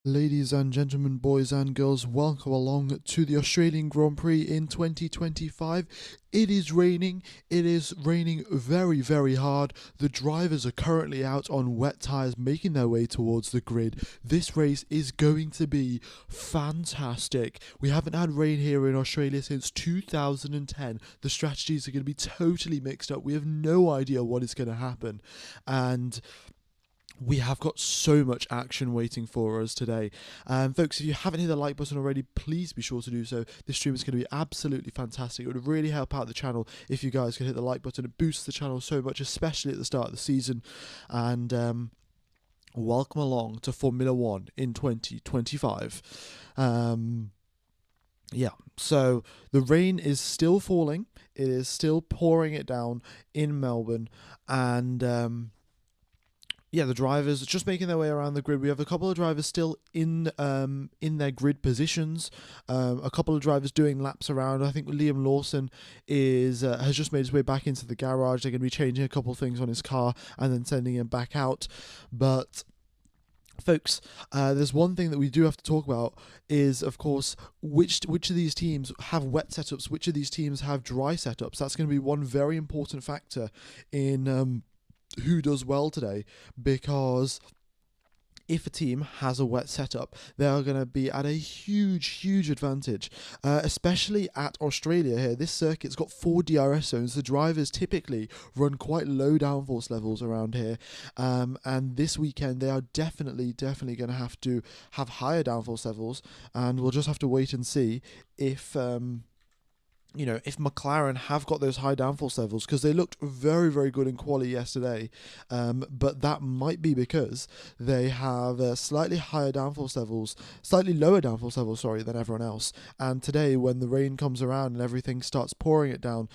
Ladies and gentlemen, boys and girls, welcome along to the Australian Grand Prix in 2025. It is raining. It is raining very, very hard. The drivers are currently out on wet tyres making their way towards the grid. This race is going to be fantastic. We haven't had rain here in Australia since 2010. The strategies are going to be totally mixed up. We have no idea what is going to happen. And we have got so much action waiting for us today. Folks, if you haven't hit the like button already, please be sure to do so. This stream is going to be absolutely fantastic. It would really help out the channel if you guys could hit the like button. It boosts the channel so much, especially at the start of the season. And welcome along to Formula One in 2025. Yeah, so the rain is still falling. It is still pouring it down in Melbourne. And yeah, the drivers just making their way around the grid. We have a couple of drivers still in their grid positions. A couple of drivers doing laps around. I think Liam Lawson has just made his way back into the garage. They're going to be changing a couple of things on his car and then sending him back out. But folks, there's one thing that we do have to talk about is, of course, which of these teams have wet setups, which of these teams have dry setups. That's going to be one very important factor in who does well today, because if a team has a wet setup, they are going to be at a huge advantage, especially at Australia here. This circuit's got 4 DRS zones. The drivers typically run quite low downforce levels around here, and this weekend they are definitely going to have higher downforce levels, and we'll just have to wait and see if if McLaren have got those high downforce levels, because they looked very good in quali yesterday, but that might be because they have slightly lower downforce levels, sorry, than everyone else. And today, when the rain comes around and everything starts pouring it down,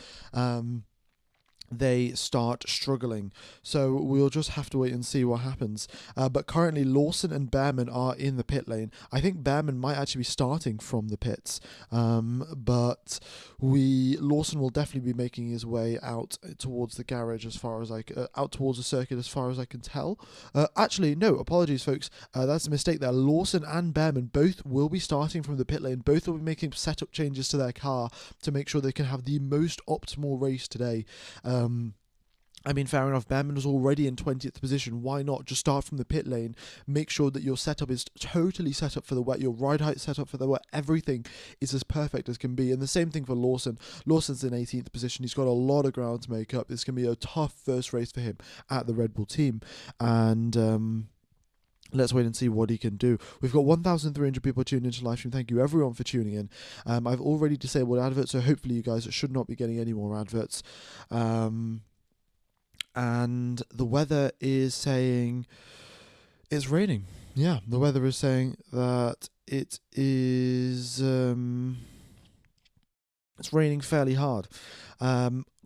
they start struggling. So we'll just have to wait and see what happens. But currently, Lawson and Behrman are in the pit lane. I think Behrman might actually be starting from the pits, but Lawson will definitely be making his way out towards the garage, out towards the circuit, as far as I can tell. Actually, no, apologies, folks. That's a mistake there. Lawson and Behrman both will be starting from the pit lane. Both will be making setup changes to their car to make sure they can have the most optimal race today. I mean, fair enough, Behrman was already in 20th position. Why not just start from the pit lane, make sure that your setup is totally set up for the wet, your ride height set up for the wet, everything is as perfect as can be. And the same thing for Lawson. Lawson's in 18th position. He's got a lot of ground to make up. It's going to be a tough first race for him at the Red Bull team. And let's wait and see what he can do. We've got 1,300 people tuned into live stream. Thank you everyone for tuning in. I've already disabled adverts, so hopefully you guys should not be getting any more adverts. And the weather is saying it's raining. Yeah, the weather is saying that it is it's raining fairly hard.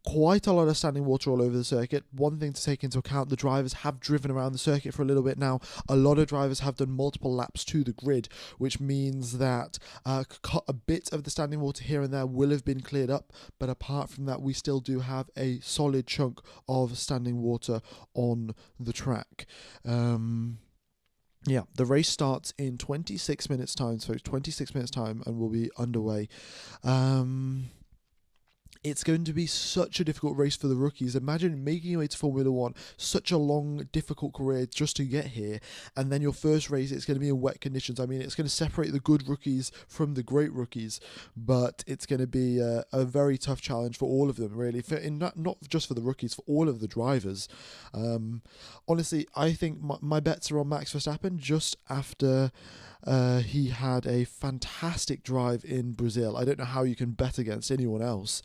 Quite a lot of standing water all over the circuit. One thing to take into account, the drivers have driven around the circuit for a little bit now. A lot of drivers have done multiple laps to the grid, which means that a bit of the standing water here and there will have been cleared up, but apart from that, we still do have a solid chunk of standing water on the track. Yeah, the race starts in 26 minutes time, so 26 minutes time, and we'll be underway. It's going to be such a difficult race for the rookies. Imagine making your way to Formula One, such a long, difficult career just to get here, and then your first race, it's going to be in wet conditions. I mean, it's going to separate the good rookies from the great rookies, but it's going to be a very tough challenge for all of them, really. Not just for the rookies, for all of the drivers. Honestly, I think my bets are on Max Verstappen just after he had a fantastic drive in Brazil. I don't know how you can bet against anyone else.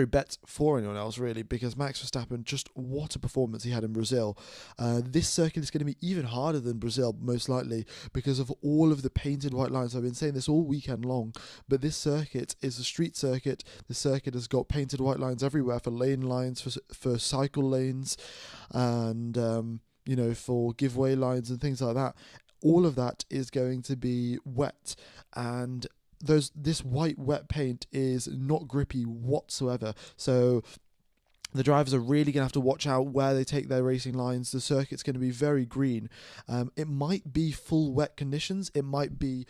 Bet for anyone else, really, because Max Verstappen, just what a performance he had in Brazil. This circuit is going to be even harder than Brazil, most likely, because of all of the painted white lines. I've been saying this all weekend long, but this circuit is a street circuit. The circuit has got painted white lines everywhere for lane lines, for cycle lanes, and for giveaway lines and things like that. All of that is going to be wet, and this white wet paint is not grippy whatsoever. So The drivers are really going to have to watch out where they take their racing lines. The circuit's going to be very green. It might be full wet conditions. It might be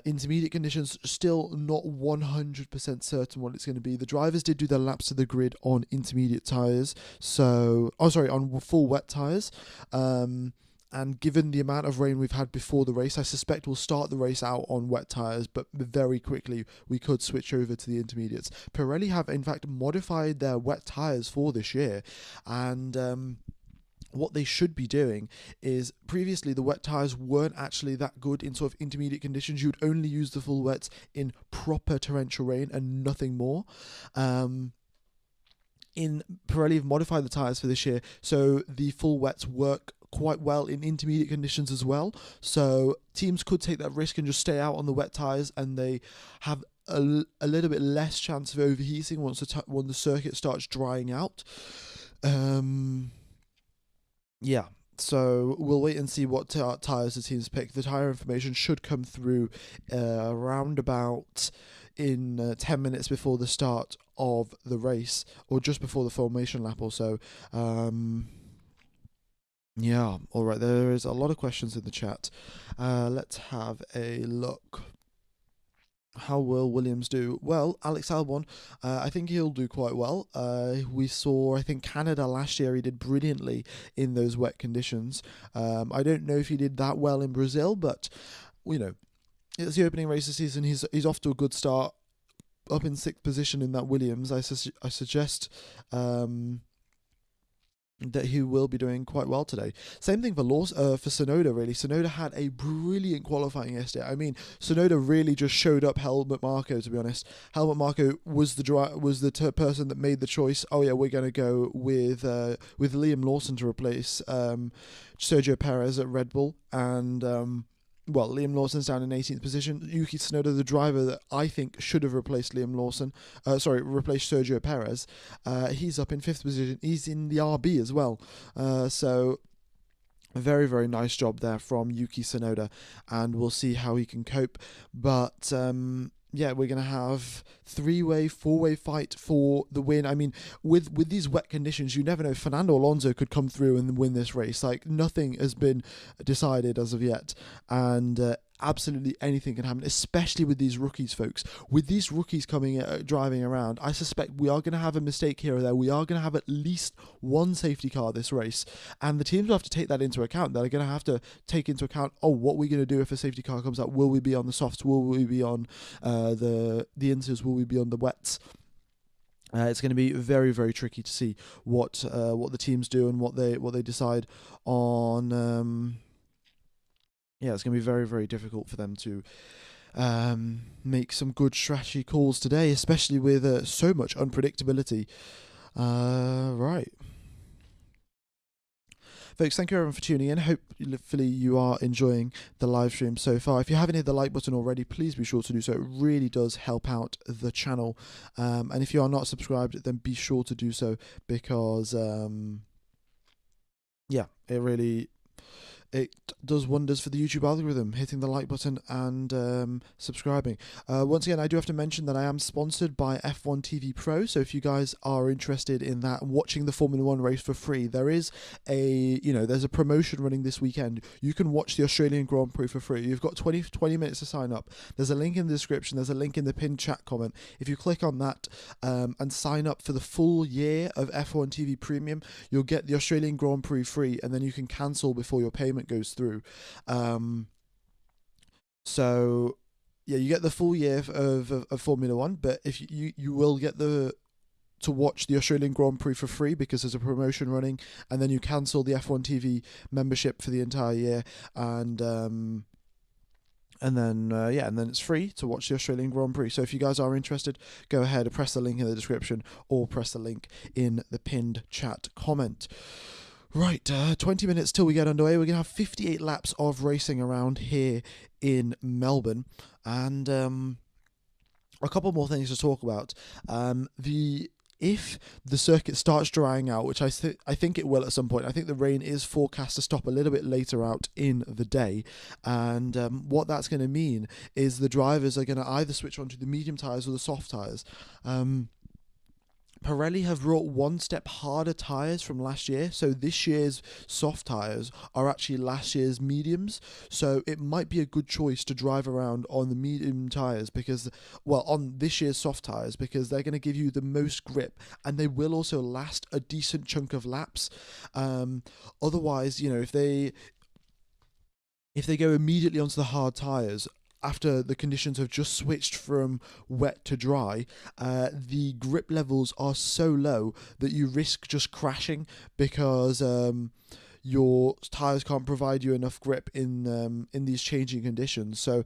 intermediate conditions. Still not 100% certain what it's going to be. The drivers did do their laps to the grid on intermediate tyres, on full wet tyres. And given the amount of rain we've had before the race, I suspect we'll start the race out on wet tyres, but very quickly we could switch over to the intermediates. Pirelli have, in fact, modified their wet tyres for this year, and what they should be doing is, previously the wet tyres weren't actually that good in sort of intermediate conditions. You'd only use the full wets in proper torrential rain and nothing more. Pirelli have modified the tyres for this year, so the full wets work quite well in intermediate conditions as well. So teams could take that risk and just stay out on the wet tyres, and they have a little bit less chance of overheating once when the circuit starts drying out. Yeah, so we'll wait and see what tyres the teams pick. The tyre information should come through around about in 10 minutes before the start of the race, or just before the formation lap or so. Yeah, all right, there is a lot of questions in the chat. Let's have a look. How will Williams do? Well, Alex Albon, I think he'll do quite well. We saw, I think, Canada last year, he did brilliantly in those wet conditions. I don't know if he did that well in Brazil, but, it's the opening race of the season. He's off to a good start, up in 6th position in that Williams. I suggest that he will be doing quite well today. Same thing for Tsunoda, really. Tsunoda had a brilliant qualifying yesterday. I mean, Tsunoda really just showed up Helmut Marko, to be honest. Helmut Marko was the person that made the choice. Oh yeah, we're going to go with Liam Lawson to replace Sergio Perez at Red Bull, and Liam Lawson's down in 18th position. Yuki Tsunoda, the driver that I think should have replaced replaced Sergio Perez, he's up in 5th position. He's in the RB as well. So a very, very nice job there from Yuki Tsunoda, and we'll see how he can cope. But we're going to have 3-way, 4-way fight for the win. I mean, with these wet conditions, you never know. Fernando Alonso could come through and win this race. Like, nothing has been decided as of yet. And absolutely anything can happen, especially with these rookies, folks. With these rookies driving around, I suspect we are going to have a mistake here or there. We are going to have at least one safety car this race, and the teams will have to take that into account. They're going to have to take into account, what we're going to do if a safety car comes out. Will we be on the softs? Will we be on the inters? Will we be on the wets? It's going to be very, very tricky to see what the teams do and what they decide on. It's going to be very, very difficult for them to make some good strategy calls today, especially with so much unpredictability. Right. Folks, thank you everyone for tuning in. Hopefully you are enjoying the live stream so far. If you haven't hit the like button already, please be sure to do so. It really does help out the channel. And if you are not subscribed, then be sure to do so, because it does wonders for the YouTube algorithm, hitting the like button and subscribing. Once again, I do have to mention that I am sponsored by F1 TV Pro, so if you guys are interested in that, watching the Formula 1 race for free, there's a promotion running this weekend. You can watch the Australian Grand Prix for free. You've got 20 minutes to sign up. There's a link in the description. There's a link in the pinned chat comment. If you click on that and sign up for the full year of F1 TV Premium, you'll get the Australian Grand Prix free, and then you can cancel before your payment goes through. You get the full year of Formula 1, but if you will get to watch the Australian Grand Prix for free, because there's a promotion running, and then you cancel the F1 TV membership for the entire year, and then it's free to watch the Australian Grand Prix. So if you guys are interested, go ahead and press the link in the description, or press the link in the pinned chat comment. Right, 20 minutes till we get underway. We're going to have 58 laps of racing around here in Melbourne, and a couple more things to talk about. The if the circuit starts drying out, which I think it will at some point, I think the rain is forecast to stop a little bit later out in the day. And what that's going to mean is the drivers are going to either switch onto the medium tyres or the soft tyres. Pirelli have brought one step harder tyres from last year, so this year's soft tyres are actually last year's mediums, so it might be a good choice to drive around on the medium tyres on this year's soft tyres, because they're going to give you the most grip, and they will also last a decent chunk of laps. Otherwise, if they go immediately onto the hard tyres, after the conditions have just switched from wet to dry, the grip levels are so low that you risk just crashing, because your tyres can't provide you enough grip in these changing conditions. So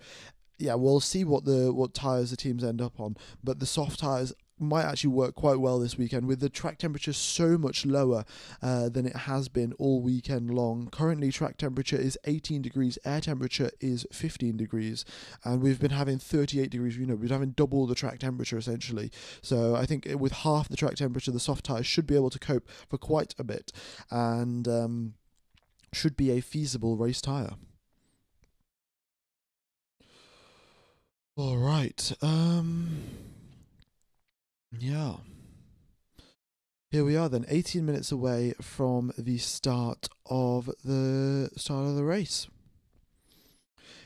yeah, we'll see what tyres the teams end up on, but the soft tyres might actually work quite well this weekend, with the track temperature so much lower than it has been all weekend long. Currently, track temperature is 18 degrees, air temperature is 15 degrees, and we've been having 38 degrees. We've been having double the track temperature essentially. So I think with half the track temperature, the soft tyres should be able to cope for quite a bit, and should be a feasible race tyre. All right. Yeah. Here we are then, 18 minutes away from the start of the race.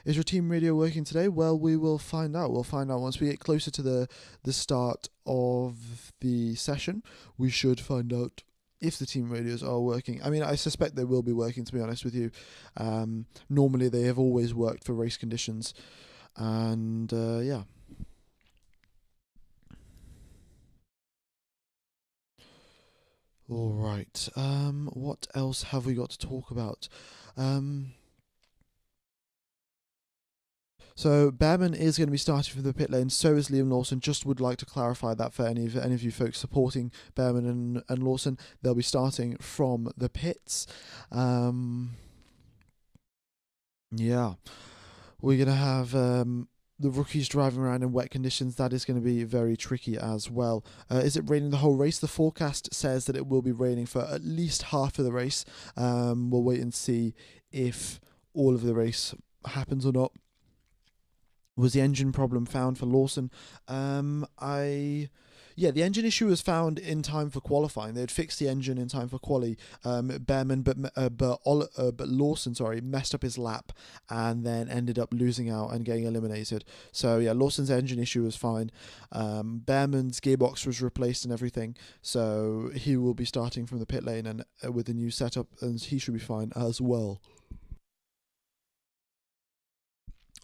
Is your team radio working today? Well, we will find out. We'll find out once we get closer to the start of the session. We should find out if the team radios are working. I mean, I suspect they will be working, to be honest with you. Normally, they have always worked for race conditions. And, yeah. All right. What else have we got to talk about? So Behrman is going to be starting from the pit lane. So is Liam Lawson. Just would like to clarify that for any of you folks supporting Behrman and Lawson. They'll be starting from the pits. Yeah, we're going to have the rookies driving around in wet conditions. That is going to be very tricky as well. Is it raining the whole race? The forecast says that it will be raining for at least half of the race. We'll wait and see if all of the race happens or not. Was the engine problem found for Lawson? The engine issue was found in time for qualifying. They had fixed the engine in time for quali. Behrman, but Lawson, messed up his lap and then ended up losing out and getting eliminated. So yeah, Lawson's engine issue was fine. Behrman's gearbox was replaced and everything, so he will be starting from the pit lane and with the new setup, and he should be fine as well.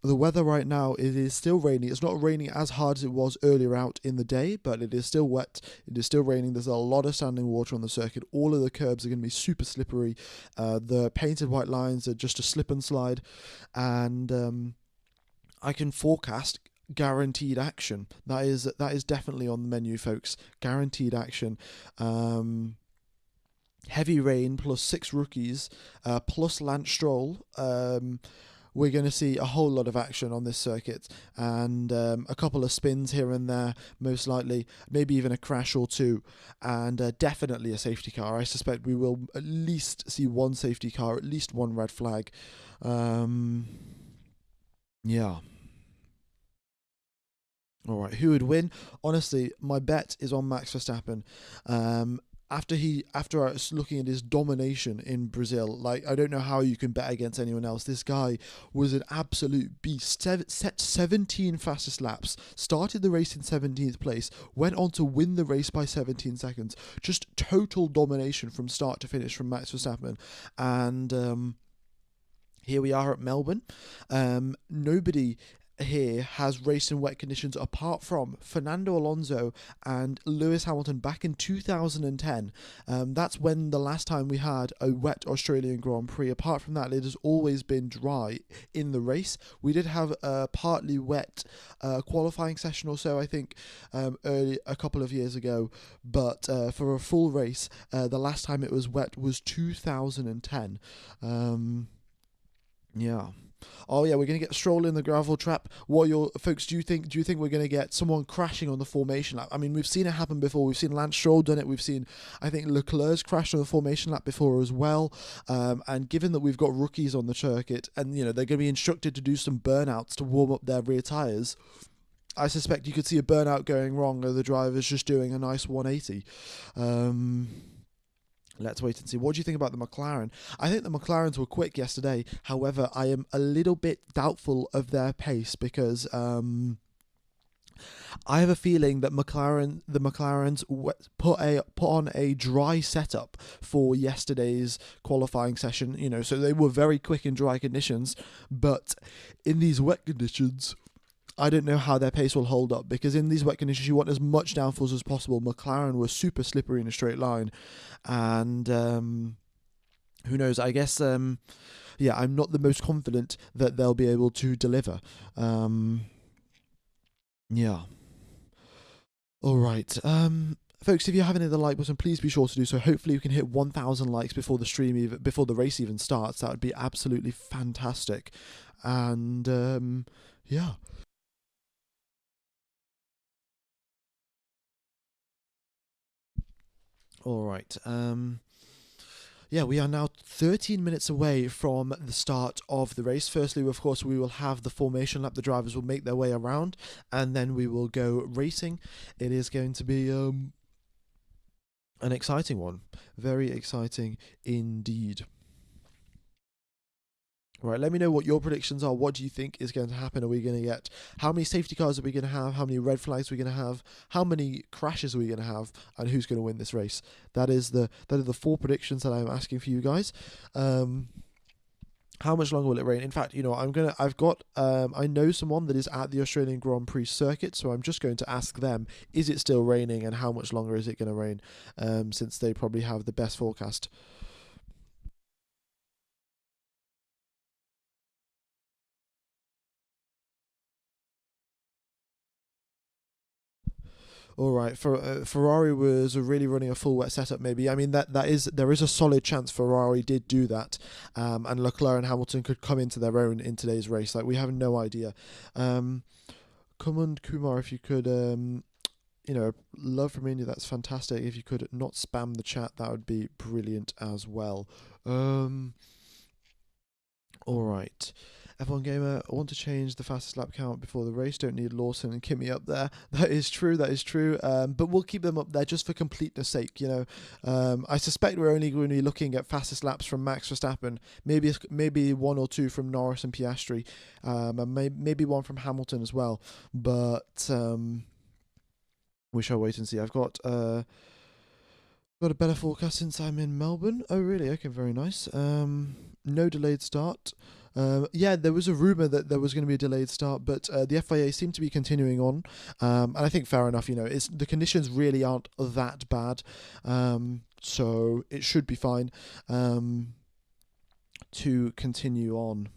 The weather right now, it is still raining. It's not raining as hard as it was earlier out in the day, but it is still wet. It is still raining. There's a lot of standing water on the circuit. All of the curbs are going to be super slippery. The painted white lines are just a slip and slide. And I can forecast guaranteed action. That is definitely on the menu, folks. Guaranteed action. Heavy rain plus 6 rookies plus Lance Stroll. We're going to see a whole lot of action on this circuit, and a couple of spins here and there, most likely, maybe even a crash or two, and definitely a safety car. I suspect we will at least see one safety car, at least one red flag. Yeah. All right, who would win? Honestly, my bet is on Max Verstappen. After I was looking at his domination in Brazil, like, I don't know how you can bet against anyone else. This guy was an absolute beast. Set 17 fastest laps, started the race in 17th place, went on to win the race by 17 seconds. Just total domination from start to finish from Max Verstappen. And here we are at Melbourne. Nobody here has raced in wet conditions apart from Fernando Alonso and Lewis Hamilton back in 2010. That's when the last time we had a wet Australian Grand Prix. Apart from that, it has always been dry in the race. We did have a partly wet qualifying session or so, I think, early a couple of years ago, but for a full race, the last time it was wet was 2010. Yeah. Oh yeah, we're gonna get Stroll in the gravel trap. What are your folks? Do you think we're gonna get someone crashing on the formation lap? I mean, we've seen it happen before. We've seen Lance Stroll done it. We've seen, I think, Leclerc's crashed on the formation lap before as well. And given that we've got rookies on the circuit, and they're going to be instructed to do some burnouts to warm up their rear tires, I suspect you could see a burnout going wrong, or the driver's just doing a nice 180. Let's wait and see. What do you think about the McLaren? I think the McLarens were quick yesterday. However, I am a little bit doubtful of their pace because I have a feeling that the McLarens put on a dry setup for yesterday's qualifying session. So they were very quick in dry conditions, but in these wet conditions, I don't know how their pace will hold up, because in these wet conditions you want as much downforce as possible. McLaren was super slippery in a straight line, and who knows? I guess I'm not the most confident that they'll be able to deliver. Yeah. All right. Folks, if you haven't hit the like button, please be sure to do so. Hopefully, we can hit 1,000 likes before before the race even starts. That would be absolutely fantastic. And yeah. All right. We are now 13 minutes away from the start of the race. Firstly, of course, we will have the formation lap. The drivers will make their way around, and then we will go racing. It is going to be an exciting one. Very exciting indeed. Right, let me know what your predictions are. What do you think is going to happen? Are we going to get, how many safety cars are we going to have? How many red flags are we going to have? How many crashes are we going to have? And who's going to win this race? That are the 4 predictions that I'm asking for you guys. How much longer will it rain? In fact, I know someone that is at the Australian Grand Prix circuit, so I'm just going to ask them, is it still raining, and how much longer is it going to rain? Since they probably have the best forecast. All right, Ferrari was really running a full wet setup. Maybe, I mean, there is a solid chance Ferrari did do that, and Leclerc and Hamilton could come into their own in today's race. Like, we have no idea. Kumar, if you could, love from India. That's fantastic. If you could not spam the chat, that would be brilliant as well. All right. F1 Gamer, I want to change the fastest lap count before the race. Don't need Lawson and Kimmy up there. That is true. But we'll keep them up there just for completeness sake. I suspect we're only going to be looking at fastest laps from Max Verstappen. Maybe 1 or 2 from Norris and Piastri, and maybe 1 from Hamilton as well. But we shall wait and see. I've got a better forecast since I'm in Melbourne. Oh, really? Okay, very nice. No delayed start. There was a rumour that there was going to be a delayed start, but the FIA seemed to be continuing on, and I think fair enough. The conditions really aren't that bad, so it should be fine to continue on.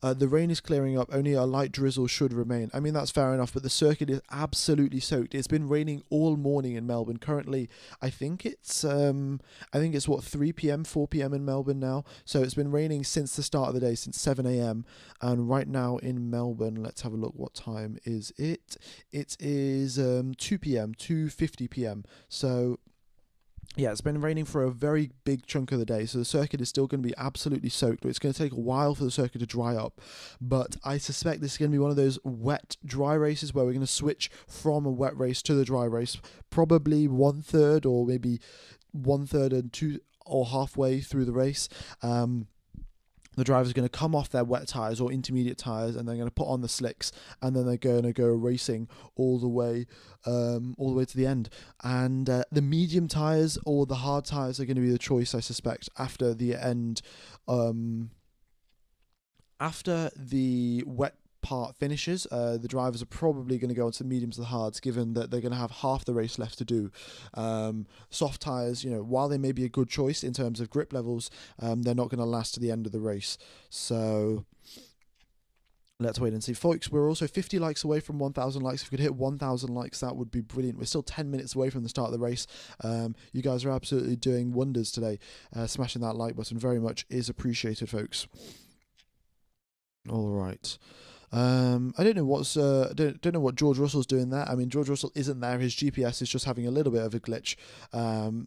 The rain is clearing up, only a light drizzle should remain. I mean, that's fair enough, but the circuit is absolutely soaked. It's been raining all morning in Melbourne. Currently, I think it's 3 p.m., 4 p.m. in Melbourne now. So it's been raining since the start of the day, since 7 a.m. And right now in Melbourne, let's have a look. What time is it? It is 2 p.m., 2:50 p.m. So yeah, it's been raining for a very big chunk of the day, so the circuit is still going to be absolutely soaked. But it's going to take a while for the circuit to dry up. But I suspect this is going to be one of those wet, dry races where we're going to switch from a wet race to the dry race, probably 1/3 or maybe 1/3 and 2 or halfway through the race. The drivers are going to come off their wet tyres or intermediate tyres, and they're going to put on the slicks, and then they're going to go racing all the way to the end. And the medium tyres or the hard tyres are going to be the choice, I suspect, after the end. After the wet part finishes, the drivers are probably going to go onto the mediums and the hards, given that they're going to have half the race left to do. Soft tyres, while they may be a good choice in terms of grip levels, they're not going to last to the end of the race. So let's wait and see. Folks, we're also 50 likes away from 1,000 likes. If we could hit 1,000 likes, that would be brilliant. We're still 10 minutes away from the start of the race. You guys are absolutely doing wonders today. Smashing that like button very much is appreciated, folks. All right. I don't know don't know what George Russell's doing there. I mean, George Russell isn't there. His GPS is just having a little bit of a glitch.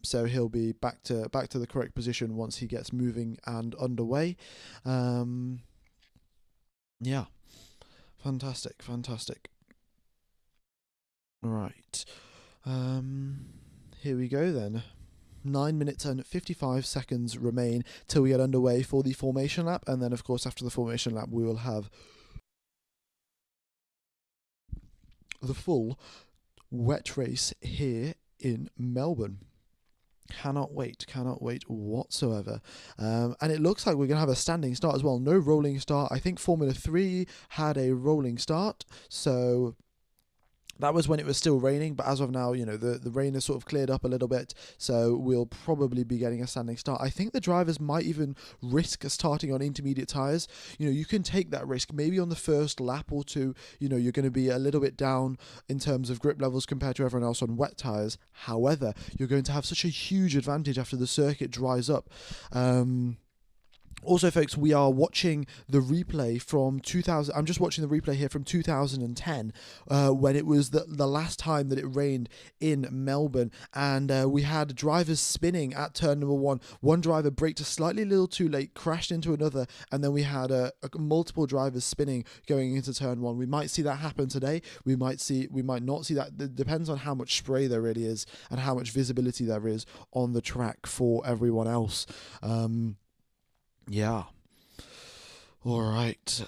So he'll be back to the correct position once he gets moving and underway. Um, yeah, fantastic, fantastic. Right. Um, Here we go then. 9 minutes and 55 seconds remain till we get underway for the formation lap, and then of course after the formation lap we will have the full wet race here in Melbourne. Cannot wait whatsoever. And it looks like we're going to have a standing start as well. No rolling start. I think Formula 3 had a rolling start, so that was when it was still raining, but as of now, the rain has sort of cleared up a little bit, so we'll probably be getting a standing start. I think the drivers might even risk starting on intermediate tyres. You can take that risk. Maybe on the first lap or two, you're going to be a little bit down in terms of grip levels compared to everyone else on wet tyres. However, you're going to have such a huge advantage after the circuit dries up. Also, folks, we are watching the replay from 2000. I'm just watching the replay here from 2010, when it was the last time that it rained in Melbourne, and we had drivers spinning at turn number one. One driver braked a slightly little too late, crashed into another, and then we had multiple drivers spinning going into turn one. We might see that happen today. We might not see that. It depends on how much spray there really is and how much visibility there is on the track for everyone else. Yeah. All right.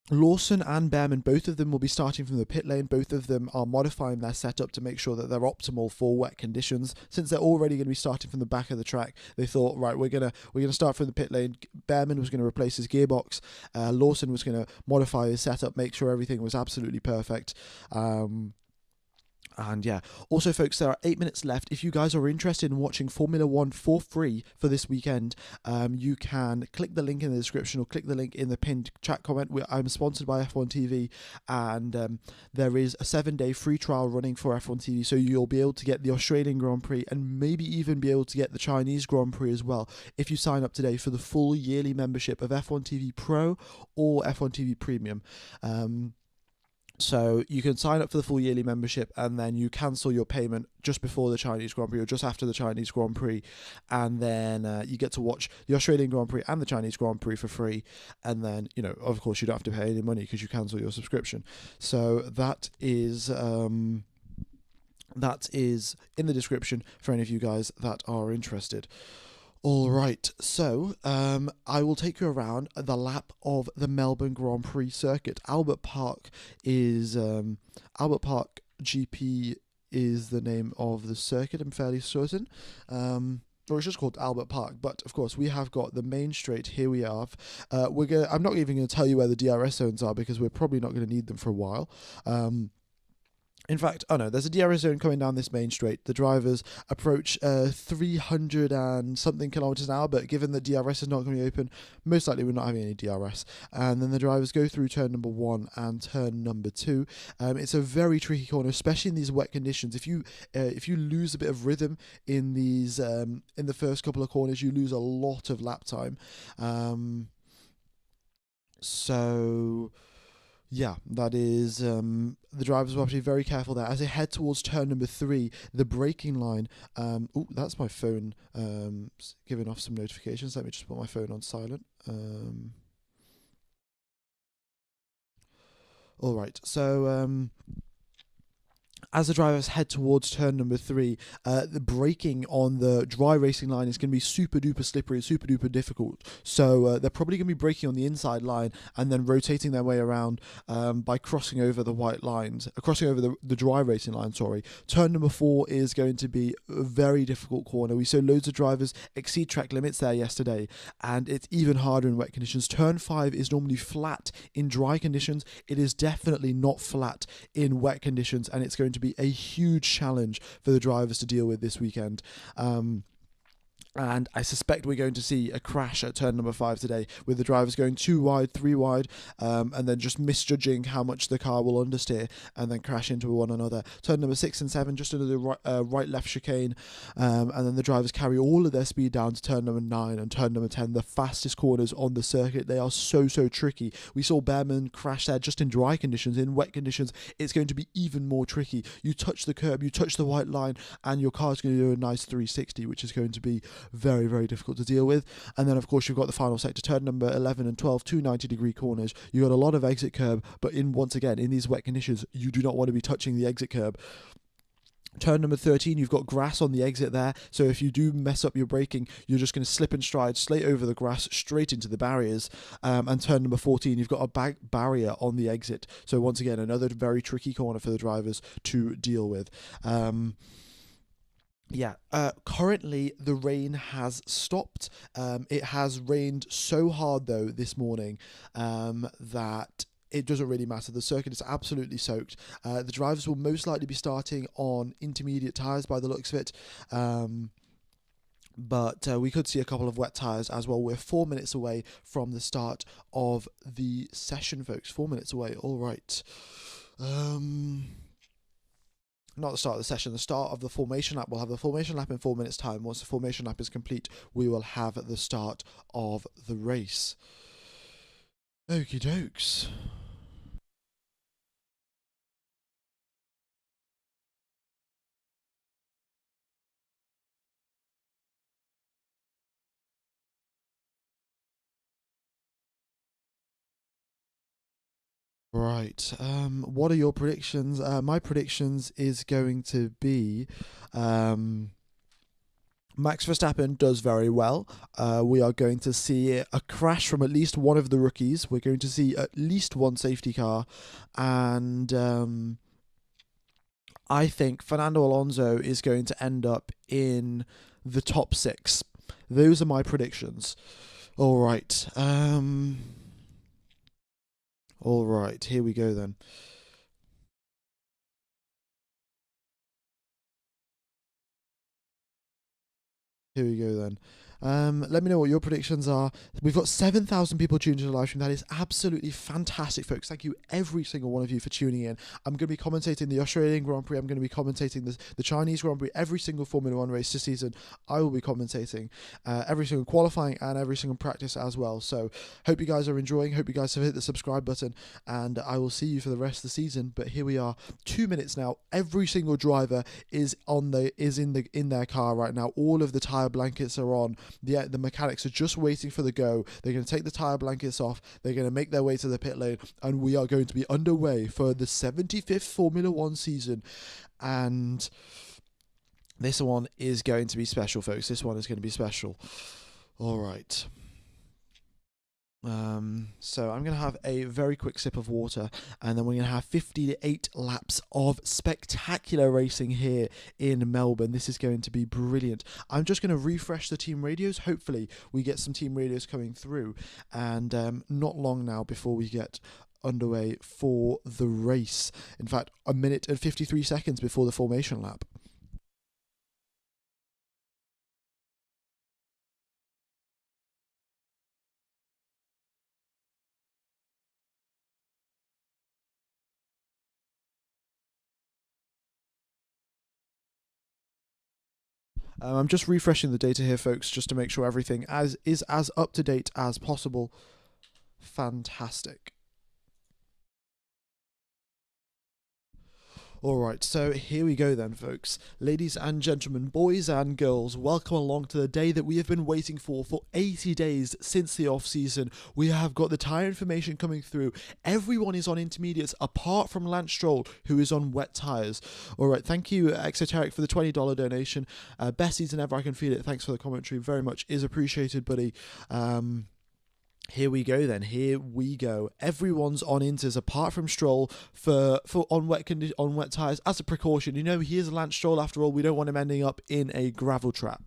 Lawson and Behrman, both of them will be starting from the pit lane. Both of them are modifying their setup to make sure that they're optimal for wet conditions. Since they're already going to be starting from the back of the track, they thought, right, we're gonna start from the pit lane. Behrman was going to replace his gearbox. Lawson was going to modify his setup, make sure everything was absolutely perfect. And yeah, also, folks, there are 8 minutes left. If you guys are interested in watching Formula One for free for this weekend, you can click the link in the description or click the link in the pinned chat comment. I'm sponsored by F1 TV, and there is a 7-day free trial running for F1 TV, so you'll be able to get the Australian Grand Prix and maybe even be able to get the Chinese Grand Prix as well if you sign up today for the full yearly membership of F1 TV Pro or F1 TV Premium. So you can sign up for the full yearly membership, and then you cancel your payment just before the Chinese Grand Prix or just after the Chinese Grand Prix, and then you get to watch the Australian Grand Prix and the Chinese Grand Prix for free. And then, of course, you don't have to pay any money because you cancel your subscription. So that is in the description for any of you guys that are interested. All right, so I will take you around the lap of the Melbourne Grand Prix circuit. Albert Park GP is the name of the circuit, I'm fairly certain. Or it's just called Albert Park, but of course we have got the main straight. Here we have. I'm not even going to tell you where the DRS zones are because we're probably not going to need them for a while. In fact, there's a DRS zone coming down this main straight. The drivers approach 300 and something kilometers an hour, but given that DRS is not going to be open, most likely we're not having any DRS. And then the drivers go through turn number 1 and turn number 2. It's a very tricky corner, especially in these wet conditions. If you lose a bit of rhythm in these in the first couple of corners, you lose a lot of lap time. So yeah, that is the drivers will have to be very careful there as they head towards turn number 3. The braking line. That's my phone giving off some notifications. Let me just put my phone on silent. All right, so as the drivers head towards turn number 3, the braking on the dry racing line is going to be super duper slippery, super duper difficult. So they're probably going to be braking on the inside line and then rotating their way around by crossing over the white lines, crossing over the dry racing line. Sorry. Turn number 4 is going to be a very difficult corner. We saw loads of drivers exceed track limits there yesterday, and it's even harder in wet conditions. Turn 5 is normally flat in dry conditions. It is definitely not flat in wet conditions, and it's going to be a huge challenge for the drivers to deal with this weekend. And I suspect we're going to see a crash at turn number 5 today, with the drivers going 2 wide, 3 wide, and then just misjudging how much the car will understeer and then crash into one another. Turn number 6 and 7, just another right-left chicane, and then the drivers carry all of their speed down to turn number 9 and turn number 10, the fastest corners on the circuit. They are so tricky. We saw Behrman crash there just in dry conditions. In wet conditions, it's going to be even more tricky. You touch the curb, you touch the white line, and your car's going to do a nice 360, which is going to be very difficult to deal with. And then of course you've got the final sector, turn number 11 and 12, two 90-degree corners. You got a lot of exit curb, but once again in these wet conditions you do not want to be touching the exit curb. Turn number 13, you've got grass on the exit there, so if you do mess up your braking, you're just going to slip and stride straight over the grass, straight into the barriers. And turn number 14, you've got a barrier on the exit, so once again another very tricky corner for the drivers to deal with. Currently the rain has stopped. It has rained so hard though this morning that it doesn't really matter. The circuit is absolutely soaked. The drivers will most likely be starting on intermediate tyres by the looks of it. But we could see a couple of wet tyres as well. We're 4 minutes away from the start of the session, folks. 4 minutes away. All right. Not the start of the session, the start of the formation lap. We'll have the formation lap in 4 minutes' time. Once the formation lap is complete, we will have the start of the race. Okie dokes. Right. What are your predictions? My predictions is going to be Max Verstappen does very well. We are going to see a crash from at least one of the rookies. We're going to see at least one safety car. And I think Fernando Alonso is going to end up in the top 6. Those are my predictions. All right. All right, here we go then. Here we go then. Let me know what your predictions are. We've got 7,000 people tuned into the live stream. That is absolutely fantastic, folks. Thank you, every single one of you, for tuning in. I'm going to be commentating the Australian Grand Prix. I'm going to be commentating the Chinese Grand Prix. Every single Formula One race this season, I will be commentating every single qualifying and every single practice as well. So, hope you guys are enjoying. Hope you guys have hit the subscribe button, and I will see you for the rest of the season. But here we are, 2 minutes now. Every single driver is in their car right now. All of the tire blankets are on. The mechanics are just waiting for the go. They're going to take the tyre blankets off. They're going to make their way to the pit lane. And we are going to be underway for the 75th Formula One season. And this one is going to be special, folks. This one is going to be special. All right. So I'm going to have a very quick sip of water, and then we're going to have 58 laps of spectacular racing here in Melbourne. This is going to be brilliant. I'm just going to refresh the team radios. Hopefully we get some team radios coming through, and not long now before we get underway for the race. In fact, 1 minute and 53 seconds before the formation lap. I'm just refreshing the data here, folks, just to make sure everything is as up to date as possible. Fantastic. Alright, so here we go then, folks. Ladies and gentlemen, boys and girls, welcome along to the day that we have been waiting for 80 days since the off-season. We have got the tyre information coming through. Everyone is on intermediates, apart from Lance Stroll, who is on wet tyres. Alright, thank you, Exoteric, for the $20 donation. Best season ever, I can feel it. Thanks for the commentary. Very much is appreciated, buddy. Here we go then. Here we go. Everyone's on inters apart from Stroll for on wet tyres as a precaution. You know, he is Lance Stroll after all. We don't want him ending up in a gravel trap.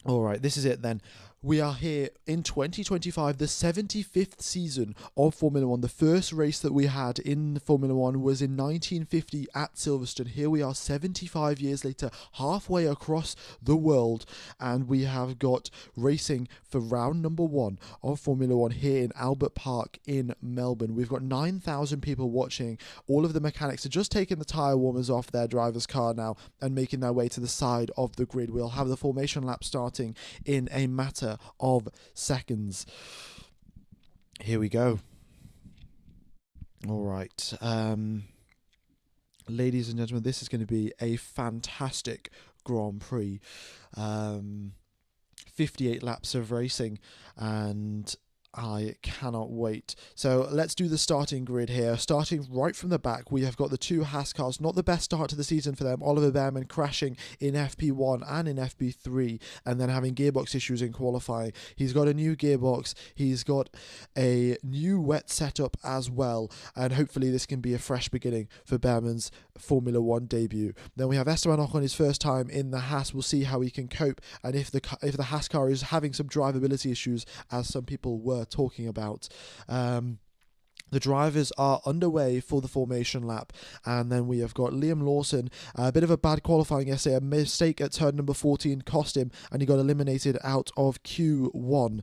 All right, this is it then. We are here in 2025, the 75th season of Formula One. The first race that we had in Formula One was in 1950 at Silverstone. Here we are 75 years later, halfway across the world, and we have got racing for round number 1 of Formula One here in Albert Park in Melbourne. We've got 9,000 people watching. All of the mechanics are just taking the tyre warmers off their driver's car now and making their way to the side of the grid. We'll have the formation lap starting in a matter of seconds. Here we go. All right. Ladies and gentlemen, this is going to be a fantastic Grand Prix. 58 laps of racing, and I cannot wait. So let's do the starting grid here. Starting right from the back, we have got the two Haas cars. Not the best start to the season for them. Oliver Behrman crashing in FP1 and in FP3, and then having gearbox issues in qualifying. He's got a new gearbox. He's got a new wet setup as well, and hopefully this can be a fresh beginning for Behrman's Formula One debut. Then we have Esteban Ocon, his first time in the Haas. We'll see how he can cope, and if the Haas car is having some drivability issues, as some people were talking about. The drivers are underway for the formation lap, and then we have got Liam Lawson. A bit of a bad qualifying yesterday, a mistake at turn number 14 cost him, and he got eliminated out of Q1.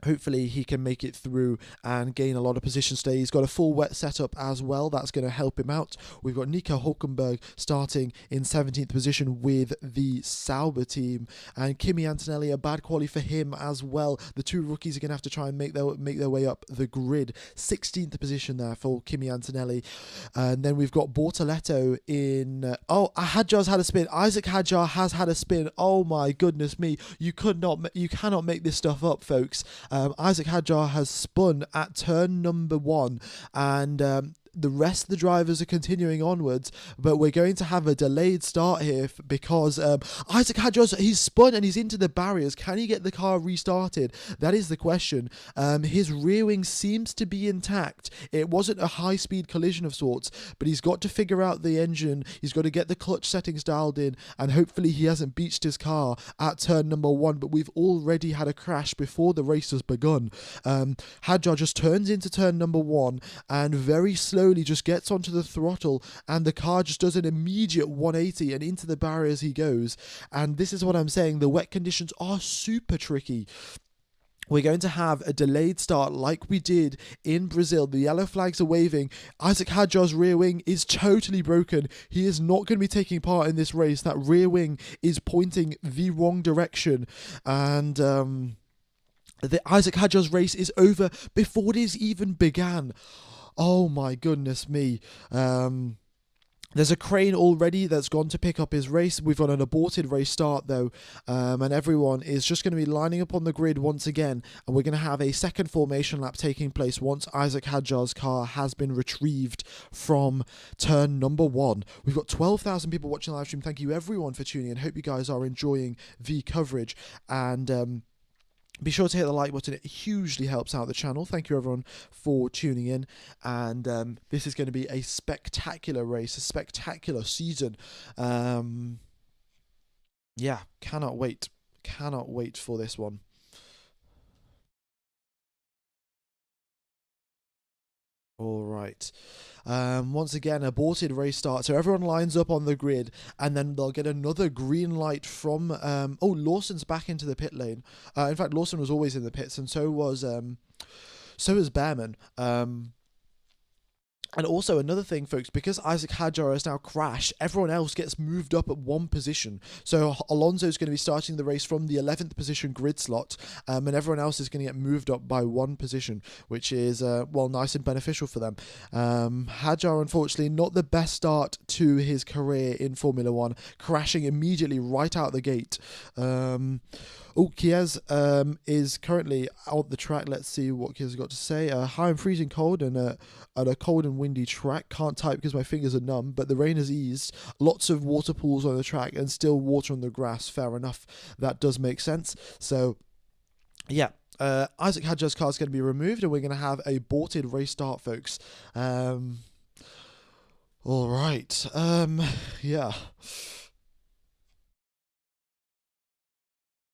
Hopefully he can make it through and gain a lot of position today. He's got a full wet setup as well. That's going to help him out. We've got Nico Hulkenberg starting in 17th position with the Sauber team. And Kimi Antonelli, a bad quali for him as well. The two rookies are going to have to try and make their way up the grid. 16th position there for Kimi Antonelli. And then we've got Bortoletto in... Hadjar's had a spin. Isaac Hadjar has had a spin. Oh my goodness me. You cannot make this stuff up, folks. Isaac Hadjar has spun at turn number 1, and the rest of the drivers are continuing onwards, but we're going to have a delayed start here because Isaac Hadjar, he's spun and he's into the barriers. Can he get the car restarted? That is the question. His rear wing seems to be intact. It wasn't a high-speed collision of sorts, but he's got to figure out the engine. He's got to get the clutch settings dialed in, and hopefully he hasn't beached his car at turn number 1, but we've already had a crash before the race has begun. Hadjar just turns into turn number 1 and very slowly just gets onto the throttle, and the car just does an immediate 180 and into the barriers he goes. And this is what I'm saying, the wet conditions are super tricky. We're going to have a delayed start like we did in Brazil. The yellow flags are waving. Isaac Hadjar's rear wing is totally broken. He is not going to be taking part in this race. That rear wing is pointing the wrong direction, and the Isaac Hadjar's race is over before it has even began. Oh my goodness me. There's a crane already that's gone to pick up his race. We've got an aborted race start though, and everyone is just going to be lining up on the grid once again, and we're going to have a second formation lap taking place once Isaac Hadjar's car has been retrieved from turn number 1. We've got 12,000 people watching the live stream. Thank you everyone for tuning in. Hope you guys are enjoying the coverage, and be sure to hit the like button. It hugely helps out the channel. Thank you everyone for tuning in. And this is going to be a spectacular race, a spectacular season. Yeah, cannot wait. Cannot wait for this one. All right. Once again, aborted race start. So everyone lines up on the grid, and then they'll get another green light from... Lawson's back into the pit lane. In fact, Lawson was always in the pits, and so was Behrman. And also another thing, folks, because Isaac Hadjar has now crashed, everyone else gets moved up at 1 position. So Alonso's going to be starting the race from the 11th position grid slot, and everyone else is going to get moved up by 1 position, which is, nice and beneficial for them. Hadjar, unfortunately, not the best start to his career in Formula One, crashing immediately right out the gate. Chies is currently out the track. Let's see what Chies has got to say. Hi, I'm freezing cold and at a cold and windy track. Can't type because my fingers are numb, but the rain has eased. Lots of water pools on the track and still water on the grass. Fair enough. That does make sense. So, yeah. Isaac Hadjar's car is going to be removed, and we're going to have a aborted race start, folks. All right. Yeah.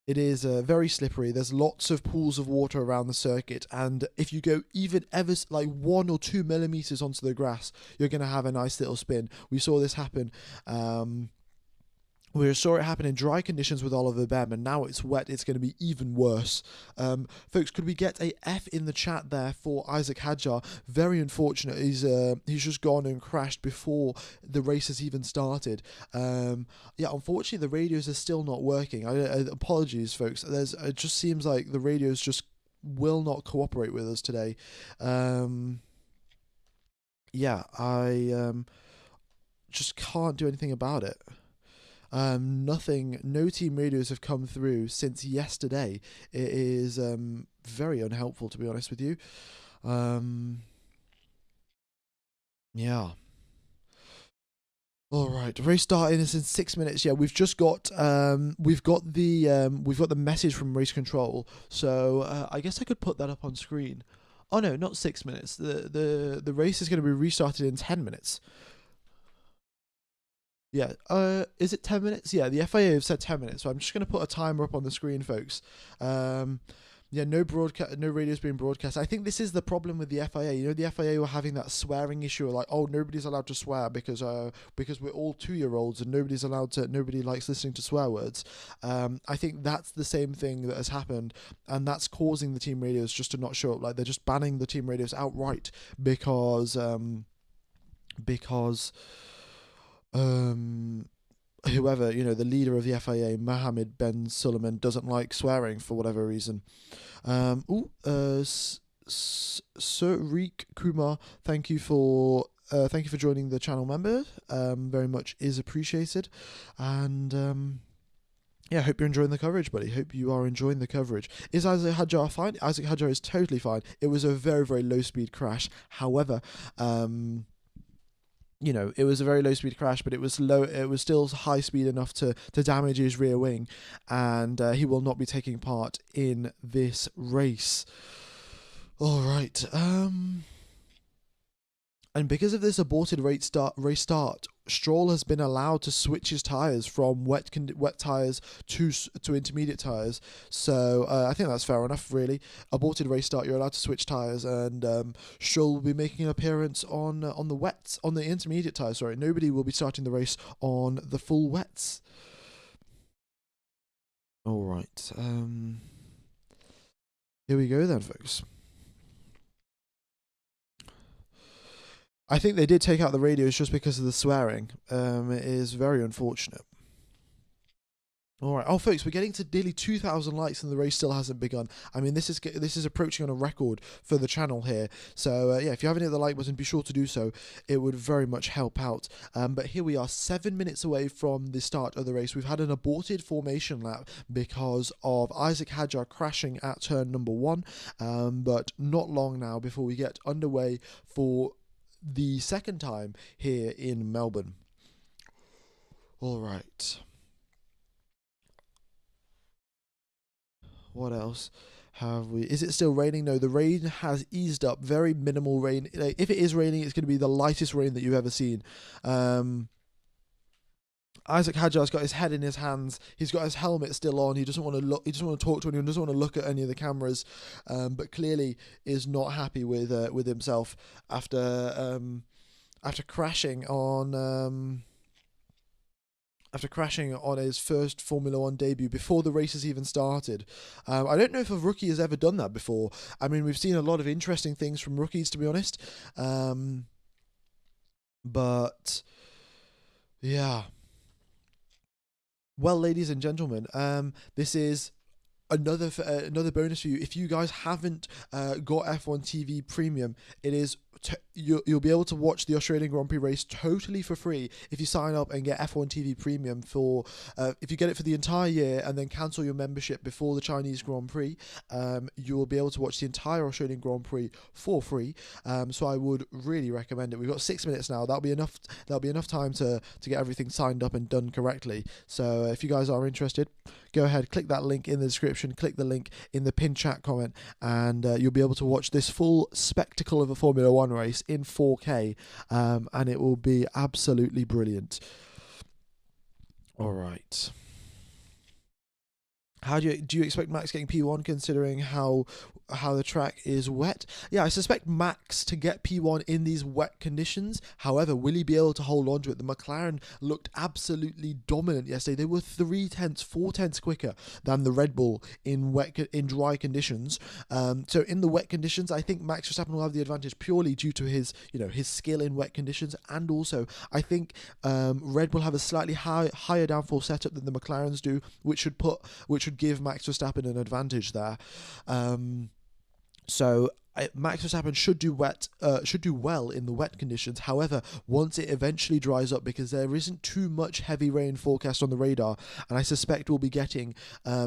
It is very slippery. There's lots of pools of water around the circuit, and if you go even ever like 1 or 2 millimeters onto the grass, you're going to have a nice little spin. We saw this happen. We saw it happen in dry conditions with Oliver Bem, and now it's wet. It's going to be even worse. Folks, could we get a F in the chat there for Isaac Hadjar? Very unfortunate. He's just gone and crashed before the race has even started. Yeah, unfortunately, the radios are still not working. Apologies, folks. It just seems like the radios just will not cooperate with us today. Yeah, I just can't do anything about it. Nothing, no team radios have come through since yesterday. It is very unhelpful, to be honest with you. Yeah. All right, race starting is in 6 minutes. Yeah, we've just got we've got the message from race control. So I guess I could put that up on screen. Oh no, not 6 minutes. The race is going to be restarted in 10 minutes. Yeah. Is it 10 minutes? Yeah, the FIA have said 10 minutes, so I'm just going to put a timer up on the screen, folks. Yeah, no radio's being broadcast. I think this is the problem with the FIA. You know, the FIA were having that swearing issue, like, oh, nobody's allowed to swear because we're all 2-year-olds and nobody likes listening to swear words. I think that's the same thing that has happened, and that's causing the team radios just to not show up. Like, they're just banning the team radios outright because whoever, you know, the leader of the FIA, Mohammed Ben Suleiman, doesn't like swearing for whatever reason. Sir Reek Kumar, thank you for joining the channel, member. Very much is appreciated, and yeah, I hope you're enjoying the coverage, buddy. Hope you are enjoying the coverage. Is Isaac Hadjar fine? Isaac Hadjar is totally fine. It was a very, very low speed crash. However, you know, it was a very low speed crash, but it was low. It was still high speed enough to damage his rear wing, and he will not be taking part in this race. All right. And because of this aborted race start, Stroll has been allowed to switch his tyres from wet tyres to intermediate tyres. So I think that's fair enough, really. Aborted race start, you're allowed to switch tyres, and Stroll will be making an appearance on the intermediate tyres. Sorry, nobody will be starting the race on the full wets. All right. Here we go then, folks. I think they did take out the radios just because of the swearing. It is very unfortunate. All right. Oh, folks, we're getting to nearly 2,000 likes and the race still hasn't begun. I mean, this is approaching on a record for the channel here. So, yeah, if you haven't hit the like button, be sure to do so. It would very much help out. But here we are, 7 minutes away from the start of the race. We've had an aborted formation lap because of Isaac Hadjar crashing at turn number 1. But not long now before we get underway for the second time here in Melbourne. All right. What else have we? Is it still raining? No, the rain has eased up. Very minimal rain. If it is raining, it's going to be the lightest rain that you've ever seen. Isaac Hadjar's got his head in his hands. He's got his helmet still on. He doesn't want to look. He doesn't want to talk to anyone. Doesn't want to look at any of the cameras. But clearly is not happy with himself after crashing on. After crashing on his first Formula One debut before the race has even started. I don't know if a rookie has ever done that before. I mean, we've seen a lot of interesting things from rookies, to be honest. But yeah. Well, ladies and gentlemen, this is another bonus for you. If you guys haven't got F1 TV Premium, it is you'll be able to watch the Australian Grand Prix race totally for free if you sign up and get F1 TV Premium for if you get it for the entire year and then cancel your membership before the Chinese Grand Prix. You will be able to watch the entire Australian Grand Prix for free. So I would really recommend it. We've got 6 minutes now. That'll be enough time to get everything signed up and done correctly. So if you guys are interested, go ahead, click that link in the description, click the link in the pinned chat comment, and you'll be able to watch this full spectacle of a Formula One race in 4K, and it will be absolutely brilliant. All right. How do you expect Max getting P1 considering how the track is wet? Yeah, I suspect Max to get P1 in these wet conditions. However, will he be able to hold on to it? The McLaren looked absolutely dominant yesterday. They were 3 tenths, 4 tenths quicker than the Red Bull in dry conditions. So in the wet conditions, I think Max Verstappen will have the advantage purely due to his skill in wet conditions, and also I think Red Bull have a slightly higher downforce setup than the McLarens do, which should give Max Verstappen an advantage there. So Max Verstappen should do well in the wet conditions. However, once it eventually dries up, because there isn't too much heavy rain forecast on the radar, and I suspect we'll be getting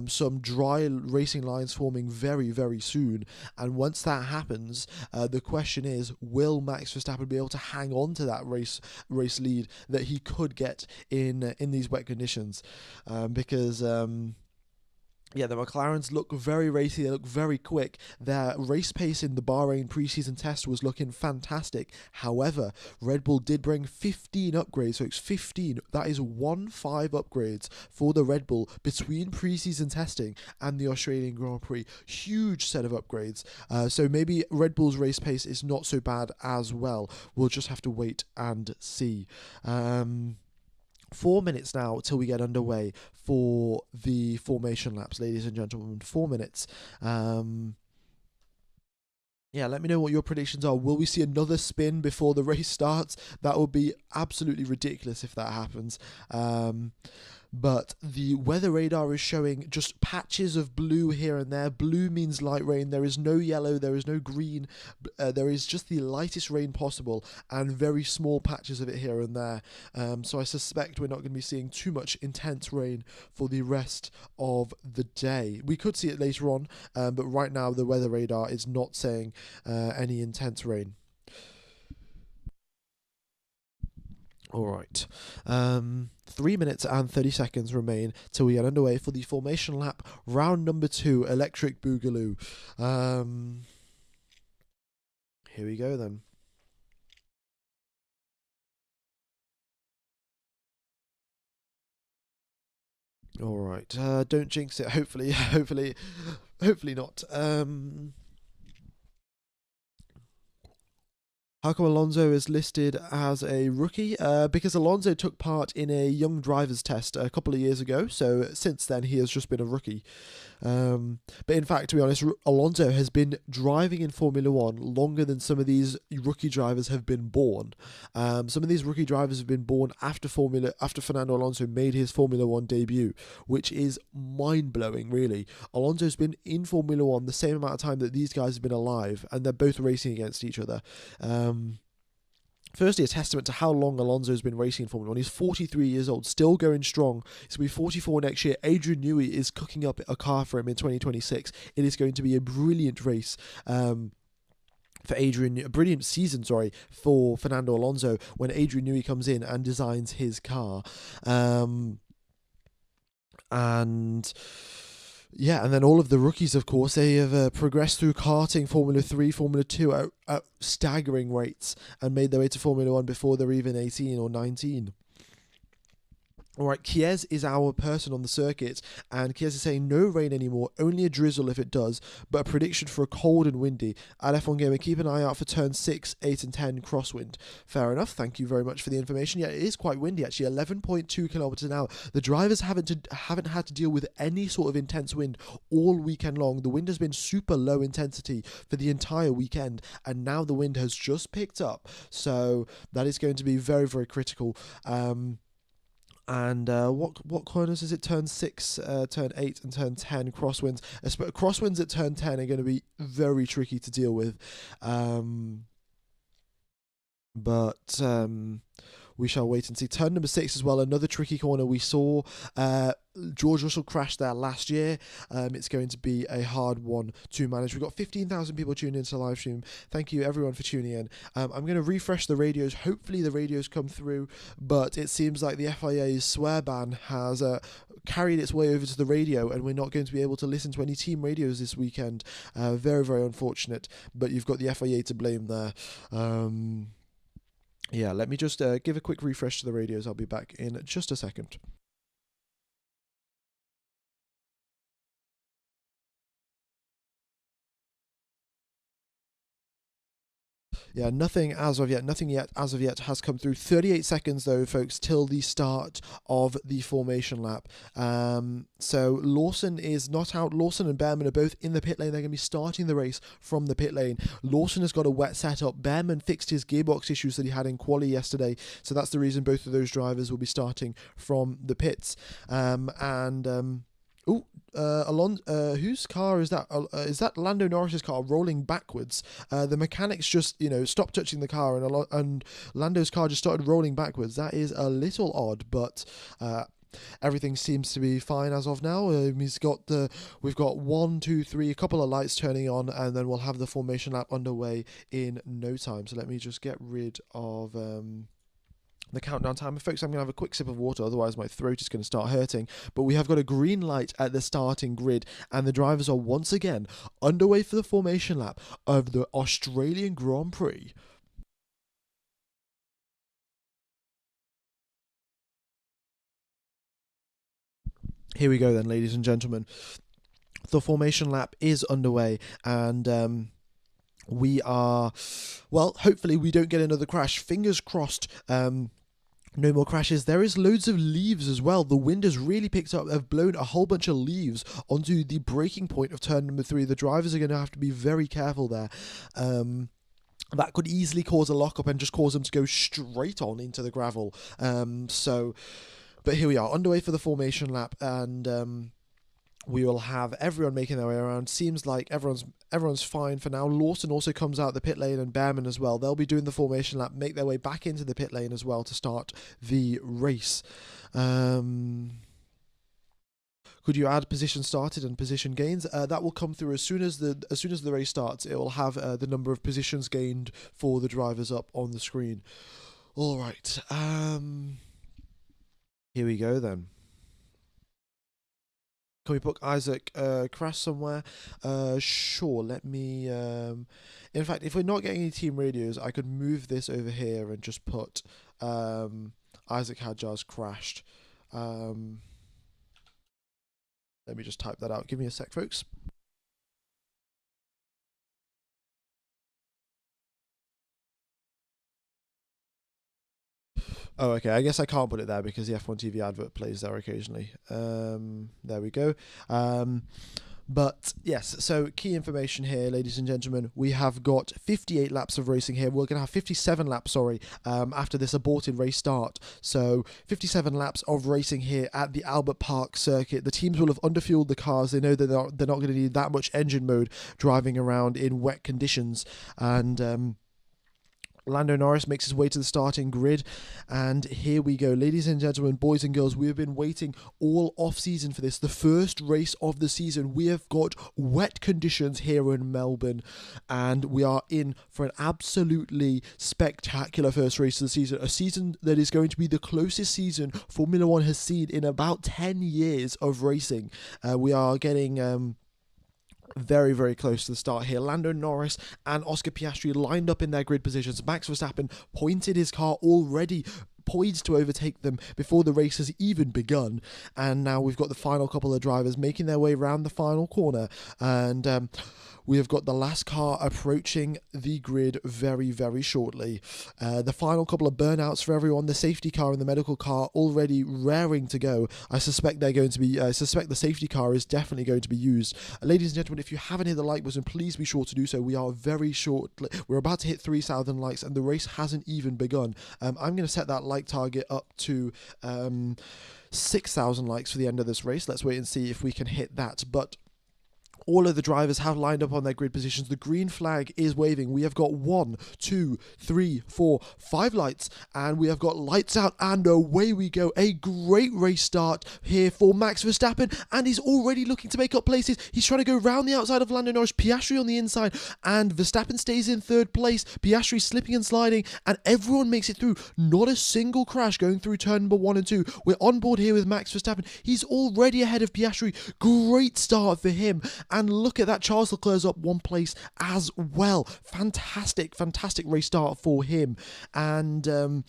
some dry racing lines forming very, very soon. And once that happens, the question is, will Max Verstappen be able to hang on to that race lead that he could get in these wet conditions? Because yeah, the McLarens look very racy, they look very quick. Their race pace in the Bahrain preseason test was looking fantastic. However, Red Bull did bring 15 upgrades, so it's 15. That is 5 upgrades for the Red Bull between preseason testing and the Australian Grand Prix. Huge set of upgrades. So maybe Red Bull's race pace is not so bad as well. We'll just have to wait and see. 4 minutes now till we get underway for the formation laps, ladies and gentlemen. 4 minutes. Yeah, let me know what your predictions are. Will we see another spin before the race starts? That would be absolutely ridiculous if that happens. But the weather radar is showing just patches of blue here and there. Blue means light rain. There is no yellow, there is no green. There is just the lightest rain possible and very small patches of it here and there. So I suspect we're not going to be seeing too much intense rain for the rest of the day. We could see it later on, but right now the weather radar is not saying any intense rain. All right. 3 minutes and 30 seconds remain till we get underway for the formation lap, round number 2, Electric Boogaloo. Here we go then. All right. Don't jinx it. Hopefully not. How come Alonso is listed as a rookie? Because Alonso took part in a young drivers test a couple of years ago, so since then he has just been a rookie. But in fact, to be honest, Alonso has been driving in Formula One longer than some of these rookie drivers have been born. Some of these rookie drivers have been born after Fernando Alonso made his Formula One debut, which is mind-blowing, really. Alonso's been in Formula One the same amount of time that these guys have been alive, and they're both racing against each other. Firstly, a testament to how long Alonso's been racing in Formula 1. He's 43 years old, still going strong. He's going to be 44 next year. Adrian Newey is cooking up a car for him in 2026. It is going to be a brilliant race for Adrian, a brilliant season, for Fernando Alonso when Adrian Newey comes in and designs his car. And then all of the rookies, of course, they have progressed through karting, Formula 3, Formula 2 at staggering rates and made their way to Formula 1 before they're even 18 or 19. All right, Chies is our person on the circuit, and Chies is saying no rain anymore, only a drizzle if it does, but a prediction for a cold and windy. At F1 Gamer, keep an eye out for turns 6, 8 and 10 crosswind. Fair enough, thank you very much for the information. Yeah, it is quite windy actually, 11.2 kilometers an hour. The drivers haven't had to deal with any sort of intense wind all weekend long. The wind has been super low intensity for the entire weekend, and now the wind has just picked up, so that is going to be very, very critical. And what corners is it? Turn 6, turn 8, and turn 10 crosswinds. Crosswinds at turn 10 are going to be very tricky to deal with. But we shall wait and see. Turn number 6 as well, another tricky corner. We saw George Russell crash there last year. It's going to be a hard one to manage. We've got 15,000 people tuning into the live stream. Thank you everyone for tuning in. I'm going to refresh the radios. Hopefully the radios come through, but it seems like the FIA's swear ban has carried its way over to the radio, and we're not going to be able to listen to any team radios this weekend. Very, very unfortunate, but you've got the FIA to blame there. Yeah, let me just give a quick refresh to the radios. I'll be back in just a second. Yeah, nothing as of yet. Nothing yet as of yet has come through. 38 seconds though, folks, till the start of the formation lap. So Lawson is not out. Lawson and Behrman are both in the pit lane. They're going to be starting the race from the pit lane. Lawson has got a wet setup. Behrman fixed his gearbox issues that he had in quali yesterday, so that's the reason both of those drivers will be starting from the pits. Whose car is that? Is that Lando Norris's car rolling backwards? The mechanics just, stopped touching the car, and Lando's car just started rolling backwards. That is a little odd, but everything seems to be fine as of now. We've got 1, 2, 3, a couple of lights turning on, and then we'll have the formation lap underway in no time. So let me just get rid of the countdown timer. Folks, I'm going to have a quick sip of water, otherwise my throat is going to start hurting. But we have got a green light at the starting grid, and the drivers are once again underway for the formation lap of the Australian Grand Prix. Here we go then, ladies and gentlemen. The formation lap is underway, and we are, well, hopefully we don't get another crash. Fingers crossed. No more crashes. There is loads of leaves as well. The wind has really picked up. They've blown a whole bunch of leaves onto the braking point of turn number 3. The drivers are going to have to be very careful there. That could easily cause a lockup and just cause them to go straight on into the gravel. But here we are, underway for the formation lap, and we will have everyone making their way around. Seems like everyone's fine for now. Lawson also comes out the pit lane, and Behrman as well. They'll be doing the formation lap, make their way back into the pit lane as well to start the race. Could you add position started and position gains? That will come through as soon as the race starts. It will have the number of positions gained for the drivers up on the screen. All right. Here we go then. Can we book Isaac crash somewhere? Sure, let me... in fact, if we're not getting any team radios, I could move this over here and just put Isaac Hadjar's crashed. Let me just type that out. Give me a sec, folks. Oh, okay. I guess I can't put it there because the F1 TV advert plays there occasionally. There we go. But yes, so key information here, ladies and gentlemen. We have got 58 laps of racing here. We're going to have 57 laps, after this aborted race start. So 57 laps of racing here at the Albert Park circuit. The teams will have underfueled the cars. They know that they're not going to need that much engine mode driving around in wet conditions. And Lando Norris makes his way to the starting grid, and here we go. Ladies and gentlemen, boys and girls, we have been waiting all off-season for this. The first race of the season. We have got wet conditions here in Melbourne, and we are in for an absolutely spectacular first race of the season. A season that is going to be the closest season Formula One has seen in about 10 years of racing. We are getting... very, very close to the start here. Lando Norris and Oscar Piastri lined up in their grid positions. Max Verstappen pointed his car already poised to overtake them before the race has even begun, and now we've got the final couple of drivers making their way around the final corner, and we have got the last car approaching the grid very, very shortly. The final couple of burnouts for everyone. The safety car and the medical car already raring to go. I suspect the safety car is definitely going to be used. Ladies and gentlemen, if you haven't hit the like button, please be sure to do so. We are very short. We're about to hit 3,000 likes, and the race hasn't even begun. I'm going to set that like target up to 6,000 likes for the end of this race. Let's wait and see if we can hit that. But all of the drivers have lined up on their grid positions. The green flag is waving. We have got 1, 2, 3, 4, 5 lights, and we have got lights out, and away we go. A great race start here for Max Verstappen, and he's already looking to make up places. He's trying to go round the outside of Lando Norris, Piastri on the inside, and Verstappen stays in third place. Piastri slipping and sliding, and everyone makes it through. Not a single crash going through turn number 1 and 2. We're on board here with Max Verstappen. He's already ahead of Piastri. Great start for him. And look at that, Charles Leclerc's up 1 place as well. Fantastic, fantastic race start for him. And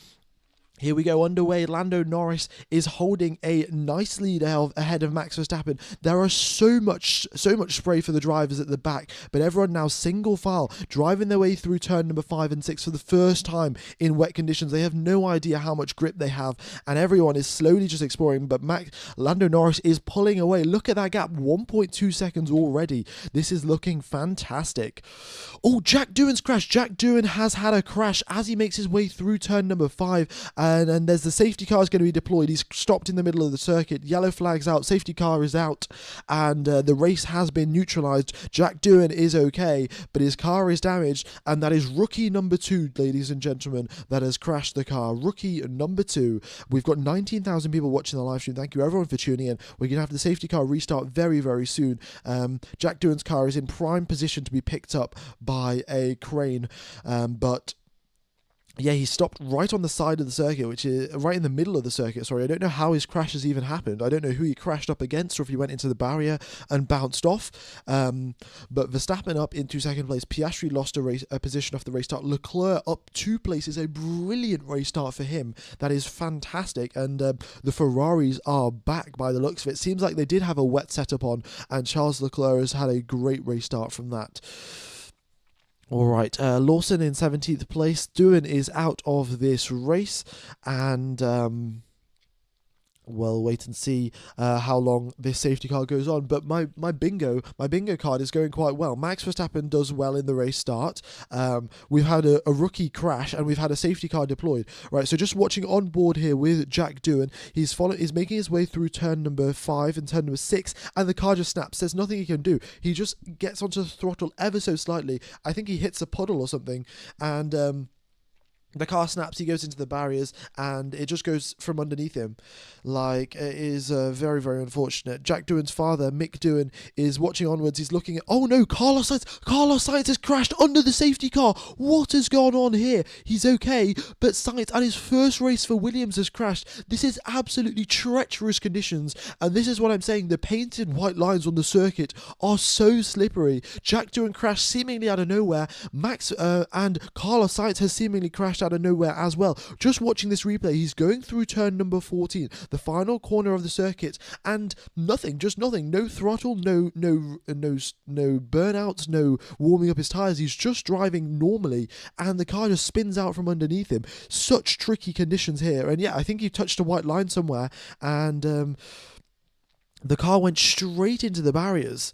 Here we go, underway. Lando Norris is holding a nice lead ahead of Max Verstappen. There are so much spray for the drivers at the back, but everyone now single file, driving their way through turn number 5 and 6 for the first time in wet conditions. They have no idea how much grip they have, and everyone is slowly just exploring, but Lando Norris is pulling away. Look at that gap, 1.2 seconds already. This is looking fantastic. Oh, Jack Doohan's crash. Jack Doohan has had a crash as he makes his way through turn number 5. And there's the safety car is going to be deployed. He's stopped in the middle of the circuit. Yellow flag's out. Safety car is out. And the race has been neutralised. Jack Doohan is okay, but his car is damaged. And that is rookie number 2, ladies and gentlemen, that has crashed the car. Rookie number 2. We've got 19,000 people watching the live stream. Thank you, everyone, for tuning in. We're going to have the safety car restart very, very soon. Jack Doohan's car is in prime position to be picked up by a crane. But yeah, he stopped right on the side of the circuit, which is right in the middle of the circuit. Sorry, I don't know how his crash has even happened. I don't know who he crashed up against or if he went into the barrier and bounced off. But Verstappen up into second place. Piastri lost a position off the race start. Leclerc up 2 places. A brilliant race start for him. That is fantastic. And the Ferraris are back by the looks of it. Seems like they did have a wet setup on, and Charles Leclerc has had a great race start from that. All right, Lawson in 17th place. Doohan is out of this race, and we'll wait and see how long this safety car goes on. But my bingo card is going quite well. Max Verstappen does well in the race start. We've had a rookie crash, and we've had a safety car deployed. Right, so just watching on board here with Jack Doohan, he's making his way through turn number 5 and turn number 6, and the car just snaps. There's nothing he can do. He just gets onto the throttle ever so slightly. I think he hits a puddle or something, and the car snaps, he goes into the barriers, and it just goes from underneath him. Like, it is very, very unfortunate. Jack Doohan's father, Mick Doohan, is watching onwards. He's looking at, oh no, Carlos Sainz has crashed under the safety car. What has gone on here? He's okay, but Sainz, at his first race for Williams, has crashed. This is absolutely treacherous conditions, and this is what I'm saying. The painted white lines on the circuit are so slippery. Jack Doohan crashed seemingly out of nowhere. Max and Carlos Sainz has seemingly crashed out of nowhere as well. Just watching this replay, he's going through turn number 14, the final corner of the circuit, and nothing, just nothing. No throttle, no burnouts, no warming up his tires. He's just driving normally, and the car just spins out from underneath him. Such tricky conditions here, and yeah, I think he touched a white line somewhere, and the car went straight into the barriers.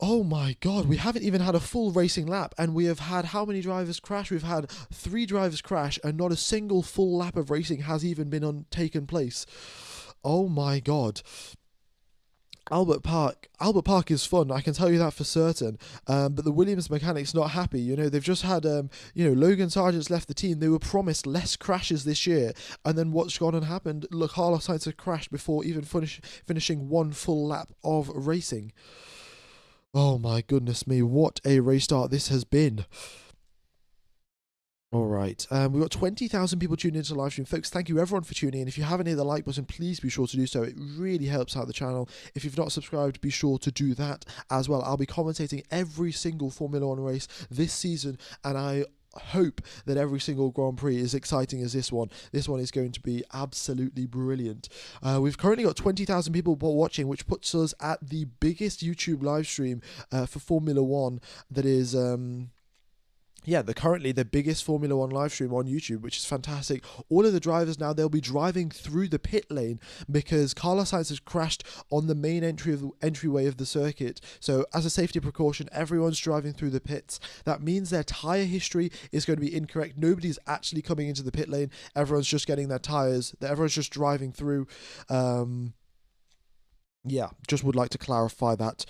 Oh my god, we haven't even had a full racing lap, and we have had how many drivers crash? We've had 3 drivers crash, and not a single full lap of racing has even been taken place. Oh my god. Albert Park is fun, I can tell you that for certain. But the Williams mechanics not happy. You know, they've just had Logan Sargent's left the team. They were promised less crashes this year, and then what's gone and happened? Look, Carlos Sainz had crashed before even finishing 1 full lap of racing. Oh my goodness me, what a race start this has been. All right, we've got 20,000 people tuning into the live stream. Folks, thank you everyone for tuning in. If you haven't hit the like button, please be sure to do so. It really helps out the channel. If you've not subscribed, be sure to do that as well. I'll be commentating every single Formula 1 race this season, and I hope that every single Grand Prix is exciting as this one. This one is going to be absolutely brilliant. We've currently got 20,000 people watching, which puts us at the biggest YouTube live stream for Formula 1 that is... currently the biggest Formula 1 live stream on YouTube, which is fantastic. All of the drivers now, they'll be driving through the pit lane because Carlos Sainz has crashed on the main entryway of the circuit. So as a safety precaution, everyone's driving through the pits. That means their tyre history is going to be incorrect. Nobody's actually coming into the pit lane. Everyone's just getting their tyres. Everyone's just driving through. Just would like to clarify that.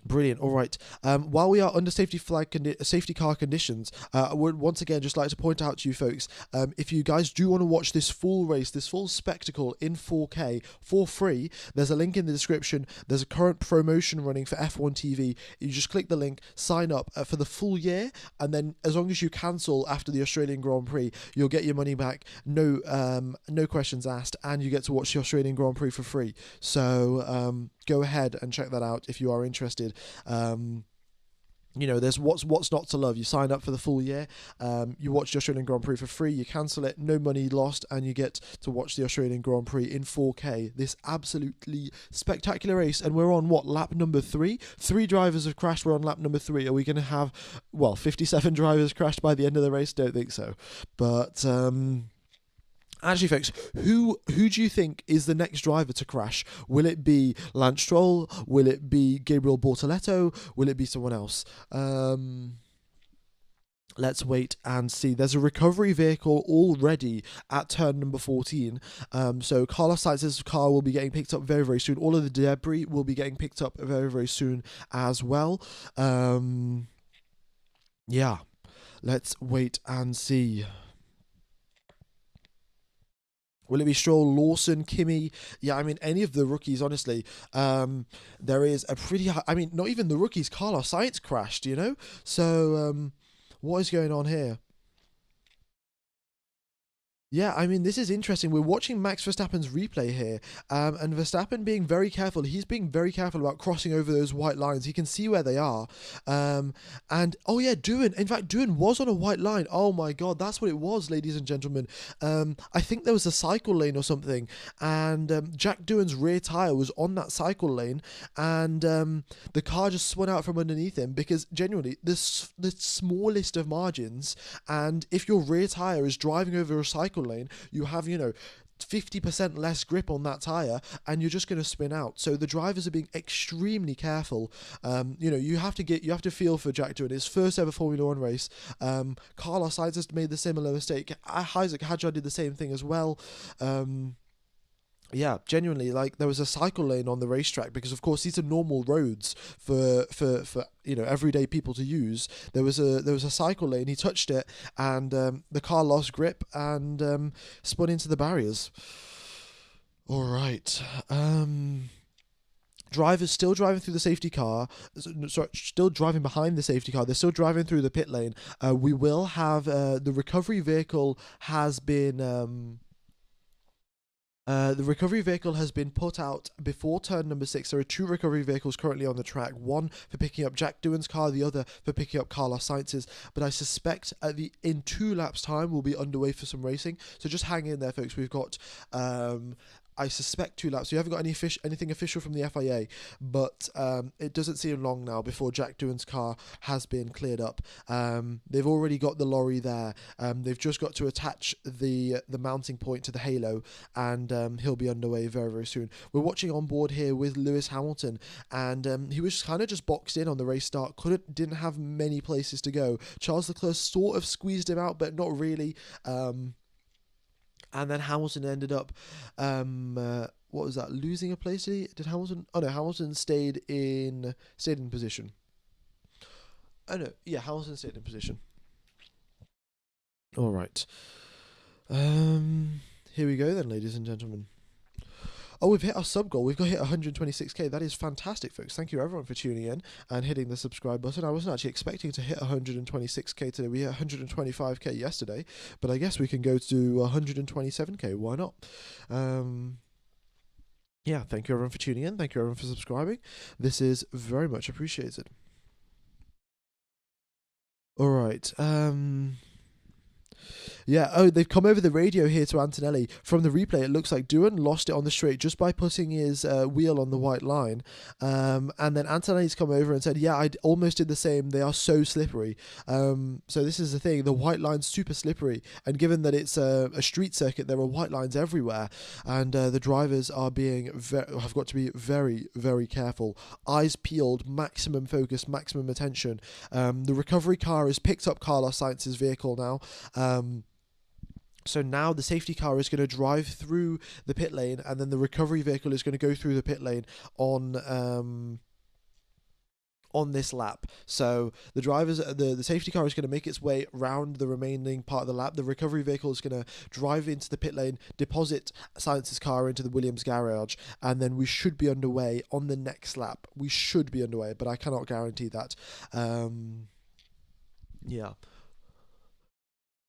Brilliant. All right. While we are under safety car conditions, I would once again just like to point out to you folks, if you guys do want to watch this full race, this full spectacle in 4K for free, there's a link in the description. There's a current promotion running for F1 TV. You just click the link, sign up for the full year, and then as long as you cancel after the Australian Grand Prix, you'll get your money back. No questions asked, and you get to watch the Australian Grand Prix for free. So go ahead and check that out if you are interested. there's what's not to love. You sign up for the full year, you watch the Australian Grand Prix for free, you cancel it, no money lost, and you get to watch the Australian Grand Prix in 4K. This absolutely spectacular race, and we're on lap number 3? 3 drivers have crashed, we're on lap number 3. Are we going to have, 57 drivers crashed by the end of the race? Don't think so. But, actually, folks, who do you think is the next driver to crash? Will it be Lance Stroll? Will it be Gabriel Bortoleto? Will it be someone else? Let's wait and see. There's a recovery vehicle already at turn number 14. So Carlos Sainz's car will be getting picked up very, very soon. All of the debris will be getting picked up very, very soon as well. Yeah, let's wait and see. Will it be Stroll, Lawson, Kimi? Yeah, I mean, any of the rookies, honestly. There is a pretty high, I mean, not even the rookies. Carlos Sainz crashed, So, what is going on here? Yeah, I mean, this is interesting. We're watching Max Verstappen's replay here, and Verstappen being very careful. He's being very careful about crossing over those white lines. He can see where they are. And, oh yeah, Doohan. In fact, Doohan was on a white line. Oh my God, that's what it was, ladies and gentlemen. I think there was a cycle lane or something, and Jack Doohan's rear tyre was on that cycle lane, and the car just spun out from underneath him because, genuinely, the smallest of margins, and if your rear tyre is driving over a cycle lane, you have 50% less grip on that tyre, and you're just going to spin out. So the drivers are being extremely careful. You have to feel for Jack Doohan. His first ever Formula One race. Carlos Sainz has made the similar mistake. Isaac Hadjar did the same thing as well. Yeah, genuinely, there was a cycle lane on the racetrack because, of course, these are normal roads for everyday people to use. There was a cycle lane. He touched it, and the car lost grip and spun into the barriers. All right. Drivers still driving through the safety car. Sorry, still driving behind the safety car. They're still driving through the pit lane. We will have the recovery vehicle has been. The recovery vehicle has been put out before turn number 6. There are 2 recovery vehicles currently on the track. One for picking up Jack Doohan's car, the other for picking up Carlos Sainz's. But I suspect in 2 laps' time we'll be underway for some racing. So just hang in there, folks. We've got I suspect 2 laps. We haven't got anything official from the FIA, but it doesn't seem long now before Jack Doohan's car has been cleared up. They've already got the lorry there. They've just got to attach the mounting point to the halo, and he'll be underway very, very soon. We're watching on board here with Lewis Hamilton, and he was kind of just boxed in on the race start. Didn't have many places to go. Charles Leclerc sort of squeezed him out, but not really. And then Hamilton ended up, what was that? Losing a place? Did Hamilton? Oh no, Hamilton stayed in position. Oh no, yeah, Hamilton stayed in position. All right. Here we go then, ladies and gentlemen. Oh, we've hit our sub goal. We've got hit 126k. That is fantastic, folks. Thank you everyone for tuning in and hitting the subscribe button. I wasn't actually expecting to hit 126k today. We hit 125k yesterday, but I guess we can go to 127k. Why not? Yeah, thank you everyone for tuning in. Thank you everyone for subscribing. This is very much appreciated. All right. Yeah, oh, they've come over the radio here to Antonelli. From the replay, it looks like Doohan lost it on the straight just by putting his wheel on the white line. And then Antonelli's come over and said, yeah, I almost did the same. They are so slippery. So this is the thing. The white line's super slippery. And given that it's a street circuit, there are white lines everywhere. And the drivers are have got to be very, very careful. Eyes peeled, maximum focus, maximum attention. The recovery car has picked up Carlos Sainz's vehicle now. So now the safety car is going to drive through the pit lane, and then the recovery vehicle is going to go through the pit lane on this lap. So the safety car is going to make its way around the remaining part of the lap. The recovery vehicle is going to drive into the pit lane, deposit Sainz's car into the Williams garage, and then we should be underway on the next lap. We should be underway, but I cannot guarantee that. Yeah.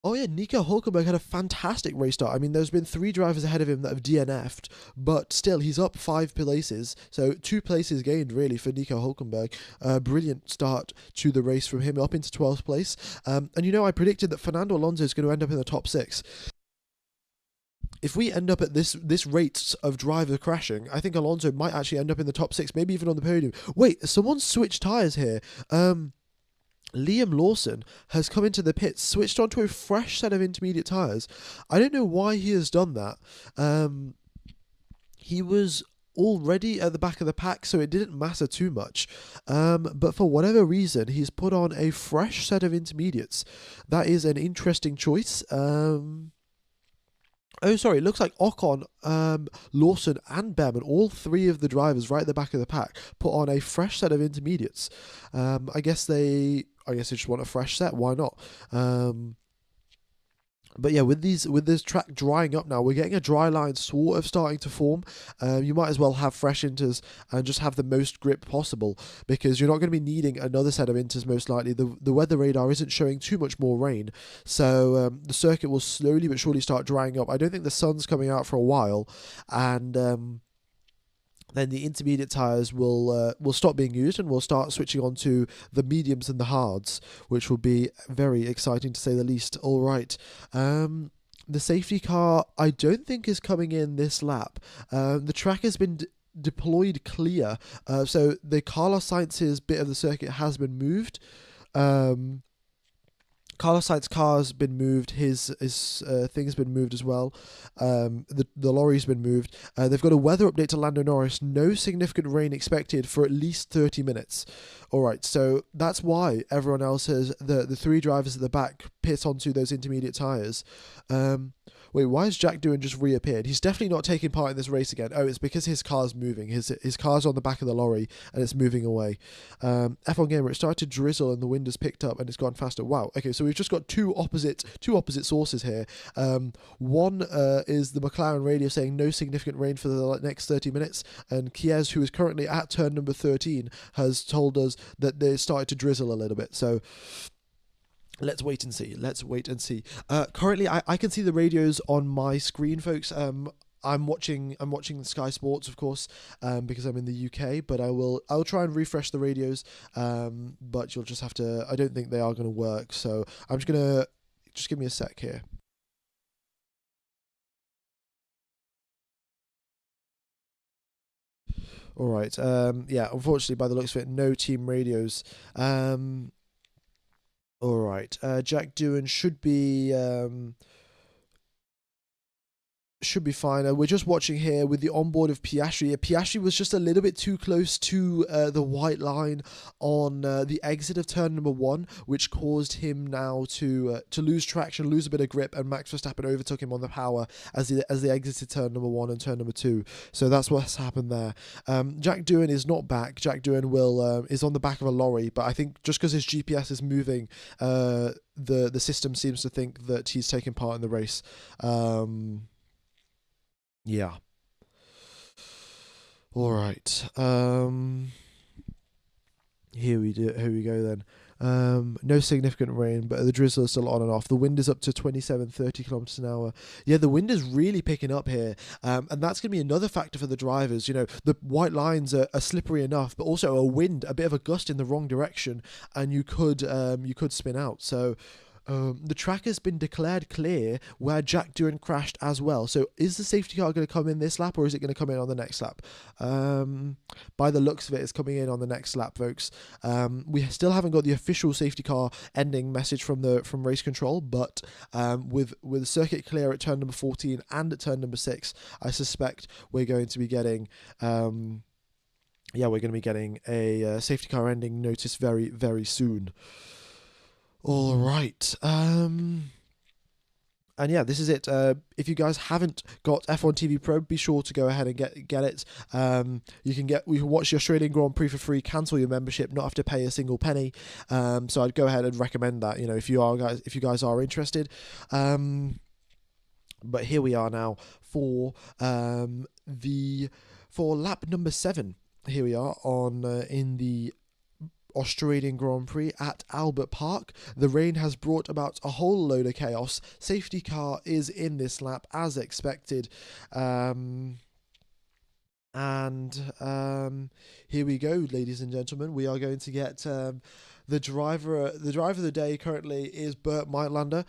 Oh yeah, Nico Hulkenberg had a fantastic race start. I mean, there's been 3 drivers ahead of him that have DNF'd, but still he's up 5 places, so 2 places gained really for Nico Hulkenberg. Brilliant start to the race from him, up into 12th place. And I predicted that Fernando Alonso is going to end up in the top 6. If we end up at this rate of driver crashing, I think Alonso might actually end up in the top 6, maybe even on the podium. Wait, someone switched tyres here. Liam Lawson has come into the pits, switched onto a fresh set of intermediate tyres. I don't know why he has done that. He was already at the back of the pack, so it didn't matter too much. But for whatever reason, he's put on a fresh set of intermediates. That is an interesting choice. Oh, sorry, it looks like Ocon, Lawson, and Behrman, all 3 of the drivers right at the back of the pack, put on a fresh set of intermediates. I guess they just want a fresh set. Why not? But yeah, with this track drying up now, we're getting a dry line sort of starting to form. You might as well have fresh inters and just have the most grip possible, because you're not going to be needing another set of inters most likely. The weather radar isn't showing too much more rain, so the circuit will slowly but surely start drying up. I don't think the sun's coming out for a while, and then the intermediate tyres will stop being used, and we'll start switching on to the mediums and the hards, which will be very exciting to say the least. All right. The safety car, I don't think, is coming in this lap. The track has been deployed clear, so the Carlos Sainz's bit of the circuit has been moved. Carlos Sainz's car's been moved. His thing's been moved as well. The lorry's been moved. They've got a weather update to Lando Norris. No significant rain expected for at least 30 minutes. All right, so that's why everyone else has the 3 drivers at the back pit onto those intermediate tyres. Wait, why has Jack Doohan just reappeared? He's definitely not taking part in this race again. Oh, it's because his car's moving. His car's on the back of the lorry and it's moving away. F1 Gamer, it started to drizzle and the wind has picked up and it's gone faster. Wow. Okay, so we've just got two opposite sources here. One is the McLaren radio saying no significant rain for the next 30 minutes, and Chies, who is currently at turn number 13, has told us that they started to drizzle a little bit. So let's wait and see. Currently, I can see the radios on my screen, folks. I'm watching Sky Sports, of course, because I'm in the UK. But I'll try and refresh the radios. But you'll just have to. I don't think they are going to work. So I'm just give me a sec here. All right. Yeah. Unfortunately, by the looks of it, no team radios. All right. Jack Doohan should be fine. We're just watching here with the onboard of Piastri. Piastri was just a little bit too close to the white line on the exit of turn number 1, which caused him now to lose traction, lose a bit of grip, and Max Verstappen overtook him on the power as they exited turn number 1 and turn number 2. So that's what's happened there. Jack Doohan is not back. Jack Doohan is on the back of a lorry, but I think just because his GPS is moving, the system seems to think that he's taking part in the race. Yeah. All right. Here we go then. No significant rain, but the drizzle is still on and off. The wind is up to 27-30 kilometers an hour. Yeah, the wind is really picking up here, and that's going to be another factor for the drivers. The white lines are slippery enough, but also a wind, a bit of a gust in the wrong direction, and you could spin out. So the track has been declared clear where Jack Doohan crashed as well. So is the safety car going to come in this lap, or is it going to come in on the next lap? By the looks of it, it's coming in on the next lap, folks. We still haven't got the official safety car ending message from race control, but with circuit clear at turn number 14 and at turn number 6, I suspect we're going to be getting a safety car ending notice very, very soon. All right. And yeah, this is it. If you guys haven't got F1 TV Pro, be sure to go ahead and get it. You can watch the Australian Grand Prix for free, cancel your membership, not have to pay a single penny. So I'd go ahead and recommend that. If you guys are interested. But here we are now for lap number 7. Here we are in the Australian Grand Prix at Albert Park. The rain has brought about a whole load of chaos. Safety car is in this lap as expected. Here we go, ladies and gentlemen. We are going to get the driver. The driver of the day currently is Bert Maitlander.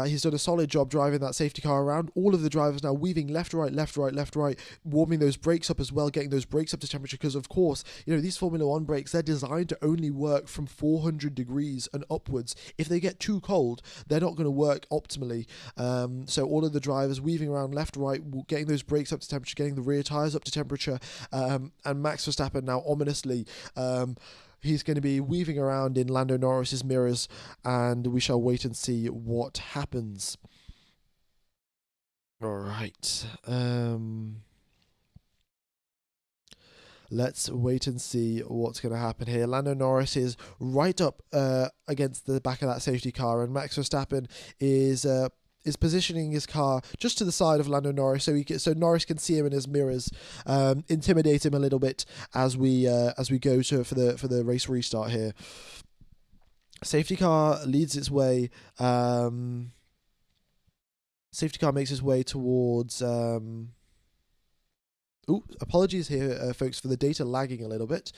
He's done a solid job driving that safety car around. All of the drivers now weaving left, right, left, right, left, right, warming those brakes up as well, getting those brakes up to temperature. Because of course, these Formula One brakes, they're designed to only work from 400 degrees and upwards. If they get too cold, they're not going to work optimally. So all of the drivers weaving around left, right, getting those brakes up to temperature, getting the rear tires up to temperature. And Max Verstappen now ominously, he's going to be weaving around in Lando Norris's mirrors, and we shall wait and see what happens. All right. Let's wait and see what's going to happen here. Lando Norris is right up against the back of that safety car, and Max Verstappen is positioning his car just to the side of Lando Norris, so Norris can see him in his mirrors, intimidate him a little bit as we go for the race restart here. Safety car leads its way. Safety car makes its way towards. Apologies here, folks, for the data lagging a little bit.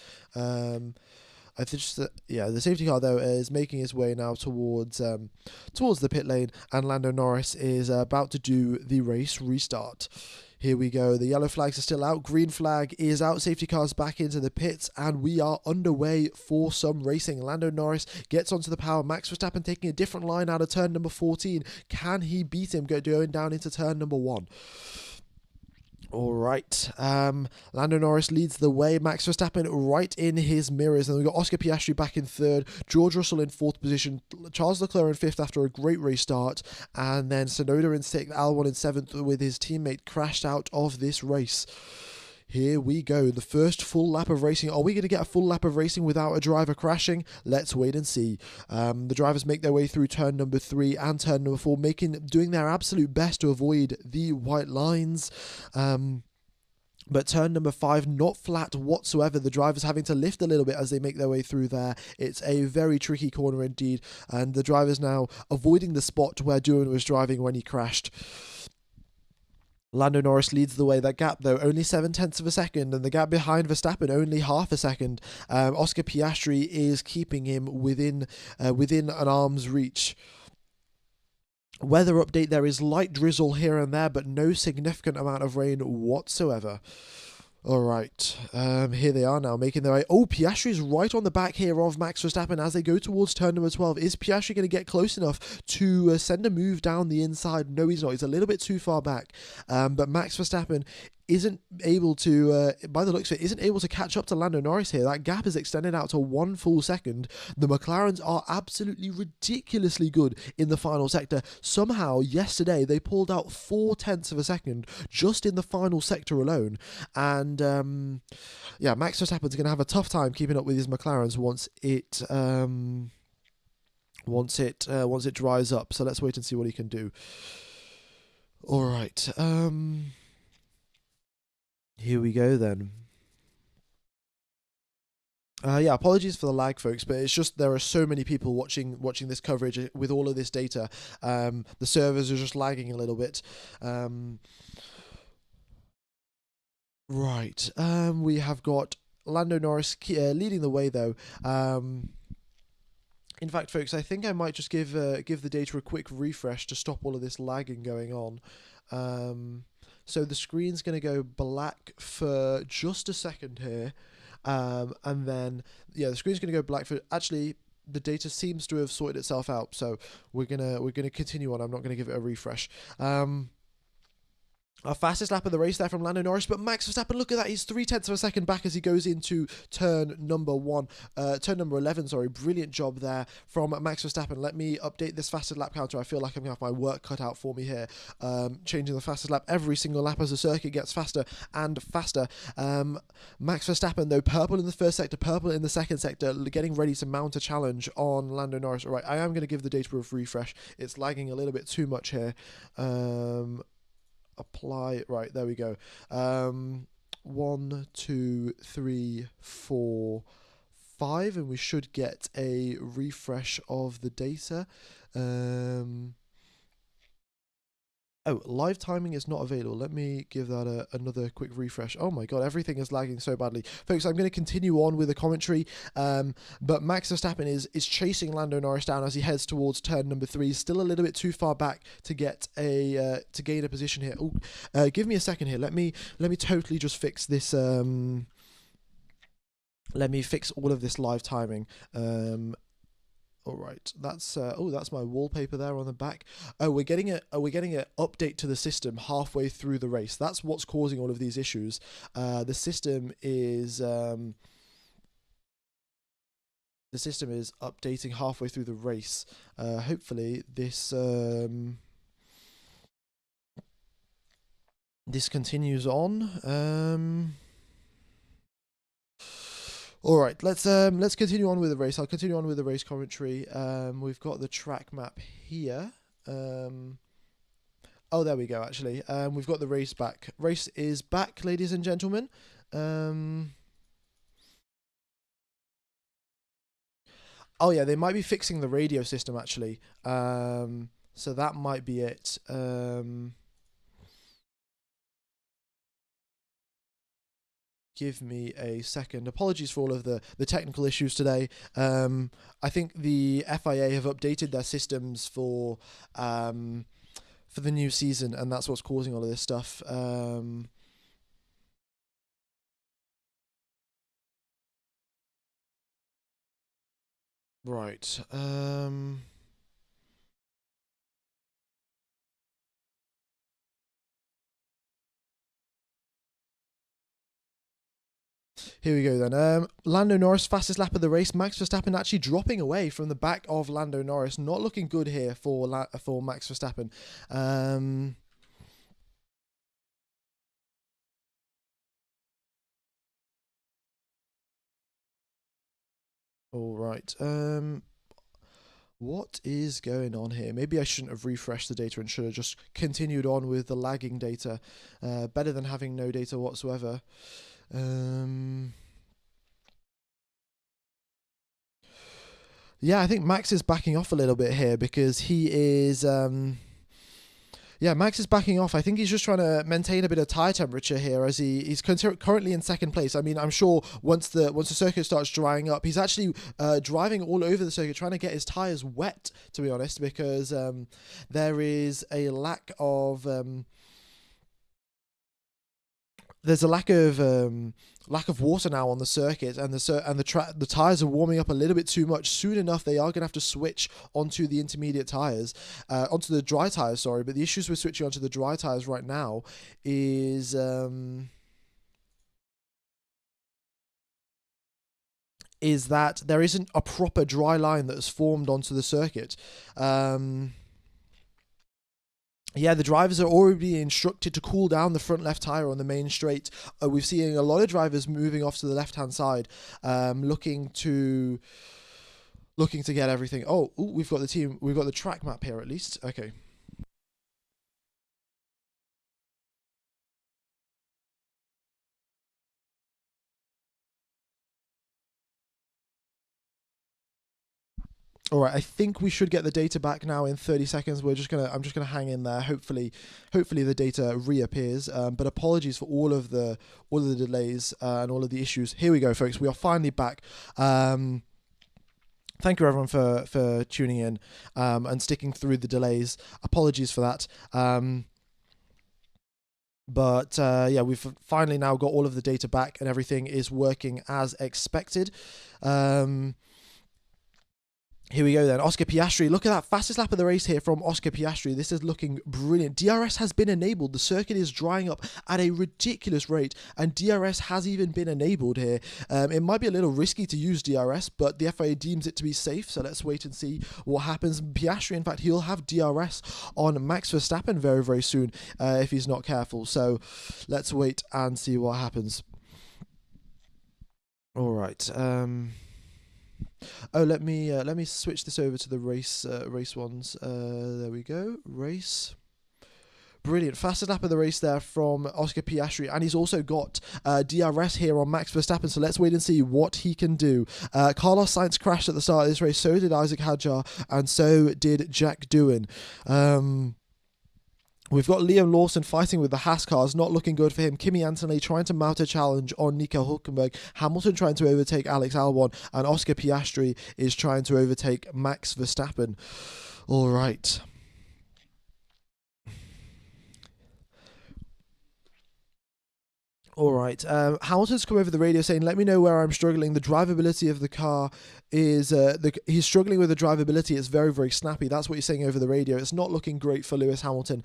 I think the safety car though is making its way now towards the pit lane, and Lando Norris is about to do the race restart. Here we go. The yellow flags are still out. Green flag is out. Safety cars back into the pits, and we are underway for some racing. Lando Norris gets onto the power. Max Verstappen taking a different line out of turn number 14. Can he beat him going down into turn number 1? All right. Lando Norris leads the way. Max Verstappen right in his mirrors. And we've got Oscar Piastri back in third. George Russell in fourth position. Charles Leclerc in fifth after a great race start. And then Tsunoda in sixth. Albon in seventh with his teammate crashed out of this race. Here we go. The first full lap of racing. Are we going to get a full lap of racing without a driver crashing? Let's wait and see. The drivers make their way through turn number 3 and turn number 4, doing their absolute best to avoid the white lines. But turn number 5, not flat whatsoever. The drivers having to lift a little bit as they make their way through there. It's a very tricky corner indeed. And the drivers now avoiding the spot where Doohan was driving when he crashed. Lando Norris leads the way. That gap, though, only 0.7 of a second, and the gap behind Verstappen only half a second. Oscar Piastri is keeping him within an arm's reach. Weather update, there is light drizzle here and there, but no significant amount of rain whatsoever. All right, here they are now making their way. Oh, Piastri's right on the back here of Max Verstappen as they go towards turn number 12. Is Piastri going to get close enough to send a move down the inside? No, he's not. He's a little bit too far back. But Max Verstappen isn't able to, by the looks of it, isn't able to catch up to Lando Norris here. That gap is extended out to 1 full second. The McLarens are absolutely ridiculously good in the final sector. Somehow, yesterday, they pulled out 0.4 of a second just in the final sector alone. And, Max Verstappen's going to have a tough time keeping up with his McLarens once it dries up. So let's wait and see what he can do. All right. Here we go then. Apologies for the lag, folks, but it's just there are so many people watching this coverage with all of this data. The servers are just lagging a little bit. Right. We have got Lando Norris leading the way, though. In fact, folks, I think I might just give the data a quick refresh to stop all of this lagging going on. So the screen's going to go black for just a second here, and then the screen's going to go black for. Actually, the data seems to have sorted itself out, so we're gonna continue on. I'm not going to give it a refresh. Our fastest lap of the race there from Lando Norris, but Max Verstappen, look at that, he's 0.3 of a second back as he goes into turn number 11, sorry. Brilliant job there from Max Verstappen. Let me update this fastest lap counter. I feel like I'm going to have my work cut out for me here. Changing the fastest lap every single lap as the circuit gets faster and faster. Max Verstappen, though, purple in the first sector, purple in the second sector, getting ready to mount a challenge on Lando Norris. All right, I am going to give the data a refresh. It's lagging a little bit too much here. Apply. Right, there we go. 1, 2, 3, 4, 5, and we should get a refresh of the data. Oh, live timing is not available. Let me give that another quick refresh. Oh my god, everything is lagging so badly. Folks, I'm going to continue on with the commentary. But Max Verstappen is chasing Lando Norris down as he heads towards turn number 3. Still a little bit too far back to get to gain a position here. Oh, give me a second here. Let me totally just fix this. Let me fix all of this live timing. All right, that's my wallpaper there on the back. We're getting an update to the system halfway through the race. That's what's causing all of these issues. The system is updating halfway through the race. Hopefully this this continues on. All right, let's continue on with the race. I'll continue on with the race commentary. We've got the track map here. Oh, there we go. Actually, we've got the race back. Race is back, ladies and gentlemen. Oh yeah, they might be fixing the radio system actually. So that might be it. Give me a second. Apologies for all of the technical issues today. I think the FIA have updated their systems for the new season, and that's what's causing all of this stuff. Right. Here we go then. Lando Norris, fastest lap of the race. Max Verstappen actually dropping away from the back of Lando Norris. Not looking good here for Max Verstappen. All right. What is going on here? Maybe I shouldn't have refreshed the data and should have just continued on with the lagging data. Better than having no data whatsoever. Yeah, I think Max is backing off a little bit here because he is. Yeah, Max is backing off. I think he's just trying to maintain a bit of tyre temperature here as he's currently in second place. I mean, I'm sure once the circuit starts drying up, he's actually driving all over the circuit trying to get his tyres wet, to be honest, because there is a lack of there's a lack of water now on the circuit, and the tires are warming up a little bit too much. Soon enough, they are going to have to switch onto the intermediate tires, onto the dry tires. Sorry, but the issues with switching onto the dry tires right now is that there isn't a proper dry line that has formed onto the circuit. Yeah, the drivers are already instructed to cool down the front left tyre on the main straight. We're seeing a lot of drivers moving off to the left-hand side, looking to get everything. Oh, we've got the track map here at least. Okay. All right, I think we should get the data back now in 30 seconds. I'm just gonna hang in there. Hopefully the data reappears. But apologies for all of the delays and all of the issues. Here we go, folks. We are finally back. Thank you everyone for tuning in and sticking through the delays. Apologies for that. But yeah, we've finally now got all of the data back and everything is working as expected. Here we go then. Oscar Piastri. Look at that. Fastest lap of the race here from Oscar Piastri. This is looking brilliant. DRS has been enabled. The circuit is drying up at a ridiculous rate, and DRS has even been enabled here. It might be a little risky to use DRS, but the FIA deems it to be safe, so let's wait and see what happens. Piastri, in fact, he'll have DRS on Max Verstappen very, very soon if he's not careful. So let's wait and see what happens. All right. Oh, let me switch this over to the race ones. There we go. Race. Brilliant. Fastest lap of the race there from Oscar Piastri. And he's also got DRS here on Max Verstappen. So let's wait and see what he can do. Carlos Sainz crashed at the start of this race. So did Isaac Hadjar. And so did Jack Doohan. We've got Liam Lawson fighting with the Haas cars, not looking good for him. Kimi Antonelli trying to mount a challenge on Nico Hülkenberg. Hamilton trying to overtake Alex Albon. And Oscar Piastri is trying to overtake Max Verstappen. All right. All right. Hamilton's come over the radio saying, "Let me know where I'm struggling. The drivability of the car is he's struggling with the drivability. It's very, very snappy." That's what he's saying over the radio. It's not looking great for Lewis Hamilton.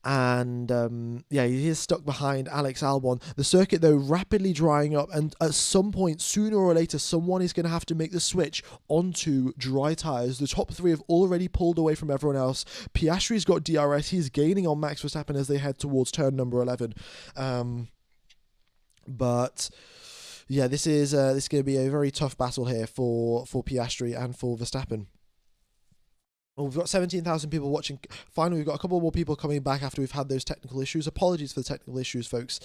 Yeah, he is stuck behind Alex Albon. The circuit, though, rapidly drying up, and at some point, sooner or later, someone is going to have to make the switch onto dry tyres. The top three have already pulled away from everyone else. Piastri's got DRS. He's gaining on Max Verstappen as they head towards turn number 11. But yeah, this is going to be a very tough battle here for Piastri and for Verstappen. Well, we've got 17,000 people watching. Finally, we've got a couple more people coming back after we've had those technical issues. Apologies for the technical issues, folks.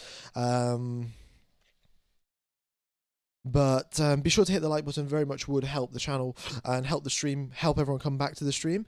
But be sure to hit the like button. Very much would help the channel and help the stream, help everyone come back to the stream.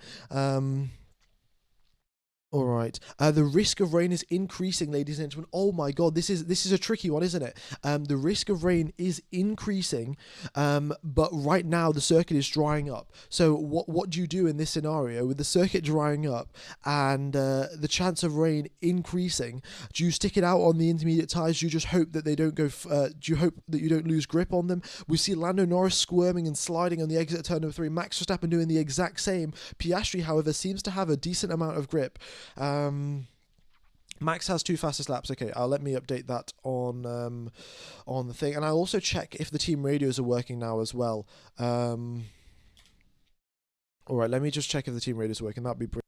All right. The risk of rain is increasing, ladies and gentlemen. Oh my God, this is a tricky one, isn't it? The risk of rain is increasing, but right now the circuit is drying up. So what do you do in this scenario with the circuit drying up and the chance of rain increasing? Do you stick it out on the intermediate tyres? Do you just hope that they don't go? Do you hope that you don't lose grip on them? We see Lando Norris squirming and sliding on the exit at turn number 3. Max Verstappen doing the exact same. Piastri, however, seems to have a decent amount of grip. Max has 2 fastest laps. Okay, let me update that on the thing, and I'll also check if the team radios are working now as well. All right, let me just check if the team radios are working. That'd be brilliant.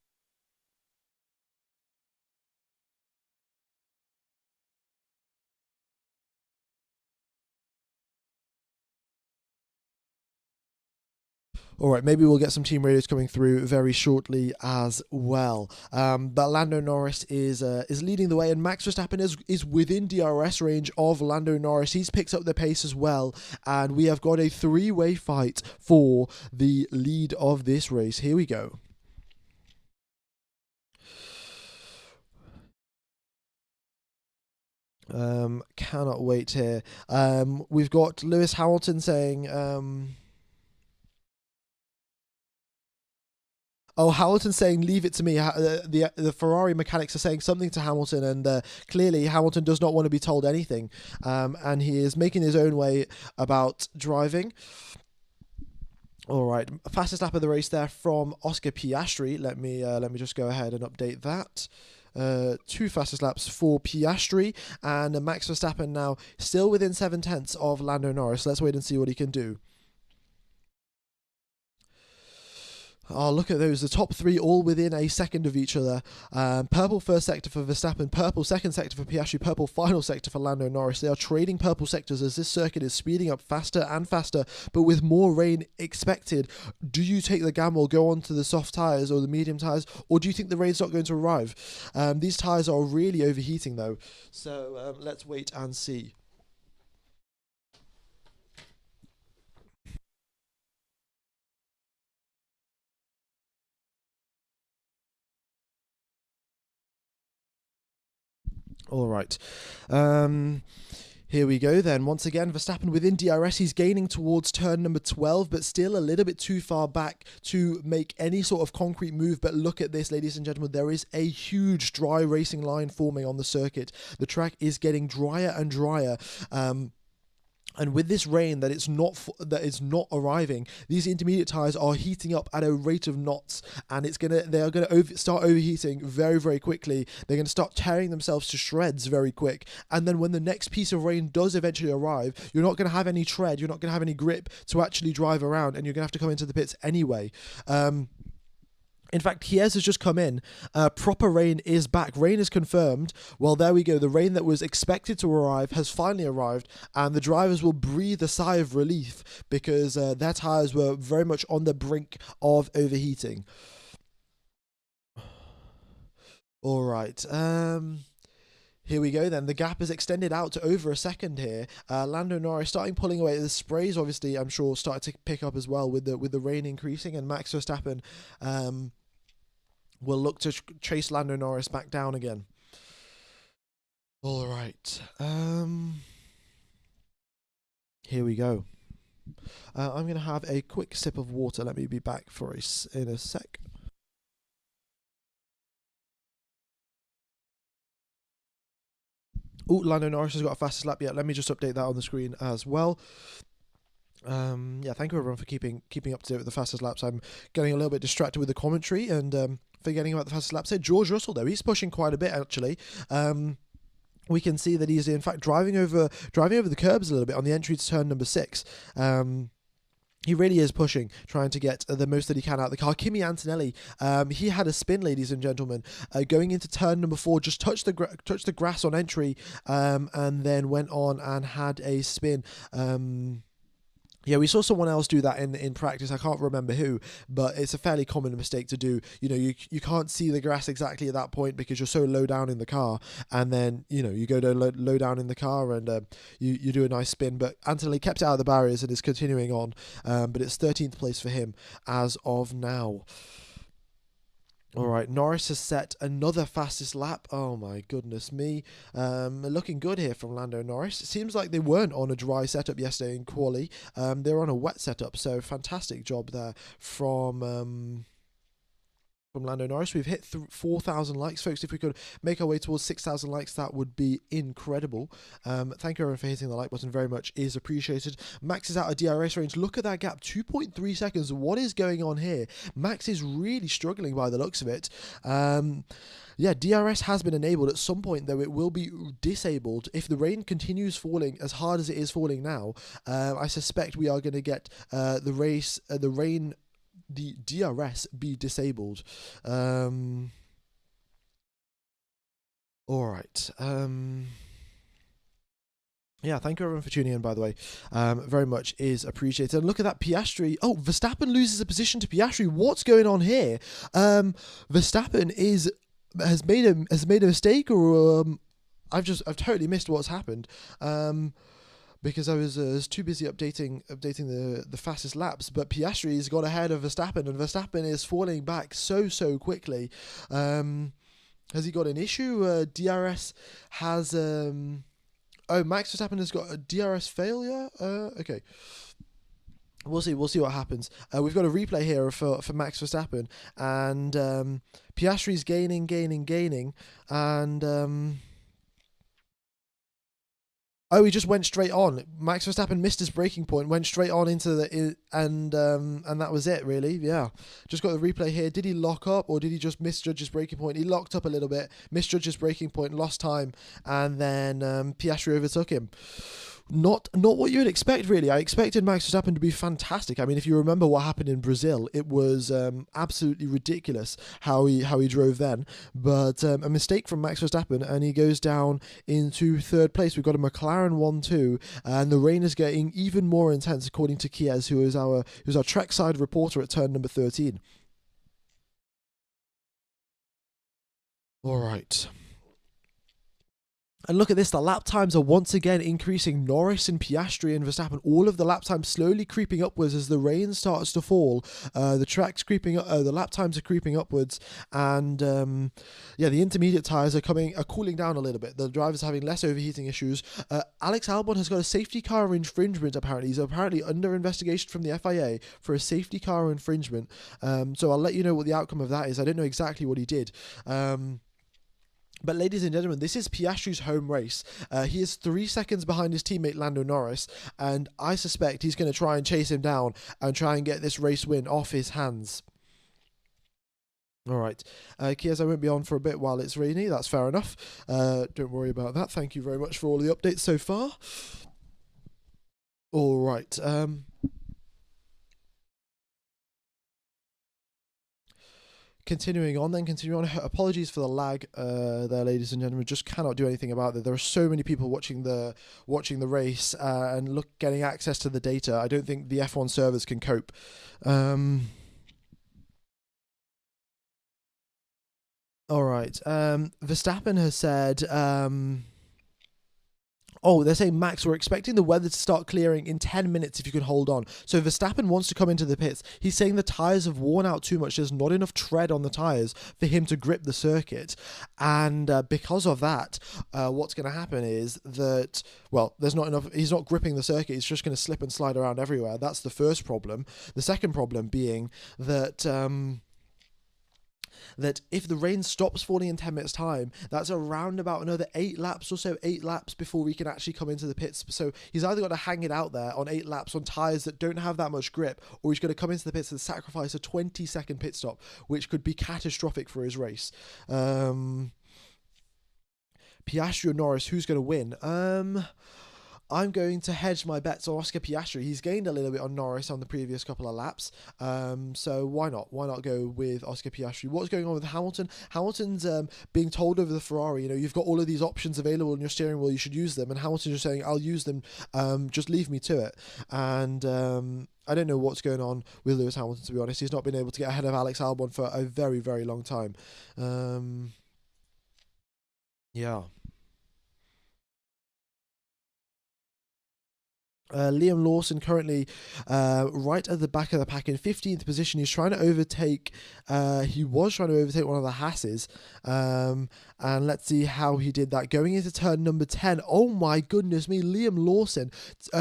All right, maybe we'll get some team radios coming through very shortly as well. But Lando Norris is leading the way, and Max Verstappen is within DRS range of Lando Norris. He's picked up the pace as well, and we have got a 3-way fight for the lead of this race. Here we go. Cannot wait here. We've got Lewis Hamilton saying... Oh, Hamilton saying, "Leave it to me." The Ferrari mechanics are saying something to Hamilton, and clearly Hamilton does not want to be told anything, and he is making his own way about driving. All right, fastest lap of the race there from Oscar Piastri. Let me just go ahead and update that. 2 fastest laps for Piastri, and Max Verstappen now still within 7/10 of Lando Norris. Let's wait and see what he can do. Oh, look at those. The top 3 all within a second of each other. Purple first sector for Verstappen, purple second sector for Piastri, purple final sector for Lando Norris. They are trading purple sectors as this circuit is speeding up faster and faster, but with more rain expected. Do you take the gamble, go on to the soft tyres or the medium tyres, or do you think the rain's not going to arrive? These tyres are really overheating though, so let's wait and see. All right. Here we go then. Once again, Verstappen within DRS. He's gaining towards turn number 12, but still a little bit too far back to make any sort of concrete move. But look at this, ladies and gentlemen. There is a huge dry racing line forming on the circuit. The track is getting drier and drier. And with this rain that is not arriving, these intermediate tyres are heating up at a rate of knots, and they are gonna start overheating very, very quickly. They're gonna start tearing themselves to shreds very quick. And then when the next piece of rain does eventually arrive, you're not gonna have any tread, you're not gonna have any grip to actually drive around, and you're gonna have to come into the pits anyway. In fact, Chies has just come in. Proper rain is back. Rain is confirmed. Well, there we go. The rain that was expected to arrive has finally arrived, and the drivers will breathe a sigh of relief because their tyres were very much on the brink of overheating. All right. Here we go then. The gap is extended out to over a second here. Lando Norris starting pulling away. The sprays, obviously, I'm sure, started to pick up as well with the rain increasing, and Max Verstappen will look to chase Lando Norris back down again. All right. Here we go. I'm going to have a quick sip of water. Let me be back in a sec. Oh, Lando Norris has got a fastest lap yet. Let me just update that on the screen as well. Yeah, thank you everyone for keeping up to date with the fastest laps. I'm getting a little bit distracted with the commentary and forgetting about the fastest laps. George Russell though, he's pushing quite a bit actually. We can see that he's in fact driving over the curbs a little bit on the entry to turn number 6. He really is pushing, trying to get the most that he can out of the car. Kimi Antonelli, he had a spin, ladies and gentlemen, going into turn number 4, just touched the grass on entry, and then went on and had a spin. Yeah, we saw someone else do that in practice. I can't remember who, but it's a fairly common mistake to do. You know, you can't see the grass exactly at that point because you're so low down in the car, and then you go to low down in the car and you do a nice spin. But Antonelli kept it out of the barriers and is continuing on. But it's 13th place for him as of now. All right, Norris has set another fastest lap. Oh my goodness me. Looking good here from Lando Norris. It seems like they weren't on a dry setup yesterday in quali. They were on a wet setup, so fantastic job there from Lando Norris. We've hit 4,000 likes, folks. If we could make our way towards 6,000 likes, that would be incredible. Thank you everyone for hitting the like button. Very much is appreciated. Max is out of DRS range. Look at that gap, 2.3 seconds. What is going on here? Max is really struggling by the looks of it. Yeah, DRS has been enabled. At some point, though, it will be disabled. If the rain continues falling as hard as it is falling now, I suspect we are going to get the DRS be disabled. All right. Yeah, thank you everyone for tuning in, by the way. Very much is appreciated. And look at that, Piastri. Oh, Verstappen loses a position to Piastri. What's going on here? Verstappen has made a mistake, or I've totally missed what's happened. Because I was too busy updating the fastest laps, but Piastri's got ahead of Verstappen, and Verstappen is falling back so quickly. Has he got an issue? DRS has Max Verstappen has got a DRS failure. Okay. We'll see what happens. We've got a replay here for Max Verstappen, and Piastri's gaining, and oh, he just went straight on. Max Verstappen missed his braking point, went straight on into and that was it, really. Yeah. Just got the replay here. Did he lock up, or did he just misjudge his braking point? He locked up a little bit, misjudged his braking point, lost time, and then Piastri overtook him. Not what you would expect, really. I expected Max Verstappen to be fantastic. I mean, if you remember what happened in Brazil, it was absolutely ridiculous how he drove then. But a mistake from Max Verstappen, and he goes down into 3rd place. We've got a McLaren 1-2, and the rain is getting even more intense, according to Kies, who is our trackside reporter at turn number 13. All right. And look at this, the lap times are once again increasing. Norris and Piastri and Verstappen, all of the lap times slowly creeping upwards as the rain starts to fall. The track's creeping up, the lap times are creeping upwards, and yeah, the intermediate tyres are cooling down a little bit. The driver's having less overheating issues. Alex Albon has got a safety car infringement, apparently. He's apparently under investigation from the FIA for a safety car infringement. So I'll let you know what the outcome of that is. I don't know exactly what he did. But ladies and gentlemen, this is Piastri's home race. He is 3 seconds behind his teammate Lando Norris, and I suspect he's going to try and chase him down and try and get this race win off his hands. All right. Kies, I won't be on for a bit while it's rainy. That's fair enough. Don't worry about that. Thank you very much for all the updates so far. All right. Continuing on. Apologies for the lag there, ladies and gentlemen. Just cannot do anything about it. There are so many people watching the race and getting access to the data. I don't think the F1 servers can cope. All right. Verstappen has said. Oh, they're saying, Max, we're expecting the weather to start clearing in 10 minutes if you can hold on. So Verstappen wants to come into the pits. He's saying the tyres have worn out too much. There's not enough tread on the tyres for him to grip the circuit. And because of that, what's going to happen is that, well, there's not enough. He's not gripping the circuit. He's just going to slip and slide around everywhere. That's the first problem. The second problem being that... that if the rain stops falling in 10 minutes time, that's around about another 8 laps or so, 8 laps before we can actually come into the pits. So he's either got to hang it out there on 8 laps on tyres that don't have that much grip, or he's going to come into the pits and sacrifice a 20-second pit stop, which could be catastrophic for his race. Piastri or Norris, who's going to win? I'm going to hedge my bets on Oscar Piastri. He's gained a little bit on Norris on the previous couple of laps. So why not? Why not go with Oscar Piastri? What's going on with Hamilton? Hamilton's being told over the Ferrari, you've got all of these options available on your steering wheel. You should use them. And Hamilton's just saying, I'll use them. Just leave me to it. And... I don't know what's going on with Lewis Hamilton, to be honest. He's not been able to get ahead of Alex Albon for a very, very long time. Yeah. Liam Lawson currently right at the back of the pack in 15th position. He's trying to overtake, he was trying to overtake one of the Hasses. And let's see how he did that. Going into turn number 10, oh my goodness me, Liam Lawson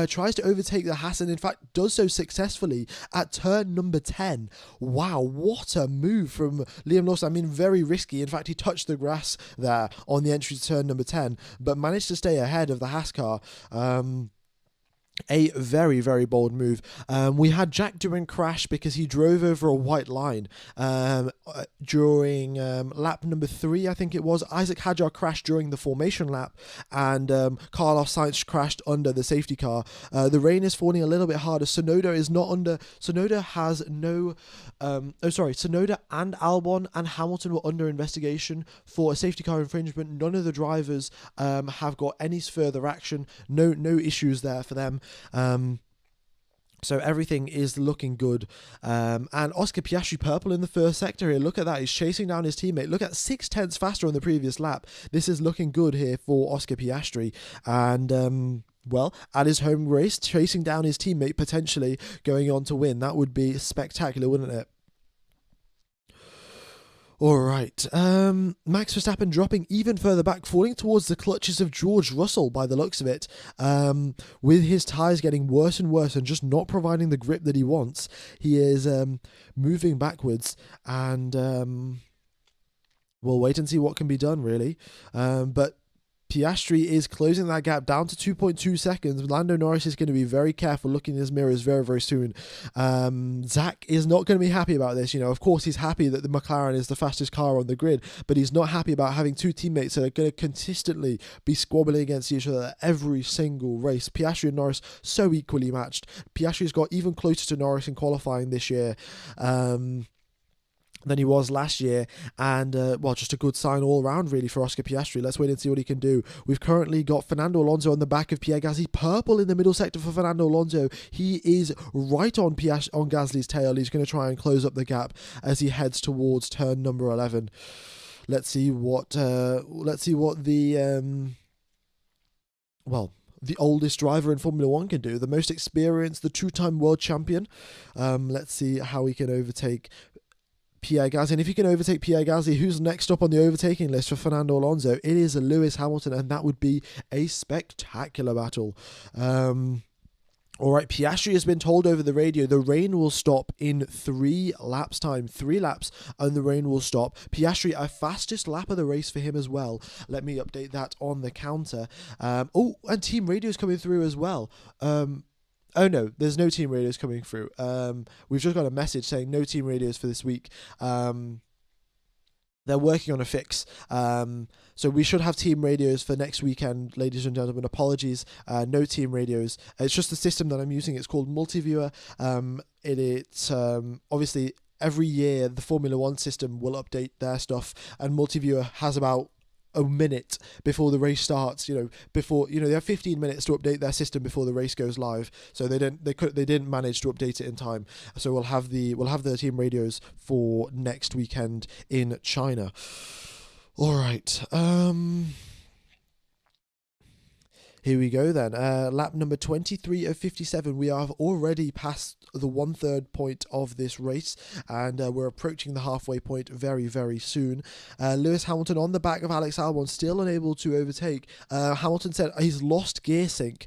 tries to overtake the Hass and in fact does so successfully at turn number 10. Wow, what a move from Liam Lawson. I mean, very risky. In fact, he touched the grass there on the entry to turn number 10, but managed to stay ahead of the Haas car. A very, very bold move. We had Jack Doohan crash because he drove over a white line during lap number 3, I think it was. Isaac Hadjar crashed during the formation lap, and Carlos Sainz crashed under the safety car. The rain is falling a little bit harder. Tsunoda is not under. Tsunoda has no. Tsunoda and Albon and Hamilton were under investigation for a safety car infringement. None of the drivers have got any further action. No issues there for them. So everything is looking good. And Oscar Piastri purple in the first sector here. Look at that. He's chasing down his teammate. Look at 0.6 faster on the previous lap. This is looking good here for Oscar Piastri. And, well, at his home race, chasing down his teammate, potentially going on to win. That would be spectacular, wouldn't it? All right, Max Verstappen dropping even further back, falling towards the clutches of George Russell by the looks of it, with his tyres getting worse and worse and just not providing the grip that he wants. He is moving backwards, and we'll wait and see what can be done, really. But Piastri is closing that gap down to 2.2 seconds. Lando Norris is going to be very careful looking in his mirrors very, very soon. Zach is not going to be happy about this. Of course, he's happy that the McLaren is the fastest car on the grid, but he's not happy about having two teammates that are going to consistently be squabbling against each other every single race. Piastri and Norris so equally matched. Piastri's got even closer to Norris in qualifying this year. Than he was last year, and well, just a good sign all around really for Oscar Piastri. Let's wait and see what he can do. We've currently got Fernando Alonso on the back of Pierre Gasly, purple in the middle sector for Fernando Alonso. He is right on Gasly's tail. He's going to try and close up the gap as he heads towards turn number 11. Let's see what the the oldest driver in Formula 1 can do, the most experienced, the 2-time world champion. Let's see how he can overtake Pierre Gasly. And if you can overtake Pierre Gasly, who's next up on the overtaking list for Fernando Alonso? It is Lewis Hamilton, and that would be a spectacular battle. All right, Piastri has been told over the radio the rain will stop in 3 laps time. 3 laps and the rain will stop. Piastri, a fastest lap of the race for him as well. Let me update that on the counter. Oh, and team radio's coming through as well. Oh no, there's no team radios coming through. We've just got a message saying no team radios for this week. They're working on a fix. So we should have team radios for next weekend, ladies and gentlemen. Apologies, no team radios. It's just the system that I'm using. It's called Multiviewer. It's obviously every year the Formula 1 system will update their stuff, and Multiviewer has about a minute before the race starts. They have 15 minutes to update their system before the race goes live, so they didn't manage to update it in time. So we'll have the team radios for next weekend in China. All right. Here we go then. Lap number 23 of 57. We are already past the 1/3 point of this race, and we're approaching the halfway point very, very soon. Lewis Hamilton on the back of Alex Albon, still unable to overtake. Hamilton said he's lost gear sync.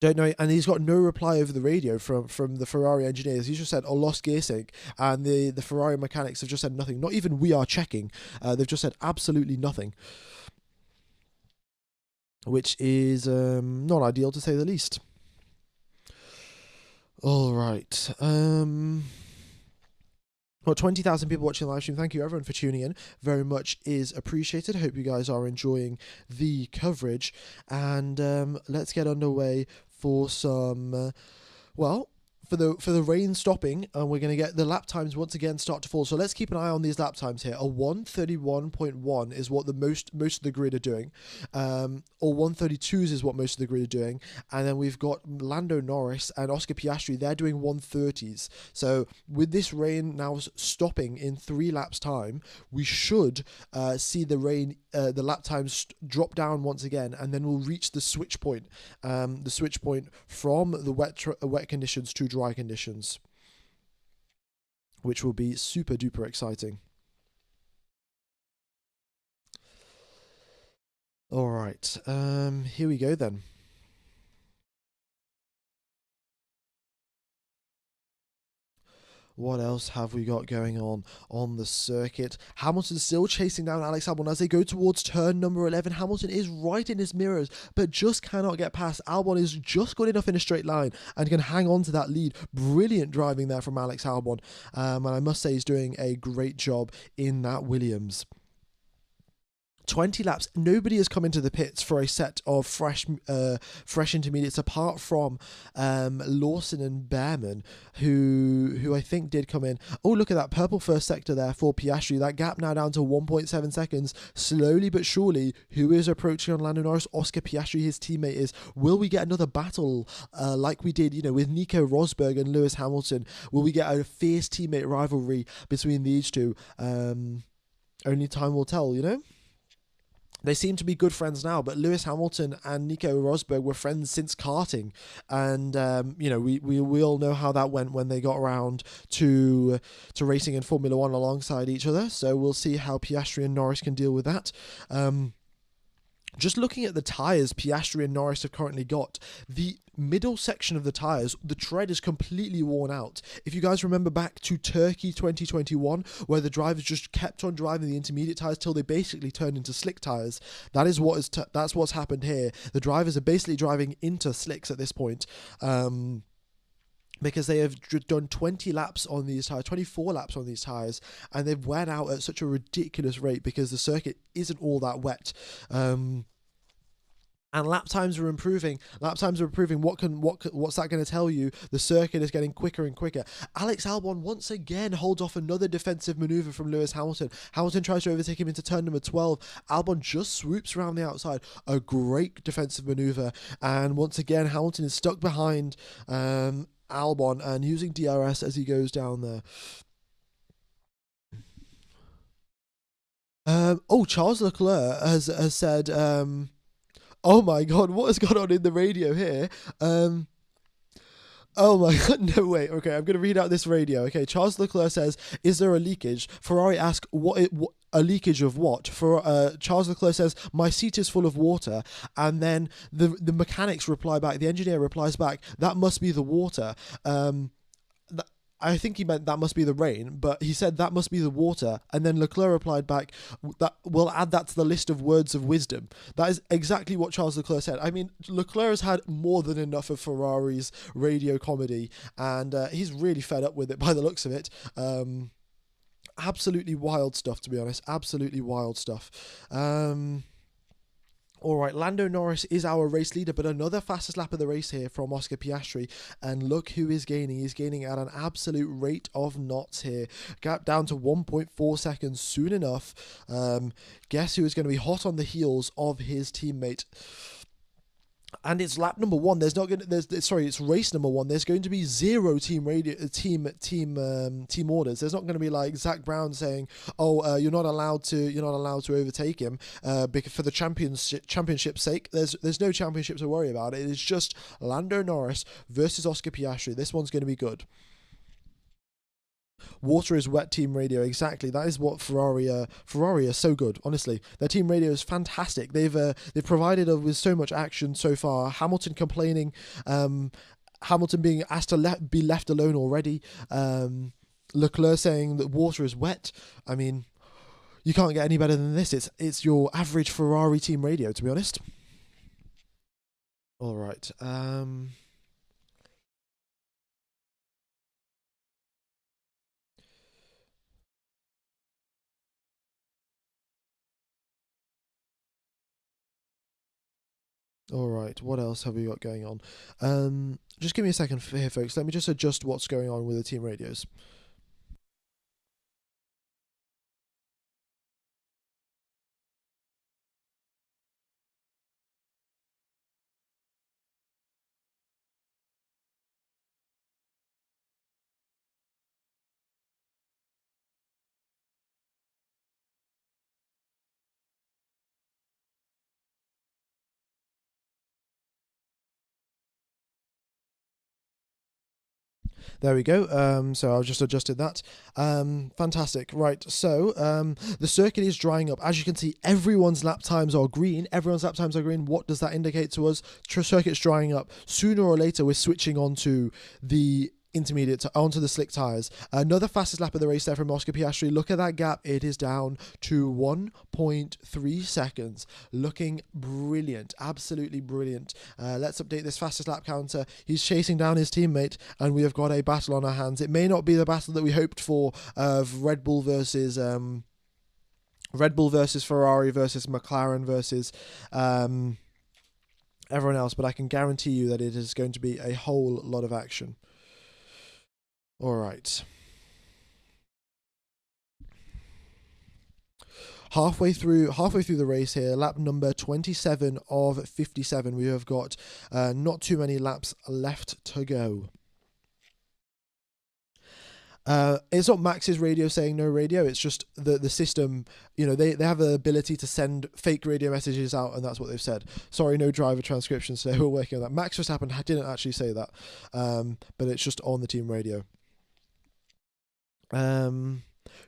Don't know, and he's got no reply over the radio from the Ferrari engineers. He's just said, "Oh, lost gear sync," and the Ferrari mechanics have just said nothing. Not even we are checking. They've just said absolutely nothing, which is not ideal to say the least. All right. Well, 20,000 people watching the live stream. Thank you, everyone, for tuning in. Very much is appreciated. Hope you guys are enjoying the coverage. And let's get underway for some, for the rain stopping, and we're going to get the lap times once again start to fall. So let's keep an eye on these lap times here. A 1:31.1 is what the most of the grid are doing, or 1:32s is what most of the grid are doing, and then we've got Lando Norris and Oscar Piastri. They're doing 1:30s. So with this rain now stopping in 3 laps time, we should see the the lap times drop down once again, and then we'll reach the switch point from the wet conditions to dry conditions, which will be super duper exciting. All right, here we go then. What else have we got going on the circuit? Hamilton's still chasing down Alex Albon as they go towards turn number 11. Hamilton is right in his mirrors, but just cannot get past. Albon is just good enough in a straight line and can hang on to that lead. Brilliant driving there from Alex Albon. And I must say he's doing a great job in that Williams. 20 laps. Nobody has come into the pits for a set of fresh intermediates apart from Lawson and Behrman, who I think did come in. Oh, look at that purple first sector there for Piastri. That gap now down to 1.7 seconds. Slowly but surely, who is approaching on Lando Norris? Oscar Piastri, his teammate, is. Will we get another battle like we did, with Nico Rosberg and Lewis Hamilton? Will we get a fierce teammate rivalry between these two? Only time will tell, They seem to be good friends now, but Lewis Hamilton and Nico Rosberg were friends since karting, and we all know how that went when they got around to racing in Formula One alongside each other. So we'll see how Piastri and Norris can deal with that. Just looking at the tyres Piastri and Norris have currently got, the middle section of the tyres, the tread is completely worn out. If you guys remember back to Turkey 2021, where the drivers just kept on driving the intermediate tyres till they basically turned into slick tyres, that's what's happened here. The drivers are basically driving into slicks at this point. Because they have done 20 laps on these tyres, 24 laps on these tyres, and they've wear out at such a ridiculous rate because the circuit isn't all that wet. And lap times are improving. What's that going to tell you? The circuit is getting quicker and quicker. Alex Albon once again holds off another defensive maneuver from Lewis Hamilton. Hamilton tries to overtake him into turn number 12. Albon just swoops around the outside. A great defensive maneuver. And once again, Hamilton is stuck behind Albon and using DRS as he goes down there. Charles Leclerc has said, oh my god, what has gone on in the radio here? Oh my god, no way. Okay, I'm going to read out this radio. Okay, Charles Leclerc says, is there a leakage? Ferrari ask, a leakage of what? Charles Leclerc says, my seat is full of water. And then the mechanics reply back, the engineer replies back, that must be the water. I think he meant that must be the rain, but he said that must be the water. And then Leclerc replied back, that we'll add that to the list of words of wisdom. That is exactly what Charles Leclerc said. I mean, Leclerc has had more than enough of Ferrari's radio comedy, and he's really fed up with it by the looks of it. Absolutely wild stuff, to be honest. Absolutely wild stuff. All right, Lando Norris is our race leader, but another fastest lap of the race here from Oscar Piastri. And look who is gaining. He's gaining at an absolute rate of knots here. Gap down to 1.4 seconds soon enough. Guess who is going to be hot on the heels of his teammate? and it's lap number one. There's not going to sorry, it's race number one. There's going to be zero team orders. There's not going to be like Zach Brown saying, "Oh, you're not allowed to overtake him because for the championship's sake." There's no championship to worry about. It is just Lando Norris versus Oscar Piastri. This one's going to be good. Water is wet team radio. Exactly. That is what Ferrari are so good. Honestly, their team radio is fantastic. They've provided us with so much action so far. Hamilton complaining, Hamilton being asked to be left alone already. Leclerc saying that water is wet. I mean, you can't get any better than this. It's your average Ferrari team radio, to be honest. All right. All right, what else have we got going on? Just give me a second here, folks. Let me just adjust what's going on with the team radios. There we go. So I've just adjusted that. Fantastic. Right. So the circuit is drying up. As you can see, everyone's lap times are green. Everyone's lap times are green. What does that indicate to us? Circuit's drying up. Sooner or later, we're switching on to the intermediate onto the slick tires. Another fastest lap of the race there from Oscar Piastri. Look at that gap. It is down to 1.3 seconds. Looking brilliant. Absolutely brilliant. Let's update this fastest lap counter. He's chasing down his teammate, and we have got a battle on our hands. It may not be the battle that we hoped for of Red Bull versus Ferrari versus McLaren versus everyone else, but I can guarantee you that it is going to be a whole lot of action. All right. Halfway through the race here, lap number 27 of 57. We have got not too many laps left to go. It's not Max's radio saying no radio. It's just the system. You know, they have the ability to send fake radio messages out, and that's what they've said. Sorry, no driver transcription. So we're working on that. Max Verstappen didn't actually say that, but it's just on the team radio.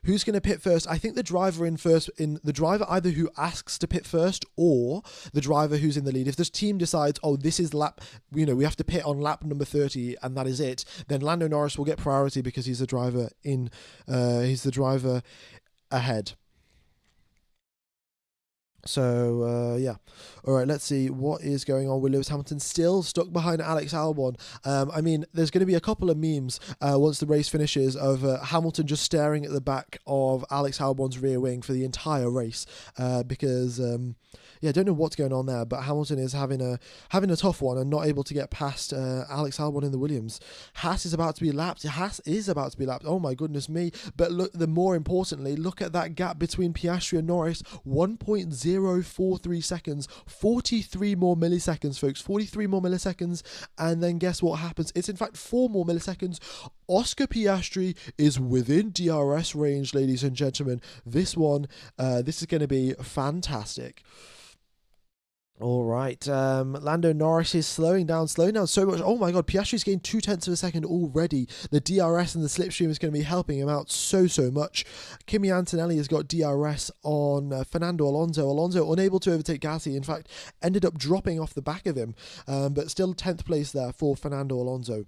Who's going to pit first? I think the driver the driver either who asks to pit first or the driver who's in the lead. If this team decides, oh, this is we have to pit on lap number 30 and that is it, then Lando Norris will get priority because he's the driver ahead. So, yeah. All right, let's see what is going on with Lewis Hamilton. Still stuck behind Alex Albon. I mean, there's going to be a couple of memes once the race finishes of Hamilton just staring at the back of Alex Albon's rear wing for the entire race because... I don't know what's going on there, but Hamilton is having a tough one and not able to get past Alex Albon in the Williams. Haas is about to be lapped. Oh my goodness me! But more importantly, look at that gap between Piastri and Norris: 1.043 seconds, 43 more milliseconds, folks. 43 more milliseconds, and then guess what happens? It's in fact 4 more milliseconds. Oscar Piastri is within DRS range, ladies and gentlemen. This is going to be fantastic. All right, Lando Norris is slowing down so much. Oh my god, Piastri's gained 0.2 of a second already. The DRS and the slipstream is going to be helping him out so much. Kimi Antonelli has got DRS on Fernando Alonso. Alonso unable to overtake Gasly, in fact, ended up dropping off the back of him, but still 10th place there for Fernando Alonso.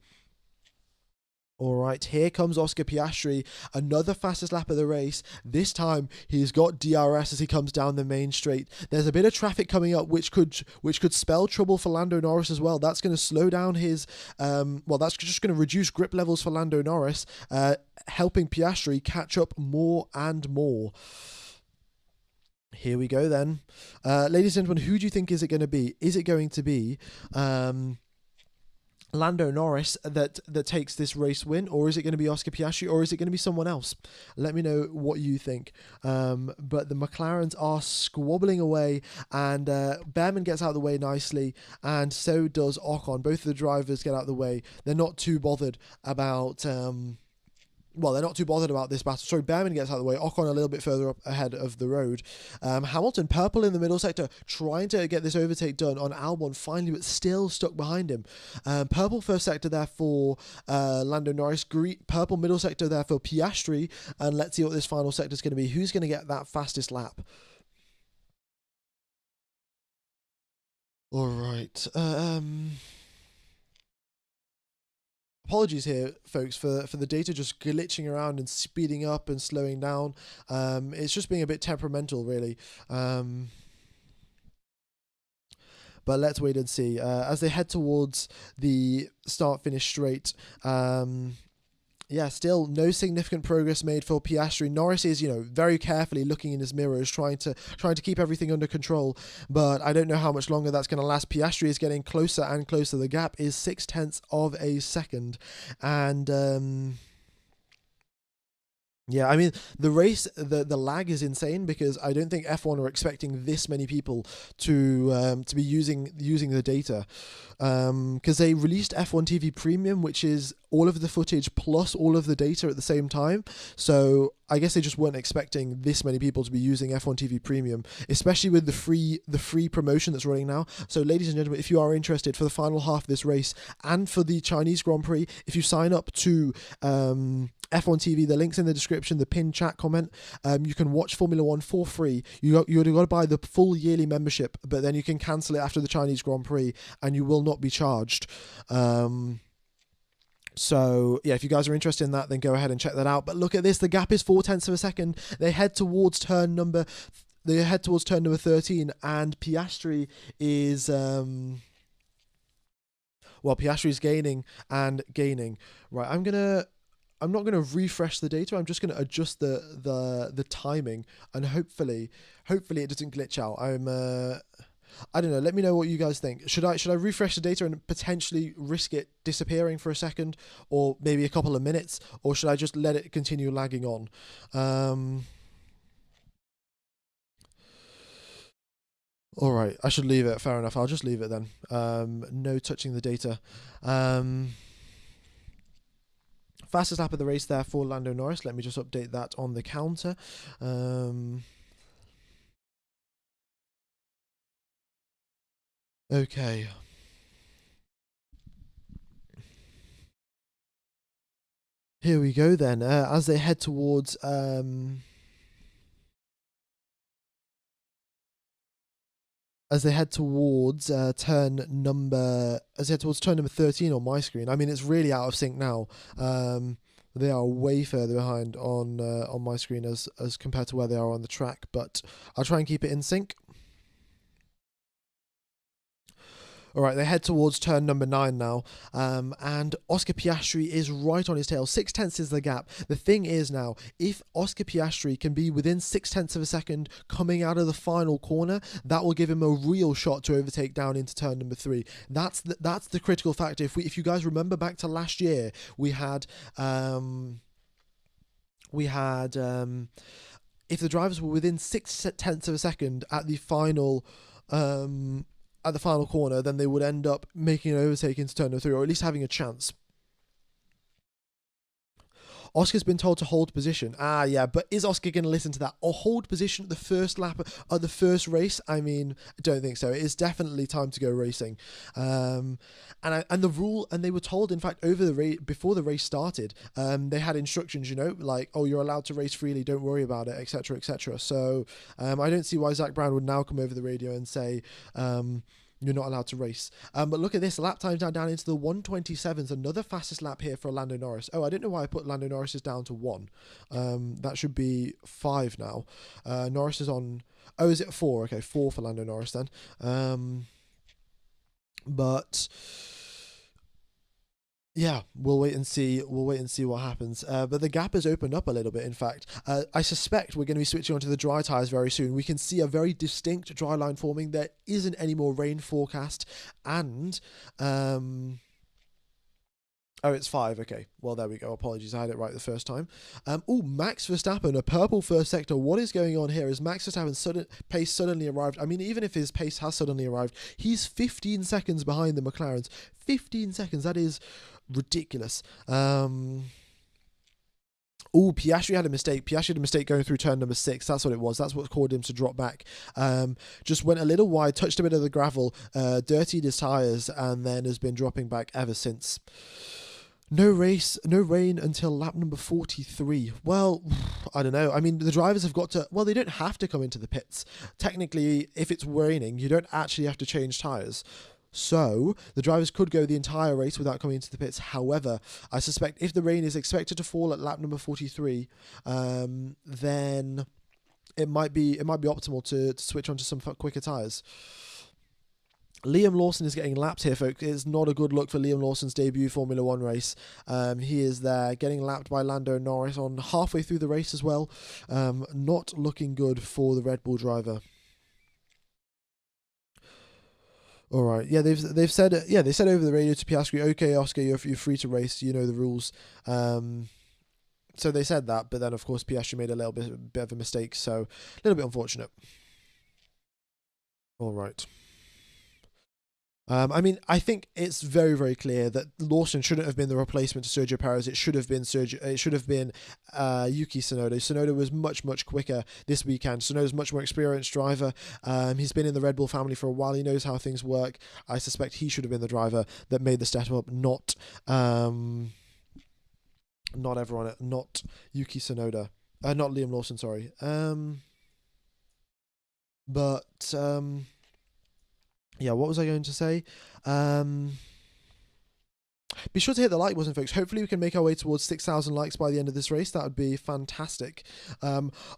All right, here comes Oscar Piastri, another fastest lap of the race. This time, he's got DRS as he comes down the main straight. There's a bit of traffic coming up, which could spell trouble for Lando Norris as well. That's going to slow down his, that's just going to reduce grip levels for Lando Norris, helping Piastri catch up more and more. Here we go then. Ladies and gentlemen, who do you think is it going to be? Is it going to be... Lando Norris that takes this race win, or is it going to be Oscar Piastri, or is it going to be someone else? Let me know what you think. But the McLarens are squabbling away, and Behrman gets out of the way nicely, and so does Ocon. Both of the drivers get out of the way. They're not too bothered about. They're not too bothered about this battle. Sorry, Behrman gets out of the way. Ocon a little bit further up ahead of the road. Hamilton, purple in the middle sector, trying to get this overtake done on Albon finally, but still stuck behind him. Purple first sector there for Lando Norris. Purple middle sector there for Piastri. And let's see what this final sector is going to be. Who's going to get that fastest lap? All right. Apologies here, folks, for the data just glitching around and speeding up and slowing down. It's just being a bit temperamental, really. But let's wait and see. As they head towards the start-finish straight, still no significant progress made for Piastri. Norris is, very carefully looking in his mirrors, trying to keep everything under control. But I don't know how much longer that's going to last. Piastri is getting closer and closer. The gap is 0.6 of a second, and yeah, I mean, the race, the lag is insane because I don't think F1 are expecting this many people to be using the data, because they released F1 TV Premium, which is all of the footage plus all of the data at the same time. So I guess they just weren't expecting this many people to be using F1 TV Premium, especially with the free promotion that's running now. So ladies and gentlemen, if you are interested for the final half of this race and for the Chinese Grand Prix, if you sign up to F1 TV, the link's in the description, the pinned chat comment. You can watch Formula One for free. You've got to buy the full yearly membership, but then you can cancel it after the Chinese Grand Prix, and you will not be charged. So yeah, if you guys are interested in that, then go ahead and check that out. But look at this, the gap is 0.4 of a second. They head towards turn number 13, and Piastri is Piastri is gaining and gaining. Right, I'm not gonna refresh the data. I'm just gonna adjust the timing, and hopefully it doesn't glitch out. I don't know. Let me know what you guys think. Should I refresh the data and potentially risk it disappearing for a second, or maybe a couple of minutes, or should I just let it continue lagging on? All right, I should leave it. Fair enough. I'll just leave it then. No touching the data. Fastest lap of the race there for Lando Norris. Let me just update that on the counter. Okay. Here we go then. As they head towards turn number 13 on my screen. I mean, it's really out of sync now. They are way further behind on my screen as compared to where they are on the track, but I'll try and keep it in sync. All right, they head towards turn number 9 now, and Oscar Piastri is right on his tail. 0.6 is the gap. The thing is now, if Oscar Piastri can be within 0.6 of a second coming out of the final corner, that will give him a real shot to overtake down into turn number 3. That's the critical factor. If you guys remember back to last year, we had if the drivers were within 0.6 of a second at the final corner, then they would end up making an overtake into turn number 3, or at least having a chance. Oscar's been told to hold position. But is Oscar going to listen to that or hold position at the first lap of the first race? I mean, I don't think so. It is definitely time to go racing. And the rule, and they were told, in fact, before the race started, they had instructions, like, oh, you're allowed to race freely, don't worry about it, etc., etc. So I don't see why Zach Brown would now come over the radio and say, you're not allowed to race. But look at this. Lap times down into the 1:27s. Another fastest lap here for Lando Norris. Oh, I don't know why I put Lando Norris down to 1. That should be 5 now. Norris is on... Oh, is it 4? Okay, 4 for Lando Norris then. But... yeah, we'll wait and see. What happens. But the gap has opened up a little bit. In fact, I suspect we're going to be switching onto the dry tyres very soon. We can see a very distinct dry line forming. There isn't any more rain forecast, and Oh, it's 5. Okay. Well, there we go. Apologies. I had it right the first time. Max Verstappen, a purple first sector. What is going on here? Is Max Verstappen's pace suddenly arrived? I mean, even if his pace has suddenly arrived, he's 15 seconds behind the McLarens. 15 seconds. That is ridiculous. Piastri had a mistake. Piastri had a mistake going through turn number 6. That's what it was. That's what caused him to drop back. Just went a little wide, touched a bit of the gravel, dirtied his tyres, and then has been dropping back ever since. No rain until lap number 43. Well, I don't know. I mean, the drivers have got to... Well, they don't have to come into the pits. Technically, if it's raining, you don't actually have to change tyres. So, the drivers could go the entire race without coming into the pits. However, I suspect if the rain is expected to fall at lap number 43, then it might be optimal to switch onto some quicker tyres. Liam Lawson is getting lapped here, folks. It's not a good look for Liam Lawson's debut Formula 1 race. He is there getting lapped by Lando Norris on halfway through the race as well. Not looking good for the Red Bull driver. All right, yeah, they've said they said over the radio to Piastri, okay, Oscar, you're free to race, you know the rules. So they said that, but then of course Piastri made a little bit of a mistake, so a little bit unfortunate. All right. I mean, I think it's very, very clear that Lawson shouldn't have been the replacement to Sergio Perez. It should have been Yuki Tsunoda. Tsunoda was much, much quicker this weekend. Tsunoda's much more experienced driver. He's been in the Red Bull family for a while. He knows how things work. I suspect he should have been the driver that made the step up, not Yuki Tsunoda. Not Liam Lawson, sorry. Yeah, what was I going to say? Be sure to hit the like button, folks. Hopefully we can make our way towards 6,000 likes by the end of this race. That would be fantastic.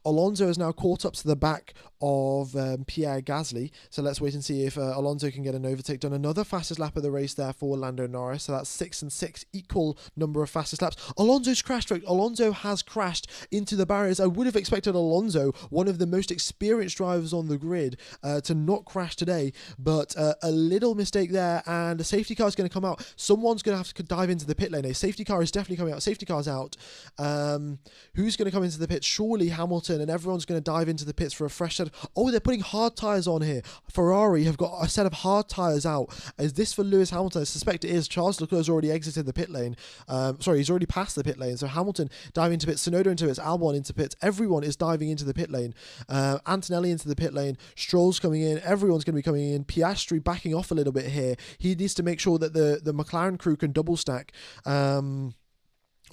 Alonso is now caught up to the back of Pierre Gasly. So let's wait and see if Alonso can get an overtake done. Another fastest lap of the race there for Lando Norris. So that's 6 and 6, equal number of fastest laps. Alonso's crashed, folks. Alonso has crashed into the barriers. I would have expected Alonso, one of the most experienced drivers on the grid, to not crash today. But a little mistake there, and a safety car is going to come out. Someone's going to have to dive into the pit lane. A safety car is definitely coming out. Safety car's out. Who's going to come into the pits? Surely Hamilton, and everyone's going to dive into the pits for a fresh set. Oh, they're putting hard tyres on here. Ferrari have got a set of hard tyres out. Is this for Lewis Hamilton? I suspect it is. Charles Leclerc's already exited the pit lane. He's already passed the pit lane. So Hamilton diving into pits, Tsunoda into pits, Albon into pits. Everyone is diving into the pit lane. Antonelli into the pit lane. Stroll's coming in. Everyone's going to be coming in. Piastri backing off a little bit here. He needs to make sure that the McLaren crew can double stack.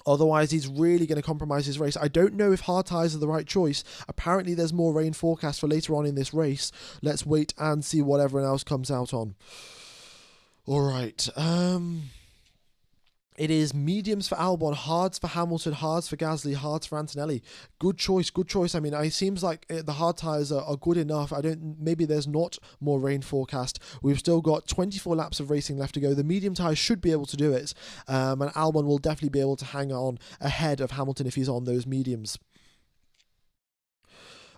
Otherwise, he's really going to compromise his race. I don't know if hard tyres are the right choice. Apparently, there's more rain forecast for later on in this race. Let's wait and see what everyone else comes out on. All right. It is mediums for Albon, hards for Hamilton, hards for Gasly, hards for Antonelli. Good choice, good choice. I mean, it seems like the hard tyres are good enough. Maybe there's not more rain forecast. We've still got 24 laps of racing left to go. The medium tyres should be able to do it. And Albon will definitely be able to hang on ahead of Hamilton if he's on those mediums.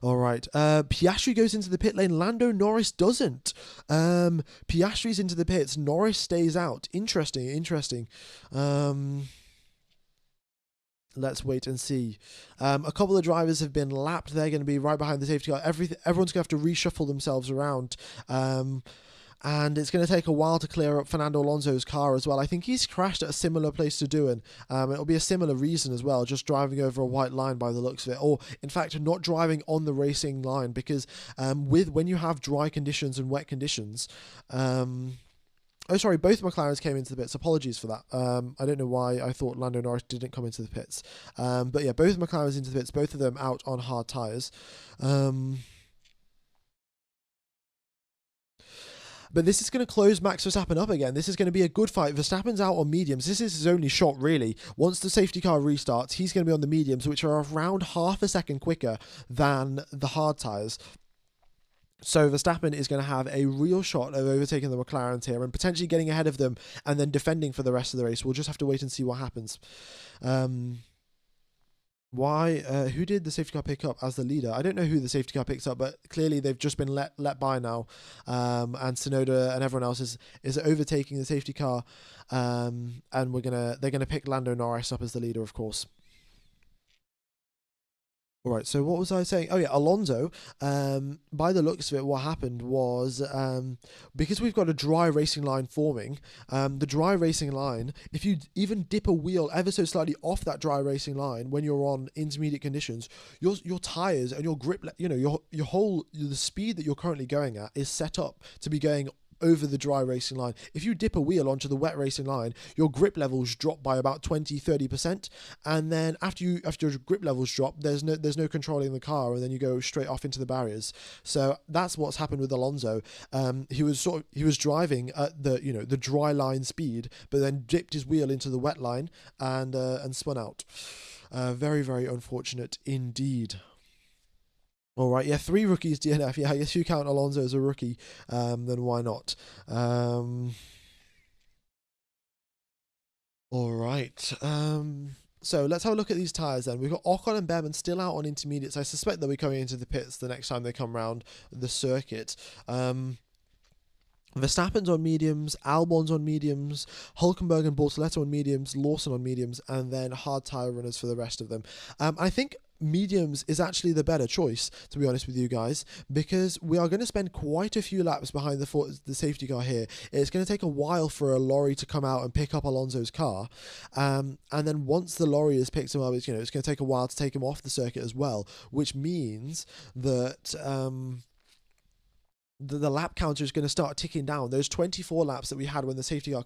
All right. Piastri goes into the pit lane. Lando Norris doesn't. Piastri's into the pits. Norris stays out. Interesting. Let's wait and see. A couple of drivers have been lapped. They're going to be right behind the safety car. Everyone's going to have to reshuffle themselves around. And it's going to take a while to clear up Fernando Alonso's car as well. I think he's crashed at a similar place to Doohan. It'll be a similar reason as well, just driving over a white line by the looks of it. Or, in fact, not driving on the racing line, because when you have dry conditions and wet conditions... both McLarens came into the pits. Apologies for that. I don't know why I thought Lando Norris didn't come into the pits. But yeah, both McLarens into the pits, both of them out on hard tyres. But this is going to close Max Verstappen up again. This is going to be a good fight. Verstappen's out on mediums. This is his only shot, really. Once the safety car restarts, he's going to be on the mediums, which are around half a second quicker than the hard tyres. So Verstappen is going to have a real shot of overtaking the McLarens here and potentially getting ahead of them and then defending for the rest of the race. We'll just have to wait and see what happens. Why? Who did the safety car pick up as the leader? I don't know who the safety car picks up, but clearly they've just been let by now, and Sonoda and everyone else is overtaking the safety car, and they're gonna pick Lando Norris up as the leader, of course. All right. So what was I saying? Oh yeah, Alonso. By the looks of it, what happened was because we've got a dry racing line forming. The dry racing line, if you even dip a wheel ever so slightly off that dry racing line when you're on intermediate conditions, your tires and your grip, your whole the speed that you're currently going at is set up to be going over the dry racing line. If you dip a wheel onto the wet racing line, your grip levels drop by about 20-30%, and then after your grip levels drop, there's no controlling the car, and then you go straight off into the barriers. So that's what's happened with Alonso. He was driving at the dry line speed, but then dipped his wheel into the wet line and spun out. Very, very unfortunate indeed. All right, yeah, three rookies DNF. Yeah, I guess you count Alonso as a rookie, then why not? Um, all right. So let's have a look at these tyres then. We've got Ocon and Behrman still out on intermediates. I suspect they'll be coming into the pits the next time they come round the circuit. Verstappen's on mediums, Albon's on mediums, Hulkenberg and Bortoleto on mediums, Lawson on mediums, and then hard tyre runners for the rest of them. I think mediums is actually the better choice, to be honest with you guys, because we are going to spend quite a few laps behind the safety car here. It's going to take a while for a lorry to come out and pick up Alonso's car, and then once the lorry has picked him up, it's going to take a while to take him off the circuit as well, which means that the lap counter is going to start ticking down. Those 24 laps that we had when the safety car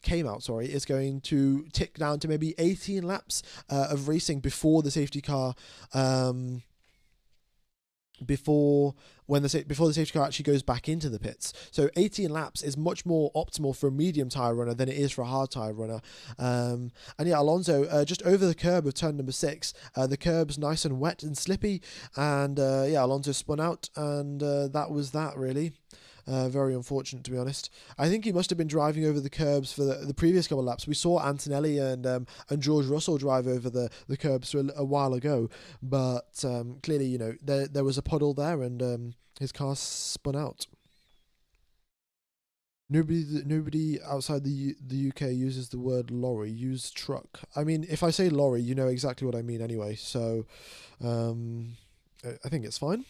came out, sorry, is going to tick down to maybe 18 laps of racing before the safety car before the safety car actually goes back into the pits. So 18 laps is much more optimal for a medium tyre runner than it is for a hard tyre runner. And yeah, Alonso just over the curb of turn number 6. The curb's nice and wet and slippy, and yeah, Alonso spun out, and that was that really. Very unfortunate, to be honest. I think he must have been driving over the curbs for the previous couple of laps. We saw Antonelli and George Russell drive over the curbs a while ago, but clearly, there was a puddle there, and his car spun out. Nobody outside the UK uses the word lorry. Use truck. I mean, if I say lorry, you know exactly what I mean anyway. So, I think it's fine.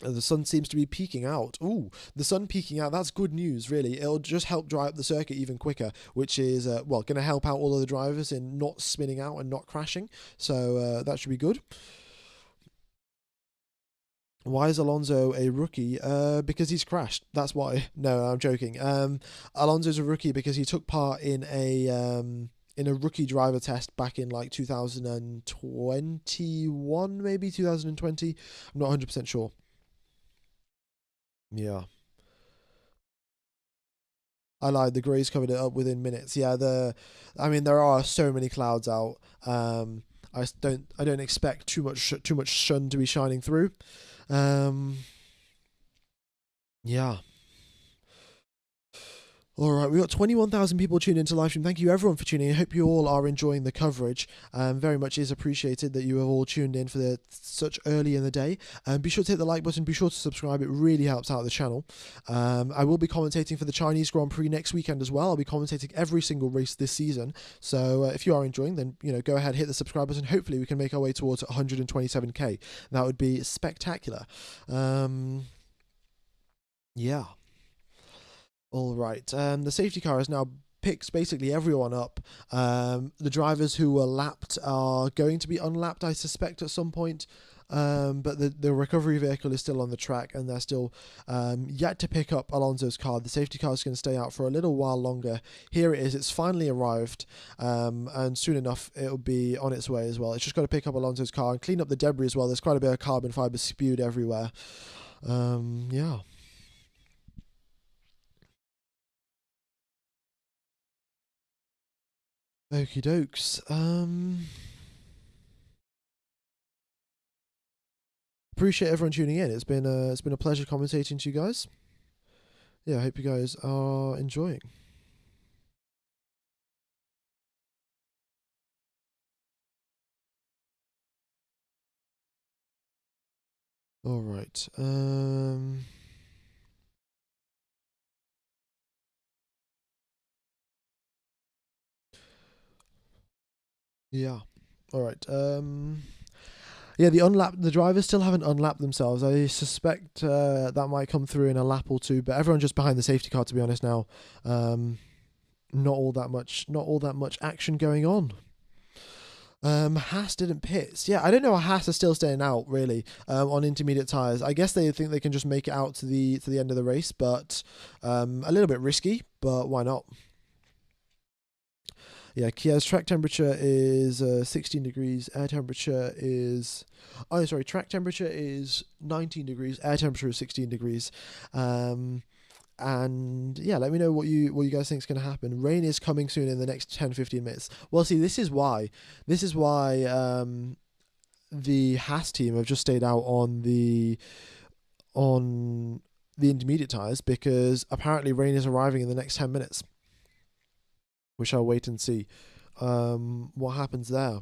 The sun seems to be peaking out. Ooh, the sun peaking out. That's good news, really. It'll just help dry up the circuit even quicker, which is, going to help out all of the drivers in not spinning out and not crashing. So that should be good. Why is Alonso a rookie? Because he's crashed. That's why. No, I'm joking. Alonso's a rookie because he took part in a rookie driver test back in like 2021, maybe 2020. I'm not 100% sure. Yeah. I lied. The greys covered it up within minutes. Yeah, I mean, there are so many clouds out. I don't expect too much sun to be shining through. Um, yeah. All right, we've got 21,000 people tuned into live stream. Thank you everyone for tuning in. I hope you all are enjoying the coverage. Very much is appreciated that you have all tuned in for such early in the day. Be sure to hit the like button. Be sure to subscribe. It really helps out the channel. I will be commentating for the Chinese Grand Prix next weekend as well. I'll be commentating every single race this season. So if you are enjoying, then go ahead, hit the subscribe button. Hopefully we can make our way towards 127k. That would be spectacular. Yeah. All right. The safety car has now picked basically everyone up. The drivers who were lapped are going to be unlapped, I suspect, at some point. But the recovery vehicle is still on the track, and they're still yet to pick up Alonso's car. The safety car is going to stay out for a little while longer. Here it is. It's finally arrived, and soon enough it'll be on its way as well. It's just got to pick up Alonso's car and clean up the debris as well. There's quite a bit of carbon fibre spewed everywhere. Yeah. Okie dokes. Appreciate everyone tuning in. It's been a pleasure commentating to you guys. Yeah, I hope you guys are enjoying. All right. Yeah. All right. Yeah, the drivers still haven't unlapped themselves. I suspect that might come through in a lap or two, but everyone just behind the safety car, to be honest now. Um, not all that much action going on. Haas didn't pit. Yeah, I don't know how Haas are still staying out really on intermediate tires. I guess they think they can just make it out to the end of the race, but a little bit risky. But why not? Yeah, Kia's track temperature is 16 degrees. Air temperature is, oh sorry, track temperature is 19 degrees. Air temperature is 16 degrees. Um, and yeah, let me know what you guys think is going to happen. Rain is coming soon in the next 10-15 minutes. Well, see, this is why the Haas team have just stayed out on the intermediate tires, because apparently rain is arriving in the next 10 minutes. We shall wait and see what happens there.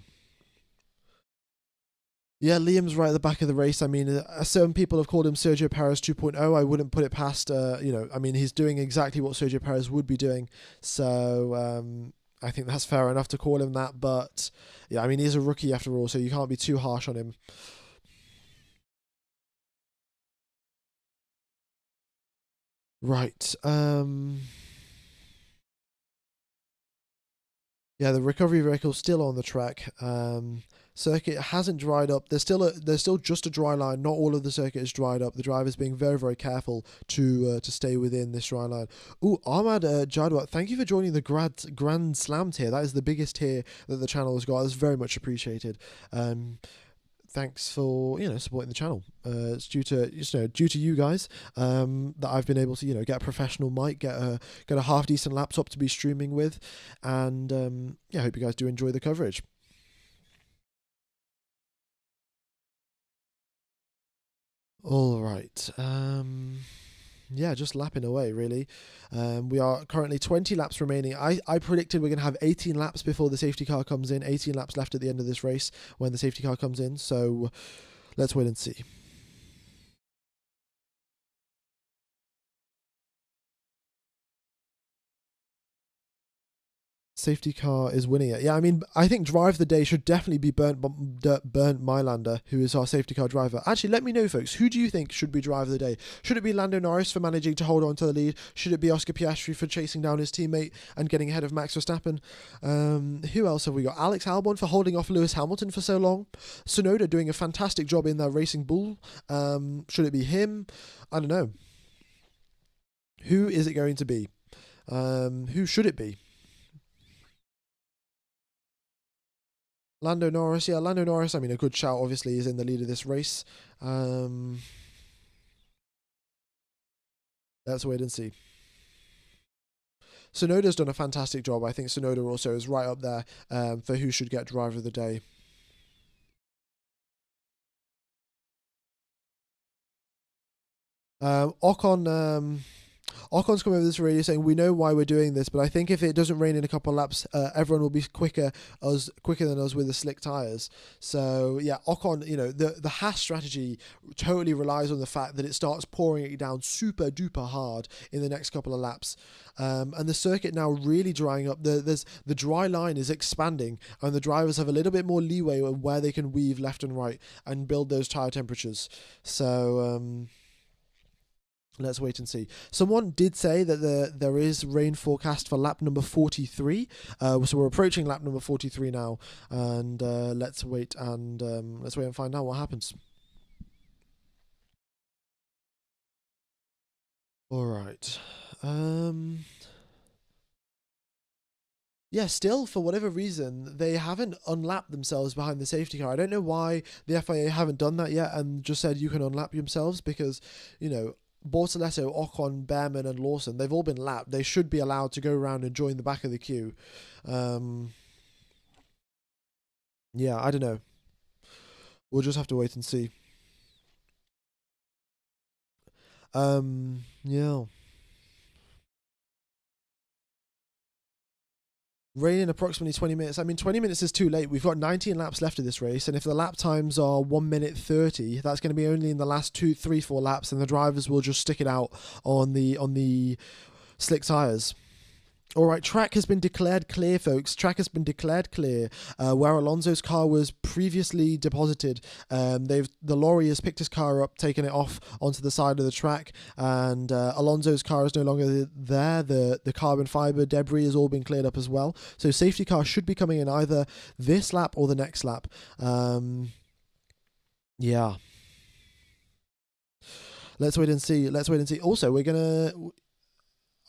Yeah, Liam's right at the back of the race. I mean, certain people have called him Sergio Perez 2.0. I wouldn't put it past, I mean, he's doing exactly what Sergio Perez would be doing. So I think that's fair enough to call him that. But yeah, I mean, he's a rookie after all, so you can't be too harsh on him. Right. Yeah, the recovery vehicle's still on the track. Circuit hasn't dried up. There's still just a dry line. Not all of the circuit is dried up. The driver's being very very careful to stay within this dry line. Ooh, Ahmad Jadwa, thank you for joining the Grand Slam tier. That is the biggest tier that the channel has got. That's very much appreciated. Thanks for supporting the channel. It's due to you guys that I've been able to get a professional mic, get a half decent laptop to be streaming with, and yeah, I hope you guys do enjoy the coverage. All right. Yeah, just lapping away, really. We are currently 20 laps remaining. I predicted we're going to have 18 laps before the safety car comes in, 18 laps left at the end of this race when the safety car comes in. So let's wait and see. Safety car is winning it. Yeah, I mean, I think drive the day should definitely be Bernd Mylander, who is our safety car driver. Actually, let me know, folks. Who do you think should be driver of the day? Should it be Lando Norris for managing to hold on to the lead? Should it be Oscar Piastri for chasing down his teammate and getting ahead of Max Verstappen? Who else have we got? Alex Albon for holding off Lewis Hamilton for so long. Sonoda doing a fantastic job in that Racing Bull. Should it be him? I don't know. Who is it going to be? Who should it be? Lando Norris, yeah, Lando Norris. I mean, a good shout. Obviously, is in the lead of this race. Um, let's wait and see. Sonoda's done a fantastic job. I think Sonoda also is right up there for who should get driver of the day. Ocon's come over this radio saying we know why we're doing this, but I think if it doesn't rain in a couple of laps, everyone will be quicker than us with the slick tires. So yeah, Ocon, the Haas strategy totally relies on the fact that it starts pouring it down super duper hard in the next couple of laps, and the circuit now really drying up. The dry line is expanding, and the drivers have a little bit more leeway on where they can weave left and right and build those tire temperatures. So. Let's wait and see. Someone did say that there is rain forecast for lap number 43. So we're approaching lap number 43 now, and let's wait and find out what happens. All right. Yeah, still, for whatever reason, they haven't unlapped themselves behind the safety car. I don't know why the FIA haven't done that yet and just said you can unlap yourselves, because, Bortoleto, Ocon, Behrman, and Lawson, they've all been lapped. They should be allowed to go around and join the back of the queue. Yeah, I don't know. We'll just have to wait and see. Yeah. Rain in approximately 20 minutes. I mean, 20 minutes is too late. We've got 19 laps left of this race, and if the lap times are 1 minute 30, that's going to be only in the last 2, 3, 4 laps, and the drivers will just stick it out on the slick tyres. All right, track has been declared clear, folks. Track has been declared clear. Where Alonso's car was previously deposited, the lorry has picked his car up, taken it off onto the side of the track, and Alonso's car is no longer there. The carbon fiber debris has all been cleared up as well. So safety car should be coming in either this lap or the next lap. Yeah. Let's wait and see. Also, we're gonna.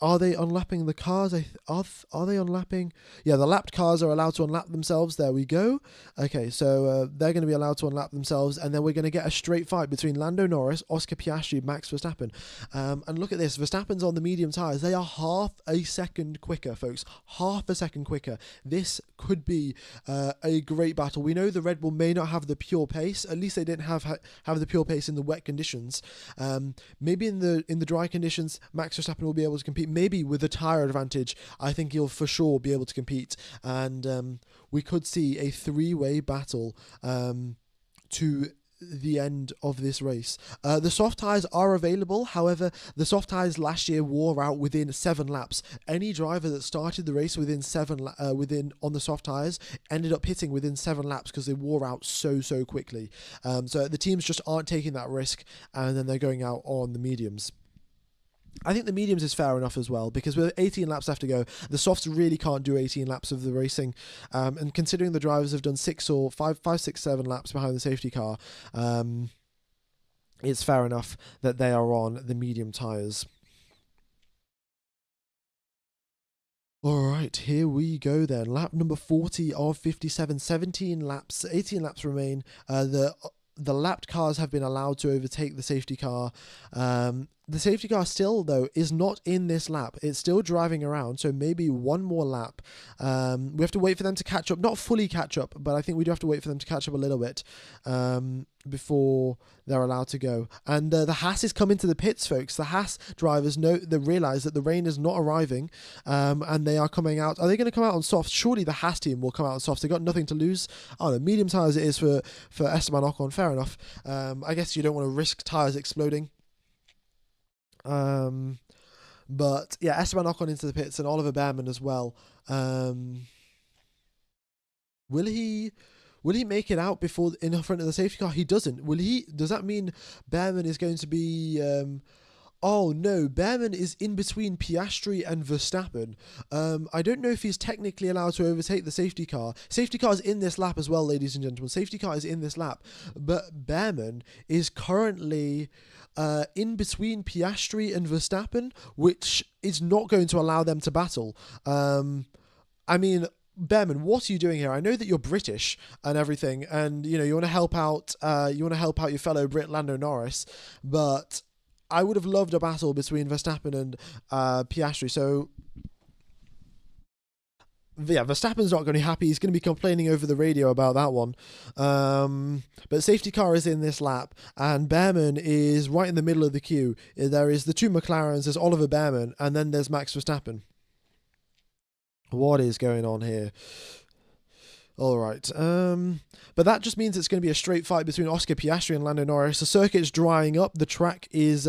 Are they unlapping the cars? Are they unlapping? Yeah, the lapped cars are allowed to unlap themselves. There we go. Okay, so they're going to be allowed to unlap themselves, and then we're going to get a straight fight between Lando Norris, Oscar Piastri, Max Verstappen. And look at this. Verstappen's on the medium tyres. They are half a second quicker, folks. Half a second quicker. This could be a great battle. We know the Red Bull may not have the pure pace. At least they didn't have the pure pace in the wet conditions. Maybe in the dry conditions, Max Verstappen will be able to compete. Maybe with a tyre advantage, I think he'll for sure be able to compete. And we could see a three-way battle to the end of this race. The soft tyres are available. However, the soft tyres last year wore out within 7 laps. Any driver that started the race within on the soft tyres ended up hitting within 7 laps because they wore out so quickly. So the teams just aren't taking that risk, and then they're going out on the mediums. I think the mediums is fair enough as well, because with 18 laps left to go, the softs really can't do 18 laps of the racing. And considering the drivers have done 6 or 5, 6, 7 laps behind the safety car, it's fair enough that they are on the medium tyres. All right, here we go then. Lap number 40 of 57, 17 laps, 18 laps remain. The lapped cars have been allowed to overtake the safety car. The safety car still, though, is not in this lap. It's still driving around, so maybe one more lap. We have to wait for them to catch up. Not fully catch up, but I think we do have to wait for them to catch up a little bit before they're allowed to go. And the Haas is coming to the pits, folks. The Haas drivers realise that the rain is not arriving, and they are coming out. Are they going to come out on softs? Surely the Haas team will come out on softs. They've got nothing to lose. Oh, no, medium tyres it is for Esteban Ocon. Fair enough. I guess you don't want to risk tyres exploding. But yeah, Esteban Ocon into the pits and Oliver Bearman as well. Will he make it out before in front of the safety car? He doesn't. Does that mean Bearman is going to be oh no, Bearman is in between Piastri and Verstappen. I don't know if he's technically allowed to overtake the safety car. Safety car is in this lap as well, ladies and gentlemen. Safety car is in this lap. But Bearman is currently in between Piastri and Verstappen, which is not going to allow them to battle. I mean, Bearman, what are you doing here? I know that you're British and everything, and you want to help out. You want to help out your fellow Brit Lando Norris, but I would have loved a battle between Verstappen and Piastri. So yeah, Verstappen's not going to be happy. He's going to be complaining over the radio about that one. But safety car is in this lap, and Bearman is right in the middle of the queue. There is the 2 McLarens, there's Oliver Bearman, and then there's Max Verstappen. What is going on here? All right. But that just means it's going to be a straight fight between Oscar Piastri and Lando Norris. The circuit's drying up. The track is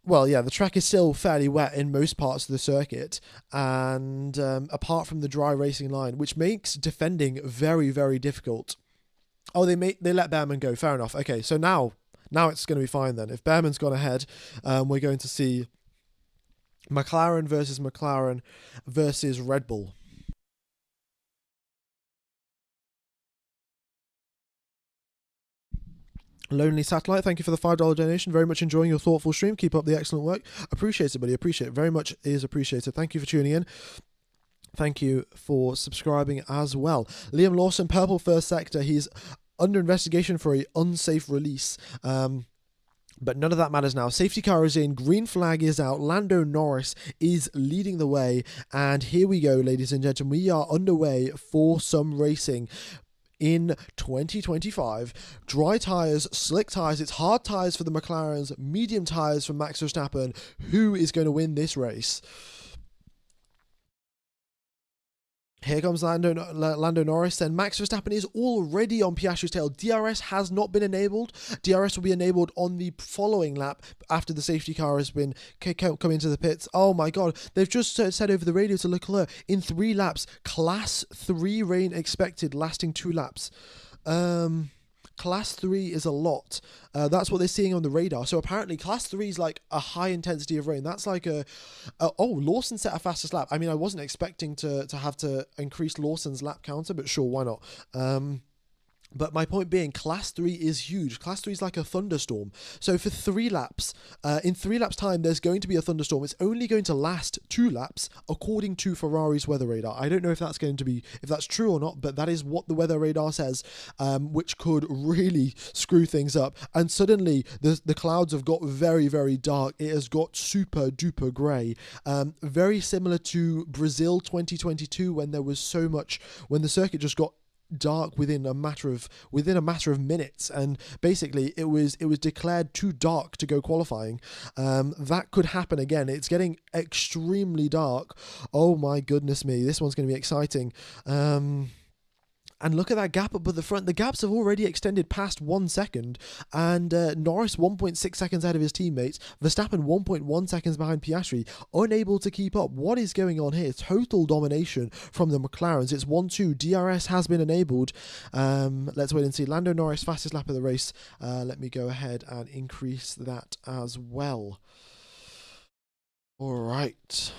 well, yeah, the track is still fairly wet in most parts of the circuit, and apart from the dry racing line, which makes defending very, very difficult. Oh, they let Bearman go. Fair enough. Okay, so now it's going to be fine then. If Bearman's gone ahead, we're going to see McLaren versus Red Bull. Lonely Satellite, thank you for the $5 donation. Very much enjoying your thoughtful stream. Keep up the excellent work. Appreciate it, buddy. Appreciate it. Very much is appreciated. Thank you for tuning in. Thank you for subscribing as well. Liam Lawson, Purple First Sector. He's under investigation for an unsafe release. But none of that matters now. Safety car is in. Green flag is out. Lando Norris is leading the way. And here we go, ladies and gentlemen. We are underway for some racing in 2025. Dry tyres, slick tyres, it's hard tyres for the McLarens, medium tyres for Max Verstappen. Who is going to win this race? Here comes Lando Norris, and Max Verstappen is already on Piastri's tail. DRS has not been enabled. DRS will be enabled on the following lap after the safety car has been come into the pits. Oh my god, they've just said over the radio to Leclerc, in 3 laps, Class 3 rain expected, lasting 2 laps. Class 3 is a lot. That's what they're seeing on the radar. So apparently Class 3 is like a high intensity of rain. That's like Lawson set a fastest lap. I mean, I wasn't expecting to have to increase Lawson's lap counter, but sure, why not? But my point being, Class 3 is huge. Class 3 is like a thunderstorm. So for 3 laps, in 3 laps' time, there's going to be a thunderstorm. It's only going to last 2 laps, according to Ferrari's weather radar. I don't know if that's true or not, but that is what the weather radar says, which could really screw things up. And suddenly, the clouds have got very, very dark. It has got super duper grey. Very similar to Brazil 2022, when there was so much, when the circuit just got dark within a matter of minutes, and basically it was declared too dark to go qualifying. That could happen again. It's getting extremely dark. Oh my goodness me, this one's going to be exciting. And look at that gap up at the front. The gaps have already extended past 1 second, and Norris 1.6 seconds ahead of his teammates. Verstappen 1.1 seconds behind Piastri, unable to keep up. What is going on here? Total domination from the McLarens. It's 1-2. DRS has been enabled. Let's wait and see. Lando Norris, fastest lap of the race. Let me go ahead and increase that as well. All right.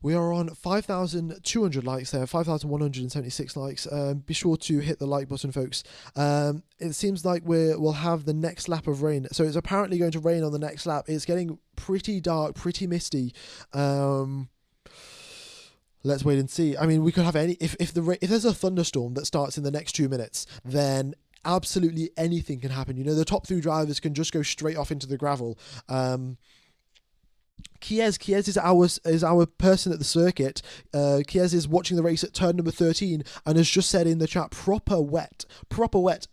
We are on 5,200 likes there, 5,176 likes. Be sure to hit the like button, folks. It seems like we'll have the next lap of rain. So it's apparently going to rain on the next lap. It's getting pretty dark, pretty misty. Let's wait and see. I mean, we could have if there's a thunderstorm that starts in the next 2 minutes, then absolutely anything can happen. You know, the top 3 drivers can just go straight off into the gravel. Chies is our person at the circuit. Chies is watching the race at turn number 13 and has just said in the chat, proper wet.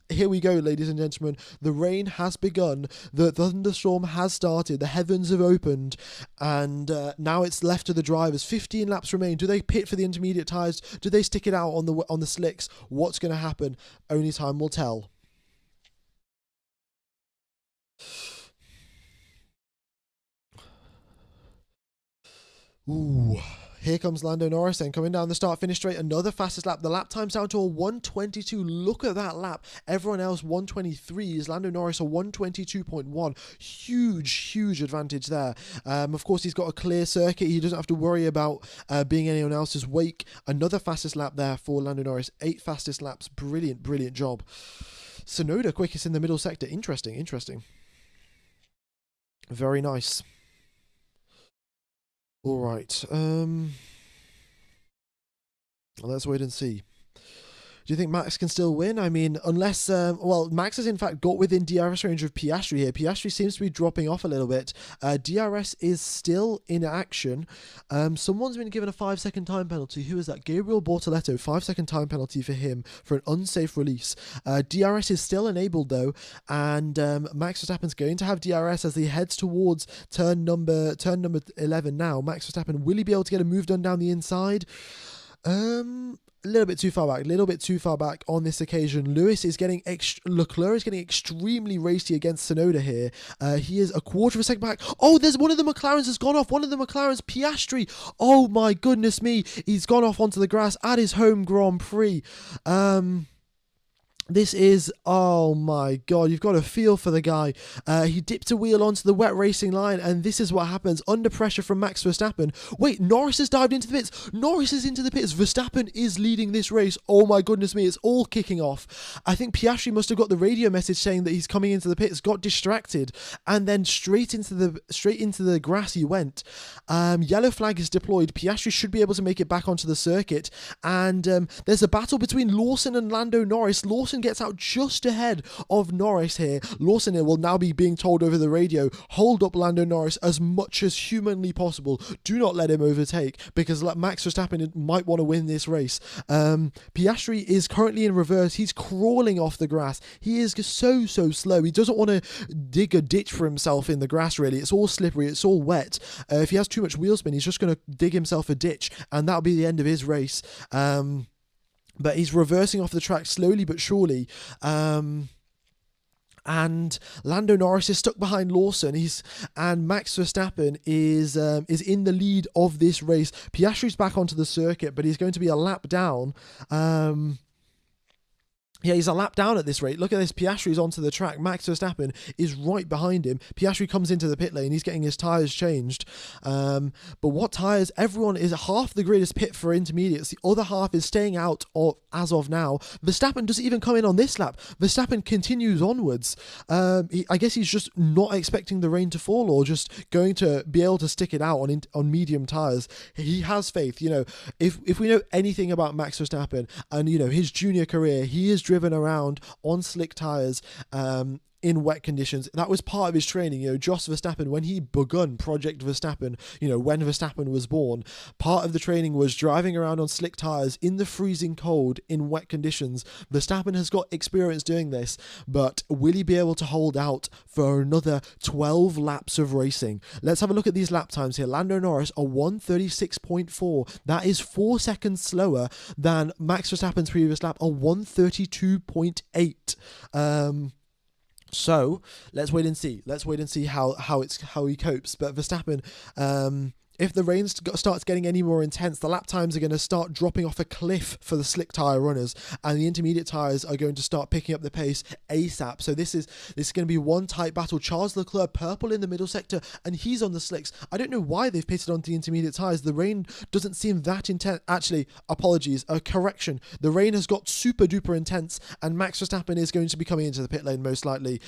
Here we go, ladies and gentlemen. The rain has begun. The thunderstorm has started. The heavens have opened, and now it's left to the drivers. 15 laps remain. Do they pit for the intermediate tyres? Do they stick it out on the slicks? What's going to happen? Only time will tell. Ooh, here comes Lando Norris then, coming down the start-finish straight. Another fastest lap. The lap time's down to a 1:22. Look at that lap. Everyone else 1:23s. Lando Norris a 1:22.1. Huge advantage there. Of course, he's got a clear circuit. He doesn't have to worry about being anyone else's wake. Another fastest lap there for Lando Norris. 8 fastest laps. Brilliant job. Tsunoda quickest in the middle sector. Interesting. Very nice. All right. Let's wait and see. Do you think Max can still win? I mean, unless... Max has in fact got within DRS range of Piastri here. Piastri seems to be dropping off a little bit. DRS is still in action. Someone's been given a 5-second time penalty. Who is that? Gabriel Bortoletto. 5-second time penalty for him for an unsafe release. DRS is still enabled, though. And Max Verstappen's going to have DRS as he heads towards turn number 11 now. Max Verstappen, will he be able to get a move done down the inside? A little bit too far back on this occasion. Leclerc is getting extremely racy against Tsunoda here. He is a quarter of a second back. Oh, there's one of the McLarens has gone off. One of the McLarens, Piastri. Oh my goodness me. He's gone off onto the grass at his home Grand Prix. This is, oh my god, you've got a feel for the guy. He dipped a wheel onto the wet racing line, and this is what happens under pressure from Max Verstappen. Wait, Norris has dived into the pits. Norris is into the pits. Verstappen is leading this race. Oh my goodness me, it's all kicking off. I think Piastri must have got the radio message saying that he's coming into the pits, got distracted, and then straight into the grass he went. Yellow flag is deployed. Piastri should be able to make it back onto the circuit, and there's a battle between Lawson and Lando Norris. Lawson Lawson gets out just ahead of Norris here. Lawson will now be being told over the radio, hold up Lando Norris as much as humanly possible. Do not let him overtake, because Max Verstappen might want to win this race. Piastri is currently in reverse. He's crawling off the grass. He is so slow. He doesn't want to dig a ditch for himself in the grass, really. It's all slippery. It's all wet. If he has too much wheel spin, he's just going to dig himself a ditch, and that'll be the end of his race. But he's reversing off the track slowly but surely. And Lando Norris is stuck behind Lawson. And Max Verstappen is in the lead of this race. Piastri's back onto the circuit, but he's going to be a lap down. Yeah, he's a lap down at this rate. Look at this. Piastri's onto the track. Max Verstappen is right behind him. Piastri comes into the pit lane. He's getting his tyres changed. But what tyres? Everyone is half the grid is pit for intermediates. The other half is staying out as of now. Verstappen doesn't even come in on this lap. Verstappen continues onwards. I guess he's just not expecting the rain to fall, or just going to be able to stick it out on medium tyres. He has faith. You know, if we know anything about Max Verstappen and, you know, his junior career, he is driven around on slick tyres in wet conditions. That was part of his training. You know, Jos Verstappen, when he begun Project Verstappen, you know, when Verstappen was born, part of the training was driving around on slick tyres in the freezing cold in wet conditions. Verstappen has got experience doing this, but will he be able to hold out for another 12 laps of racing? Let's have a look at these lap times here. Lando Norris, a 1:36.4. That is 4 seconds slower than Max Verstappen's previous lap, a 1:32.8. So let's wait and see. Let's wait and see how he copes. But Verstappen, if the rain starts getting any more intense, the lap times are going to start dropping off a cliff for the slick tyre runners, and the intermediate tyres are going to start picking up the pace ASAP. So this is going to be one tight battle. Charles Leclerc, purple in the middle sector, and he's on the slicks. I don't know why they've pitted onto the intermediate tyres. The rain doesn't seem that intense. Actually, apologies, a correction. The rain has got super duper intense, and Max Verstappen is going to be coming into the pit lane most likely.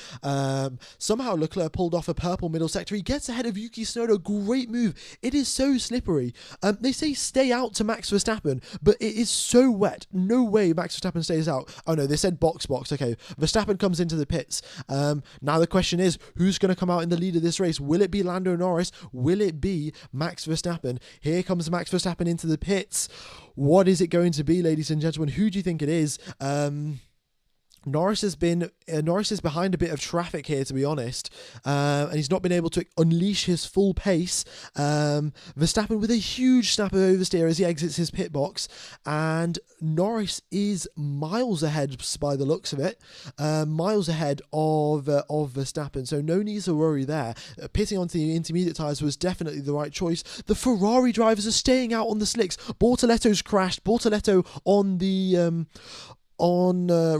Somehow Leclerc pulled off a purple middle sector. He gets ahead of Yuki Tsunoda. Great move. It is so slippery. They say stay out to Max Verstappen, but it is so wet. No way Max Verstappen stays out. Oh no, they said box. Okay, Verstappen comes into the pits. Now the question is, who's going to come out in the lead of this race? Will it be Lando Norris? Will it be Max Verstappen? Here comes Max Verstappen into the pits. What is it going to be, ladies and gentlemen? Who do you think it is? Norris is behind a bit of traffic here, to be honest, and he's not been able to unleash his full pace. Verstappen with a huge snap of oversteer as he exits his pit box, and Norris is miles ahead by the looks of it, miles ahead of Verstappen, so no need to worry there. Pitting onto the intermediate tyres was definitely the right choice. The Ferrari drivers are staying out on the slicks. Bortoletto's crashed. Bortoletto on the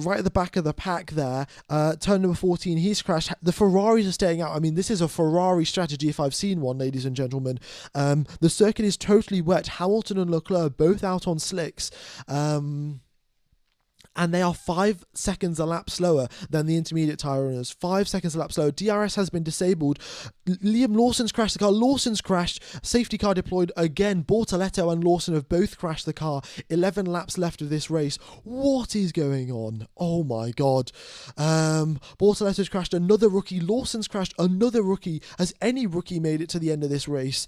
right at the back of the pack there, turn number 14, he's crashed. The Ferraris are staying out. I mean, this is a Ferrari strategy if I've seen one, ladies and gentlemen. The circuit is totally wet. Hamilton and Leclerc both out on slicks. And they are 5 seconds a lap slower than the intermediate tyre runners. 5 seconds a lap slower. DRS has been disabled. Liam Lawson's crashed the car. Lawson's crashed. Safety car deployed again. Bortoletto and Lawson have both crashed the car. 11 laps left of this race. What is going on? Oh my God. Bortoletto's crashed. Another rookie. Lawson's crashed. Another rookie. Has any rookie made it to the end of this race?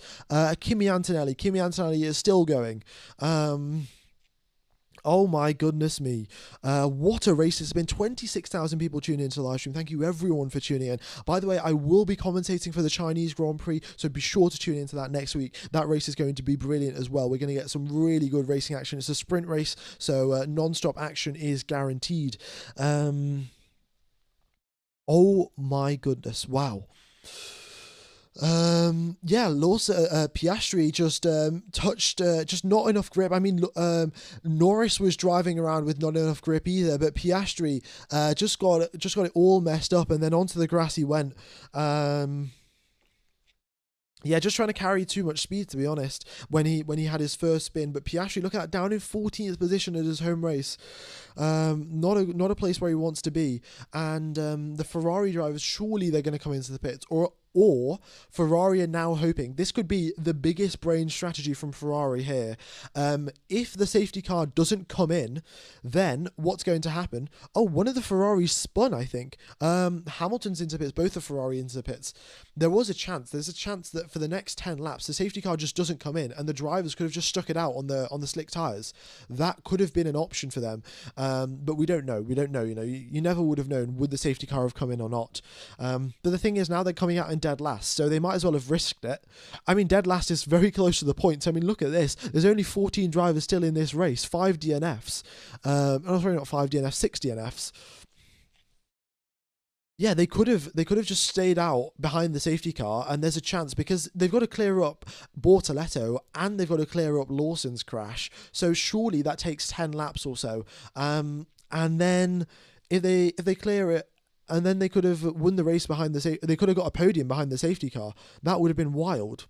Kimi Antonelli. Kimi Antonelli is still going. Oh my goodness me. What a race. It's been 26,000 people tuning into the live stream. Thank you everyone for tuning in. By the way, I will be commentating for the Chinese Grand Prix, so be sure to tune into that next week. That race is going to be brilliant as well. We're going to get some really good racing action. It's a sprint race, so non-stop action is guaranteed. Oh my goodness. Wow. Piastri just touched just not enough grip. I mean, Norris was driving around with not enough grip either, but Piastri just got it all messed up, and then onto the grass he went. Just trying to carry too much speed, to be honest, when he had his first spin. But Piastri, look at that, down in 14th position at his home race. Not a place where he wants to be. And the Ferrari drivers, surely they're going to come into the pits, or or Ferrari are now hoping, this could be the biggest brain strategy from Ferrari here. If the safety car doesn't come in, then what's going to happen? Oh, one of the Ferraris spun, I think. Hamilton's into pits, both the Ferrari into pits. There's a chance that for the next 10 laps, the safety car just doesn't come in and the drivers could have just stuck it out on the slick tyres. That could have been an option for them. But we don't know. You never would have known, would the safety car have come in or not. But the thing is, now they're coming out in dead last, so they might as well have risked it. I mean, dead last is very close to the points. I mean, look at this. There's only 14 drivers still in this race, 5 DNFs. Sorry, not 5 DNFs, 6 DNFs. Yeah, they could have just stayed out behind the safety car, and there's a chance because they've got to clear up Bortoletto and they've got to clear up Lawson's crash. So surely that takes 10 laps or so. And then if they clear it, and then they could have won the race behind they could have got a podium behind the safety car. That would have been wild.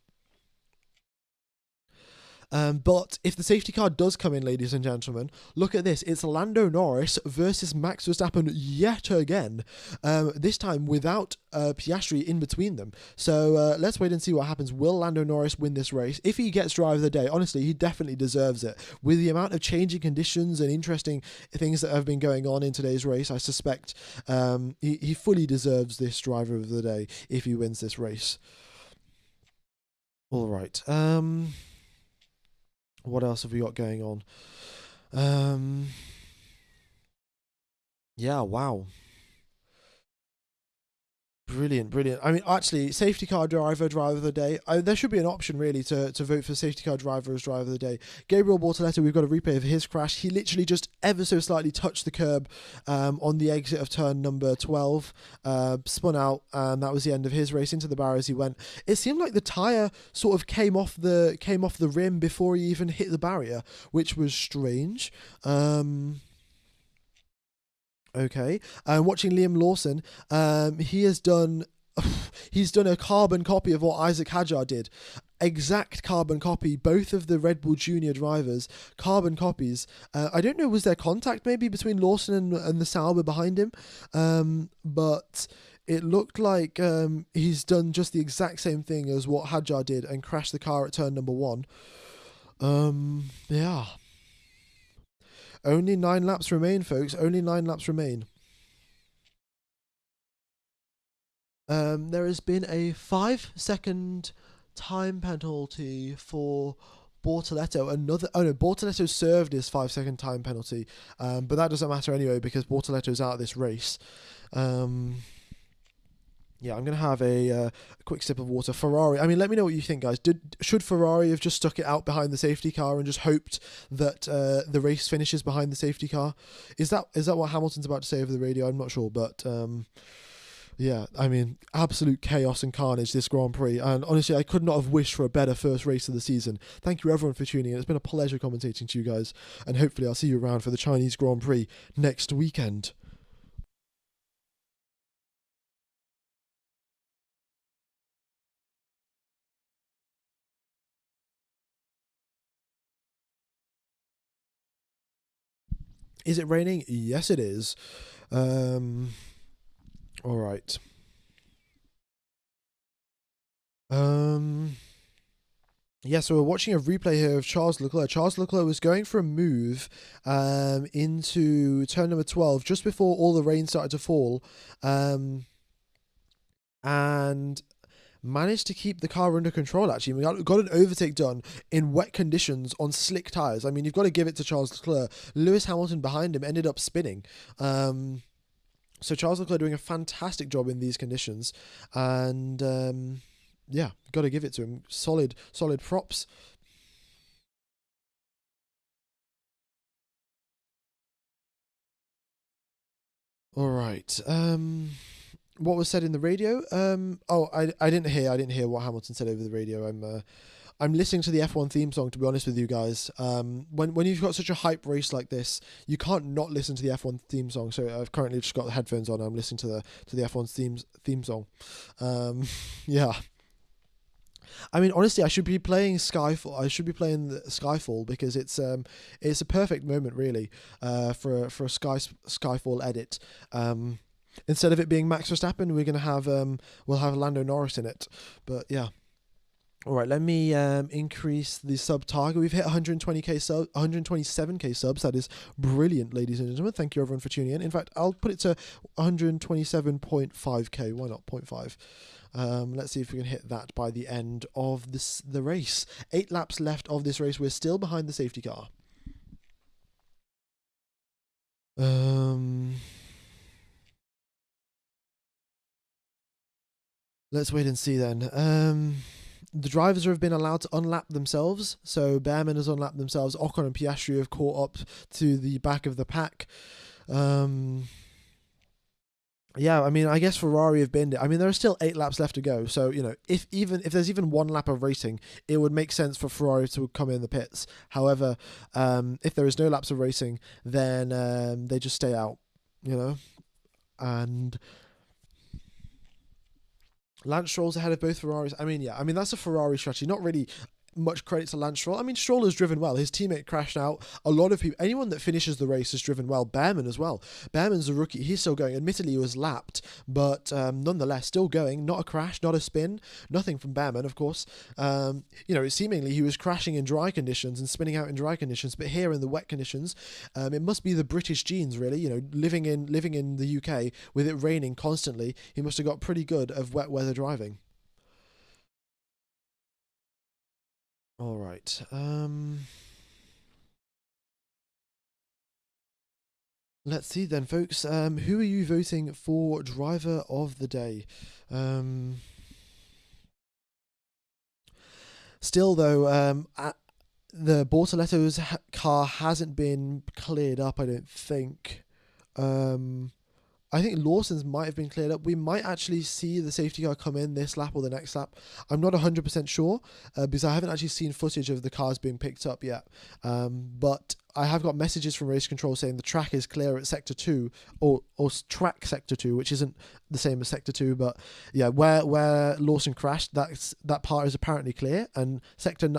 But if the safety car does come in, ladies and gentlemen, look at this. It's Lando Norris versus Max Verstappen yet again. This time without Piastri in between them. So let's wait and see what happens. Will Lando Norris win this race? If he gets driver of the day, honestly, he definitely deserves it. With the amount of changing conditions and interesting things that have been going on in today's race, I suspect he fully deserves this driver of the day if he wins this race. All right. What else have we got going on? Yeah, wow. Brilliant. I mean, actually, safety car driver of the day. There should be an option, really, to vote for safety car driver as driver of the day. Gabriel Bortoletto, we've got a replay of his crash. He literally just ever so slightly touched the curb on the exit of turn number 12, spun out, and that was the end of his race. Into the barrier as he went. It seemed like the tyre sort of came off the rim before he even hit the barrier, which was strange. Okay, watching Liam Lawson, he's done a carbon copy of what Isaac Hadjar did. Exact carbon copy, both of the Red Bull Junior drivers, carbon copies. I don't know, was there contact maybe between Lawson and the Sauber behind him? But it looked like he's done just the exact same thing as what Hadjar did and crashed the car at turn number 1. Yeah. Only 9 laps remain, folks. Only 9 laps remain. There has been a 5-second time penalty for Bortoletto. Bortoletto served his 5-second time penalty. But that doesn't matter anyway because Bortoletto's out of this race. Yeah, I'm going to have a quick sip of water. Ferrari, I mean, let me know what you think, guys. Should Ferrari have just stuck it out behind the safety car and just hoped that the race finishes behind the safety car? Is that what Hamilton's about to say over the radio? I'm not sure, but yeah, I mean, absolute chaos and carnage this Grand Prix. And honestly, I could not have wished for a better first race of the season. Thank you, everyone, for tuning in. It's been a pleasure commentating to you guys. And hopefully I'll see you around for the Chinese Grand Prix next weekend. Is it raining? Yes, it is. All right. Yeah, so we're watching a replay here of Charles Leclerc. Charles Leclerc was going for a move into turn number 12 just before all the rain started to fall, and managed to keep the car under control, actually. We got an overtake done in wet conditions on slick tyres. I mean, you've got to give it to Charles Leclerc. Lewis Hamilton behind him ended up spinning. So Charles Leclerc doing a fantastic job in these conditions. And yeah, got to give it to him. Solid props. All right. What was said in the radio? I didn't hear what Hamilton said over the radio. I'm listening to the F1 theme song, to be honest with you guys. When you've got such a hype race like this, you can't not listen to the F1 theme song. So I've currently just got the headphones on. I'm listening to the F1 theme song. Yeah. I mean, honestly, I should be playing Skyfall. I should be playing Skyfall because it's a perfect moment, really, for a Skyfall edit. instead of it being Max Verstappen, we're gonna have we'll have Lando Norris in it. But yeah. All right, let me increase the sub target. We've hit 120k sub, 127k subs. That is brilliant, ladies and gentlemen. Thank you everyone for tuning in. In fact, I'll put it to 127.5k. Why not 0.5? Let's see if we can hit that by the end of the race. 8 laps left of this race. We're still behind the safety car. Let's wait and see then. The drivers have been allowed to unlap themselves. So Behrman has unlapped themselves. Ocon and Piastri have caught up to the back of the pack. Yeah, I mean, I guess Ferrari have been. I mean, there are still 8 laps left to go. So, you know, if there's even 1 lap of racing, it would make sense for Ferrari to come in the pits. However, if there is no laps of racing, then they just stay out, you know. And Lance Stroll's ahead of both Ferraris. I mean, yeah, I mean, that's a Ferrari strategy. Not really much credit to Lance Stroll. I mean, Stroll has driven well. His teammate crashed out. A lot of people, anyone that finishes the race has driven well. Behrman as well. Behrman's a rookie. He's still going. Admittedly, he was lapped, but nonetheless, still going. Not a crash, not a spin. Nothing from Behrman, of course. You know, seemingly he was crashing in dry conditions and spinning out in dry conditions, but here in the wet conditions, it must be the British genes, really. You know, living in the UK with it raining constantly, he must have got pretty good of wet weather driving. All right. Let's see then, folks. Who are you voting for driver of the day? Still, though, the Bortoletto's car hasn't been cleared up, I don't think. I think Lawson's might have been cleared up. We might actually see the safety car come in this lap or the next lap. I'm not 100% sure because I haven't actually seen footage of the cars being picked up yet. But I have got messages from race control saying the track is clear at sector 2 or track sector 2, which isn't the same as sector 2, but yeah, where Lawson crashed, that part is apparently clear, and sector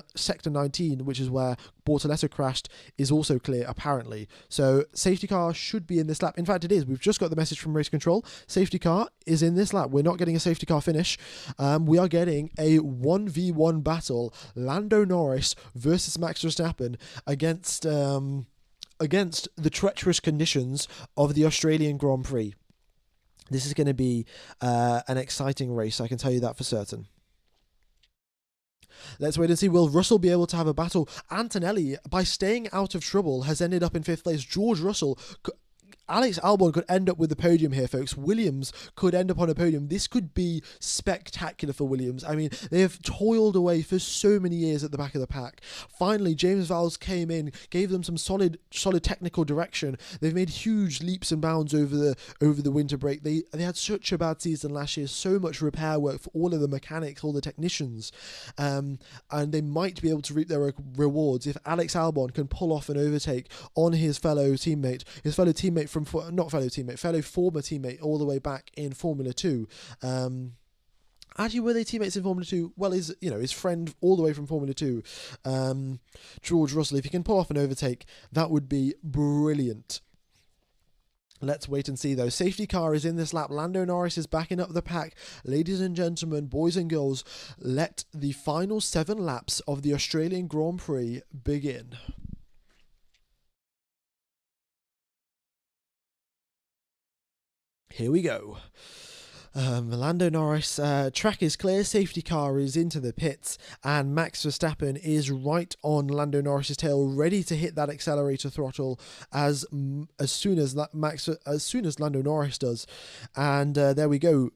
19, which is where Bortoletto crashed, is also clear apparently. So safety car should be in this lap. In fact, it is. We've just got the message from race control. Safety car is in this lap. We're not getting a safety car finish. We are getting a 1v1 battle. Lando Norris versus Max Verstappen against the treacherous conditions of the Australian Grand Prix. This is going to be an exciting race, I can tell you that for certain. Let's wait and see. Will Russell be able to have a battle? Antonelli, by staying out of trouble, has ended up in 5th place. George Russell... Alex Albon could end up with the podium here, folks. Williams could end up on a podium. This could be spectacular for Williams. I mean, they have toiled away for so many years at the back of the pack. Finally, James Vowles came in, gave them some solid technical direction. They've made huge leaps and bounds over the winter break. They had such a bad season last year, so much repair work for all of the mechanics, all the technicians, and they might be able to reap their rewards if Alex Albon can pull off an overtake on his fellow former teammate all the way back in Formula 2. Actually, were they teammates in Formula 2? Well, his friend all the way from Formula 2, George Russell. If he can pull off an overtake, that would be brilliant. Let's wait and see, though. Safety car is in this lap. Lando Norris is backing up the pack. Ladies and gentlemen, boys and girls, let the final 7 laps of the Australian Grand Prix begin. Here we go. Lando Norris, track is clear, safety car is into the pits, and Max Verstappen is right on Lando Norris's tail, ready to hit that accelerator throttle as soon as Lando Norris does. And there we go.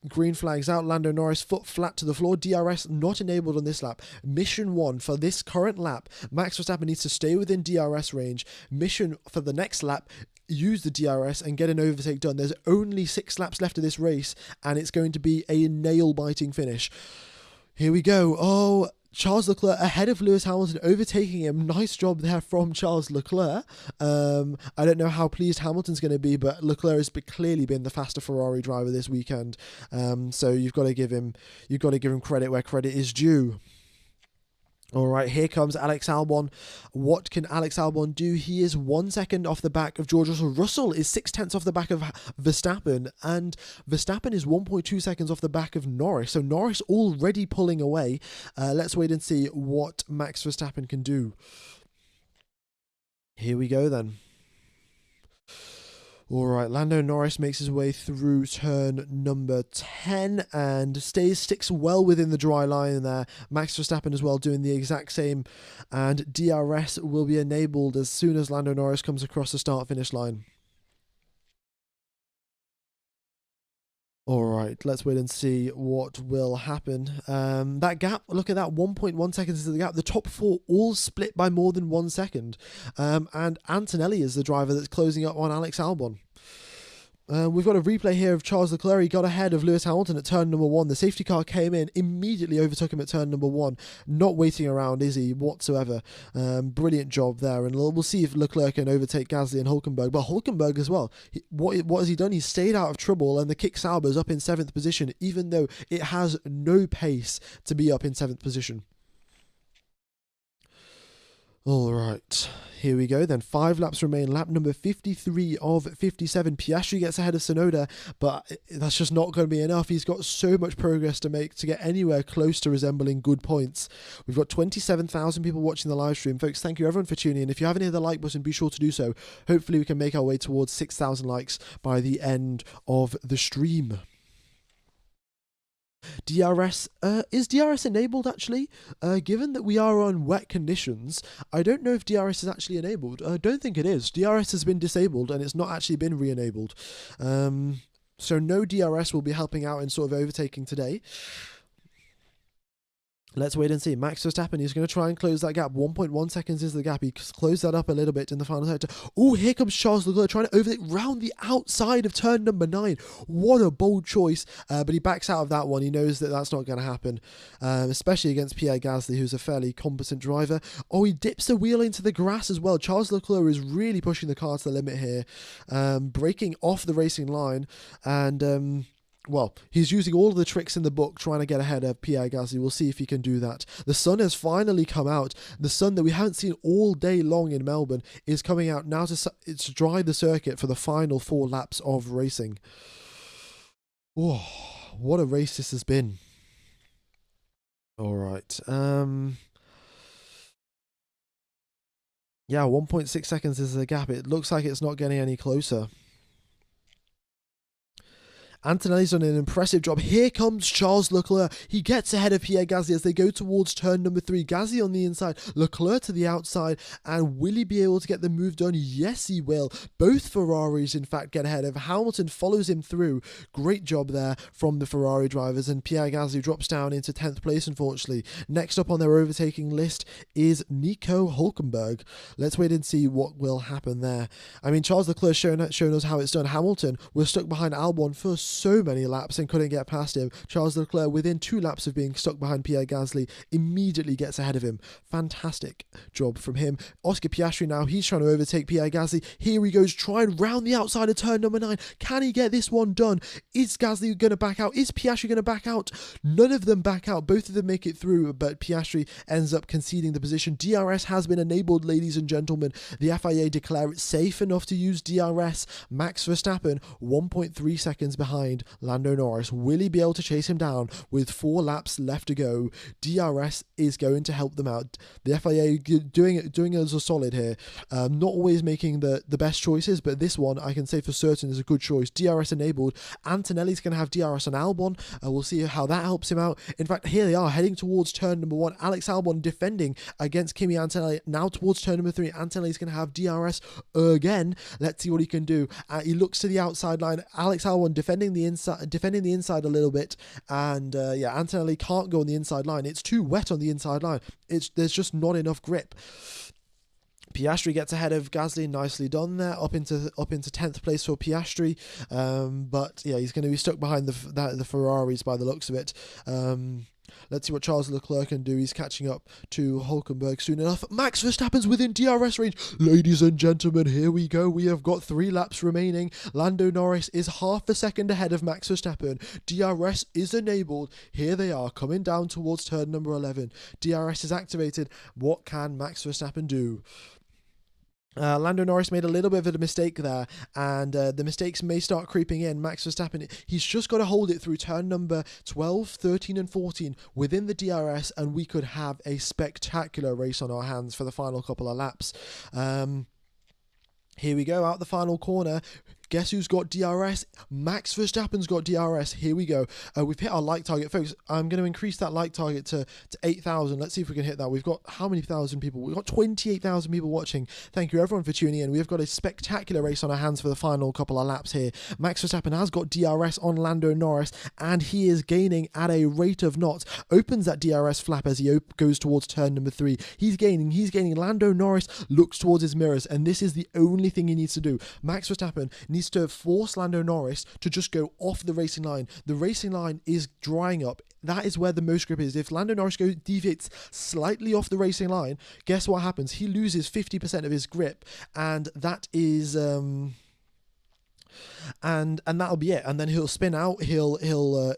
Green flags out. Lando Norris foot flat to the floor. DRS not enabled on this lap. Mission 1 for this current lap, Max Verstappen needs to stay within DRS range. Mission for the next lap, use the DRS and get an overtake done. There's only 6 laps left of this race, and it's going to be a nail-biting finish. Here we go. Oh, Charles Leclerc ahead of Lewis Hamilton, overtaking him. Nice job there from Charles Leclerc. I don't know how pleased Hamilton's going to be, but Leclerc has clearly been the faster Ferrari driver this weekend. So you've got to give him credit where credit is due. All right, here comes Alex Albon. What can Alex Albon do? He is 1 second off the back of George Russell. Russell is 0.6 off the back of Verstappen, and Verstappen is 1.2 seconds off the back of Norris. So Norris already pulling away. Let's wait and see what Max Verstappen can do. Here we go then. All right, Lando Norris makes his way through turn number 10 and sticks well within the dry line there. Max Verstappen as well doing the exact same, and DRS will be enabled as soon as Lando Norris comes across the start-finish line. All right, let's wait and see what will happen. That gap, look at that, 1.1 seconds into the gap. The top four all split by more than 1 second. And Antonelli is the driver that's closing up on Alex Albon. We've got a replay here of Charles Leclerc. He got ahead of Lewis Hamilton at turn number 1. The safety car came in, immediately overtook him at turn number 1. Not waiting around, is he, whatsoever. Brilliant job there. And we'll see if Leclerc can overtake Gasly and Hulkenberg. But Hulkenberg as well. What has he done? He's stayed out of trouble, and the Kick Sauber's up in 7th position, even though it has no pace to be up in 7th position. All right, here we go then. 5 laps remain. Lap number 53 of 57. Piastri gets ahead of Tsunoda, but that's just not going to be enough. He's got so much progress to make to get anywhere close to resembling good points. We've got 27,000 people watching the live stream. Folks, thank you everyone for tuning in. If you haven't hit the like button, be sure to do so. Hopefully we can make our way towards 6,000 likes by the end of the stream. DRS, is DRS enabled actually? Given that we are on wet conditions, I don't know if DRS is actually enabled. I don't think it is. DRS has been disabled and it's not actually been re-enabled. So no DRS will be helping out in sort of overtaking today. Let's wait and see. Max Verstappen, he's going to try and close that gap. 1.1 seconds is the gap. He closed that up a little bit in the final sector. Oh, here comes Charles Leclerc trying to overtake round the outside of turn number 9. What a bold choice. But he backs out of that one. He knows that that's not going to happen, especially against Pierre Gasly, who's a fairly competent driver. Oh, he dips the wheel into the grass as well. Charles Leclerc is really pushing the car to the limit here, breaking off the racing line, and well, he's using all of the tricks in the book trying to get ahead of Pierre Gasly. We'll see if he can do that. The sun has finally come out. The sun that we haven't seen all day long in Melbourne is coming out now to dry the circuit for the final 4 laps of racing. Oh, what a race this has been. All right. Yeah, 1.6 seconds is the gap. It looks like it's not getting any closer. Antonelli's done an impressive job. Here comes Charles Leclerc. He gets ahead of Pierre Gasly as they go towards turn number 3. Gasly on the inside, Leclerc to the outside, and will he be able to get the move done? Yes, he will. Both Ferraris, in fact, get ahead of. Hamilton follows him through. Great job there from the Ferrari drivers, and Pierre Gasly drops down into 10th place, unfortunately. Next up on their overtaking list is Nico Hulkenberg. Let's wait and see what will happen there. I mean, Charles Leclerc shown us how it's done. Hamilton was stuck behind Albon for so many laps and couldn't get past him. Charles Leclerc, within 2 laps of being stuck behind Pierre Gasly, immediately gets ahead of him. Fantastic job from him. Oscar Piastri now, he's trying to overtake Pierre Gasly. Here he goes, trying round the outside of turn number 9. Can he get this one done? Is Gasly going to back out? Is Piastri going to back out? None of them back out. Both of them make it through, but Piastri ends up conceding the position. DRS has been enabled, ladies and gentlemen. The FIA declare it safe enough to use DRS. Max Verstappen, 1.3 seconds behind Lando Norris. Will he be able to chase him down with 4 laps left to go? DRS is going to help them out. The FIA doing us a solid here. Not always making the best choices, but this one I can say for certain is a good choice. DRS enabled. Antonelli's going to have DRS on Albon. We'll see how that helps him out. In fact, here they are heading towards turn number 1. Alex Albon defending against Kimi Antonelli. Now towards turn number 3. Antonelli's going to have DRS again. Let's see what he can do. He looks to the outside line. Alex Albon defending the inside a little bit, and yeah, Antonelli can't go on the inside line. It's too wet on the inside line. There's just not enough grip. Piastri gets ahead of Gasly, nicely done there, up into 10th place for Piastri, but yeah, he's going to be stuck behind the Ferraris by the looks of it. Let's see what Charles Leclerc can do. He's catching up to Hulkenberg soon enough. Max Verstappen's within DRS range. Ladies and gentlemen, here we go. We have got 3 laps remaining. Lando Norris is half a second ahead of Max Verstappen. DRS is enabled. Here they are, coming down towards turn number 11. DRS is activated. What can Max Verstappen do? Lando Norris made a little bit of a mistake there, and the mistakes may start creeping in. Max Verstappen, he's just got to hold it through turn number 12, 13 and 14 within the DRS, and we could have a spectacular race on our hands for the final couple of laps. Here we go, out the final corner. Guess who's got DRS? Max Verstappen's got DRS. Here we go. We've hit our like target. Folks, I'm going to increase that like target to 8,000. Let's see if we can hit that. We've got how many thousand people? We've got 28,000 people watching. Thank you, everyone, for tuning in. We've got a spectacular race on our hands for the final couple of laps here. Max Verstappen has got DRS on Lando Norris, and he is gaining at a rate of knots. Opens that DRS flap as he goes towards turn number 3. He's gaining. Lando Norris looks towards his mirrors, and this is the only thing he needs to do. Max Verstappen needs to force Lando Norris to just go off the racing line. The racing line is drying up. That is where the most grip is. If Lando Norris deviates slightly off the racing line, guess what happens? He loses 50% of his grip, and that is and that'll be it. And then he'll spin out, he'll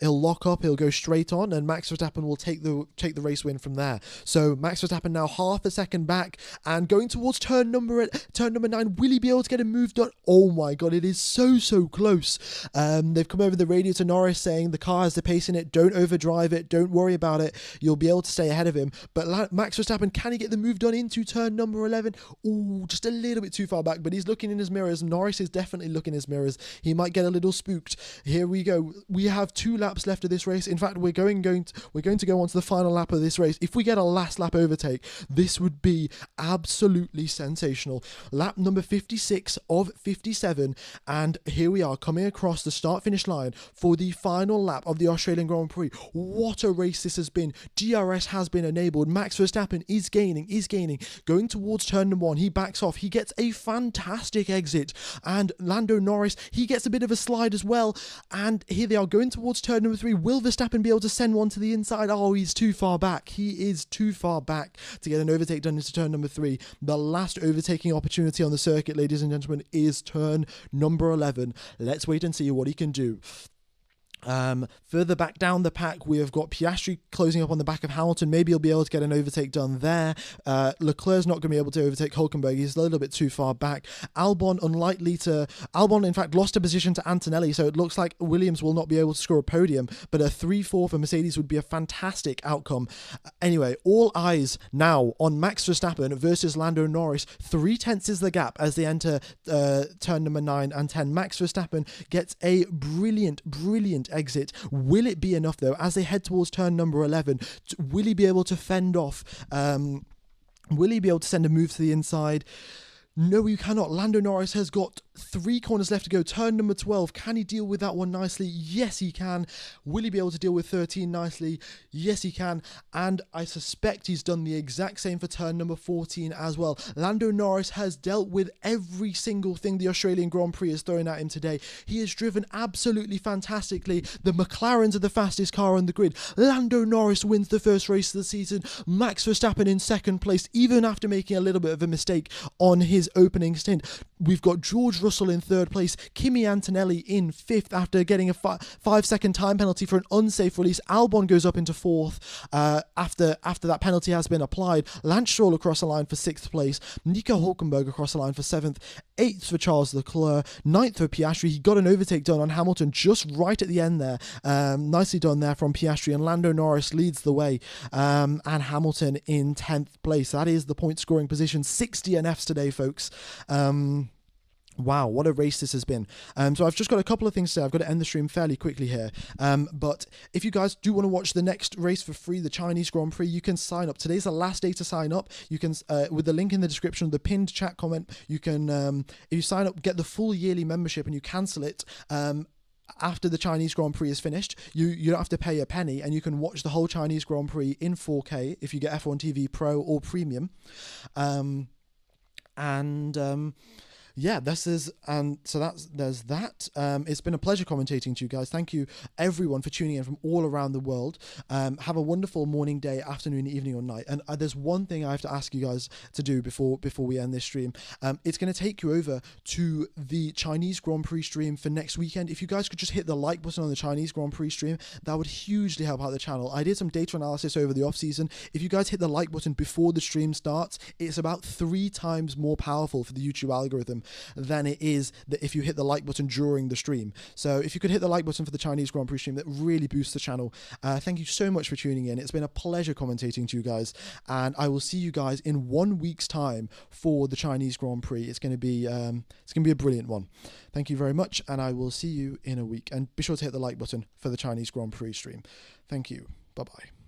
lock up, he'll go straight on, and Max Verstappen will take the race win from there. So Max Verstappen now half a second back and going towards turn number 9. Will he be able to get a move done? Oh my god, it is so close. They've come over the radio to Norris saying the car has the pace in it, don't overdrive it, don't worry about it, you'll be able to stay ahead of him. But Max Verstappen, can he get the move done into turn number 11? Ooh, just a little bit too far back, but he's looking in his mirrors. Norris is definitely looking in his mirrors. He might get a little spooked. Here we go. We have 2 laps left of this race. In fact, we're going to go on to the final lap of this race. If we get a last lap overtake, this would be absolutely sensational. Lap number 56 of 57, and here we are coming across the start-finish line for the final lap of the Australian Grand Prix. What a race this has been. DRS has been enabled. Max Verstappen is gaining, going towards turn number 1. He backs off. He gets a fantastic exit, and Lando Norris, he gets a bit of a slide as well, and here they are going towards turn number 3. Will Verstappen be able to send one to the inside? Oh, he's too far back. He is too far back to get an overtake done into turn number 3. The last overtaking opportunity on the circuit, ladies and gentlemen, is turn number 11. Let's wait and see what he can do. Further back down the pack, we have got Piastri closing up on the back of Hamilton. Maybe he'll be able to get an overtake done there. Leclerc's not going to be able to overtake Hulkenberg. He's a little bit too far back. Albon, in fact, lost a position to Antonelli, so it looks like Williams will not be able to score a podium, but a 3-4 for Mercedes would be a fantastic outcome. Anyway, all eyes now on Max Verstappen versus Lando Norris. 3/10 is the gap as they enter turn number 9 and 10. Max Verstappen gets a brilliant exit. Will it be enough though as they head towards turn number 11? Will he be able to fend off? Will he be able to send a move to the inside? No, you cannot. Lando Norris has got 3 corners left to go. Turn number 12. Can he deal with that one nicely? Yes, he can. Will he be able to deal with 13 nicely? Yes, he can. And I suspect he's done the exact same for turn number 14 as well. Lando Norris has dealt with every single thing the Australian Grand Prix is throwing at him today. He has driven absolutely fantastically. The McLarens are the fastest car on the grid. Lando Norris wins the first race of the season. Max Verstappen in second place, even after making a little bit of a mistake on his opening stint. We've got George Russell in third place, Kimi Antonelli in 5th after getting a 5-second time penalty for an unsafe release. Albon goes up into 4th after that penalty has been applied. Lance Stroll across the line for 6th place, Nico Hulkenberg across the line for 7th, 8th for Charles Leclerc, 9th for Piastri. He got an overtake done on Hamilton just right at the end there. Nicely done there from Piastri, and Lando Norris leads the way, and Hamilton in 10th place. That is the point scoring position. 60 DNFs today, folks. Wow, what a race this has been. So I've just got a couple of things to say. I've got to end the stream fairly quickly here. But if you guys do want to watch the next race for free, the Chinese Grand Prix, you can sign up. Today's the last day to sign up. You can, with the link in the description of the pinned chat comment, you can, if you sign up, get the full yearly membership and you cancel it, after the Chinese Grand Prix is finished, you don't have to pay a penny, and you can watch the whole Chinese Grand Prix in 4K if you get F1 TV Pro or Premium. yeah, this is, and so there's that. It's been a pleasure commentating to you guys. Thank you everyone for tuning in from all around the world. Have a wonderful morning, day, afternoon, evening, or night. And there's one thing I have to ask you guys to do before we end this stream. It's going to take you over to the Chinese Grand Prix stream for next weekend. If you guys could just hit the like button on the Chinese Grand Prix stream, that would hugely help out the channel. I did some data analysis over the off season. If you guys hit the like button before the stream starts, it's about 3 times more powerful for the YouTube algorithm than it is that if you hit the like button during the stream. So if you could hit the like button for the Chinese Grand Prix stream, that really boosts the channel. Thank you so much for tuning in. It's been a pleasure commentating to you guys, and I will see you guys in 1 week's time for the Chinese Grand Prix. It's going to be a brilliant one. Thank you very much, and I will see you in a week. And be sure to hit the like button for the Chinese Grand Prix stream. Thank you. Bye bye.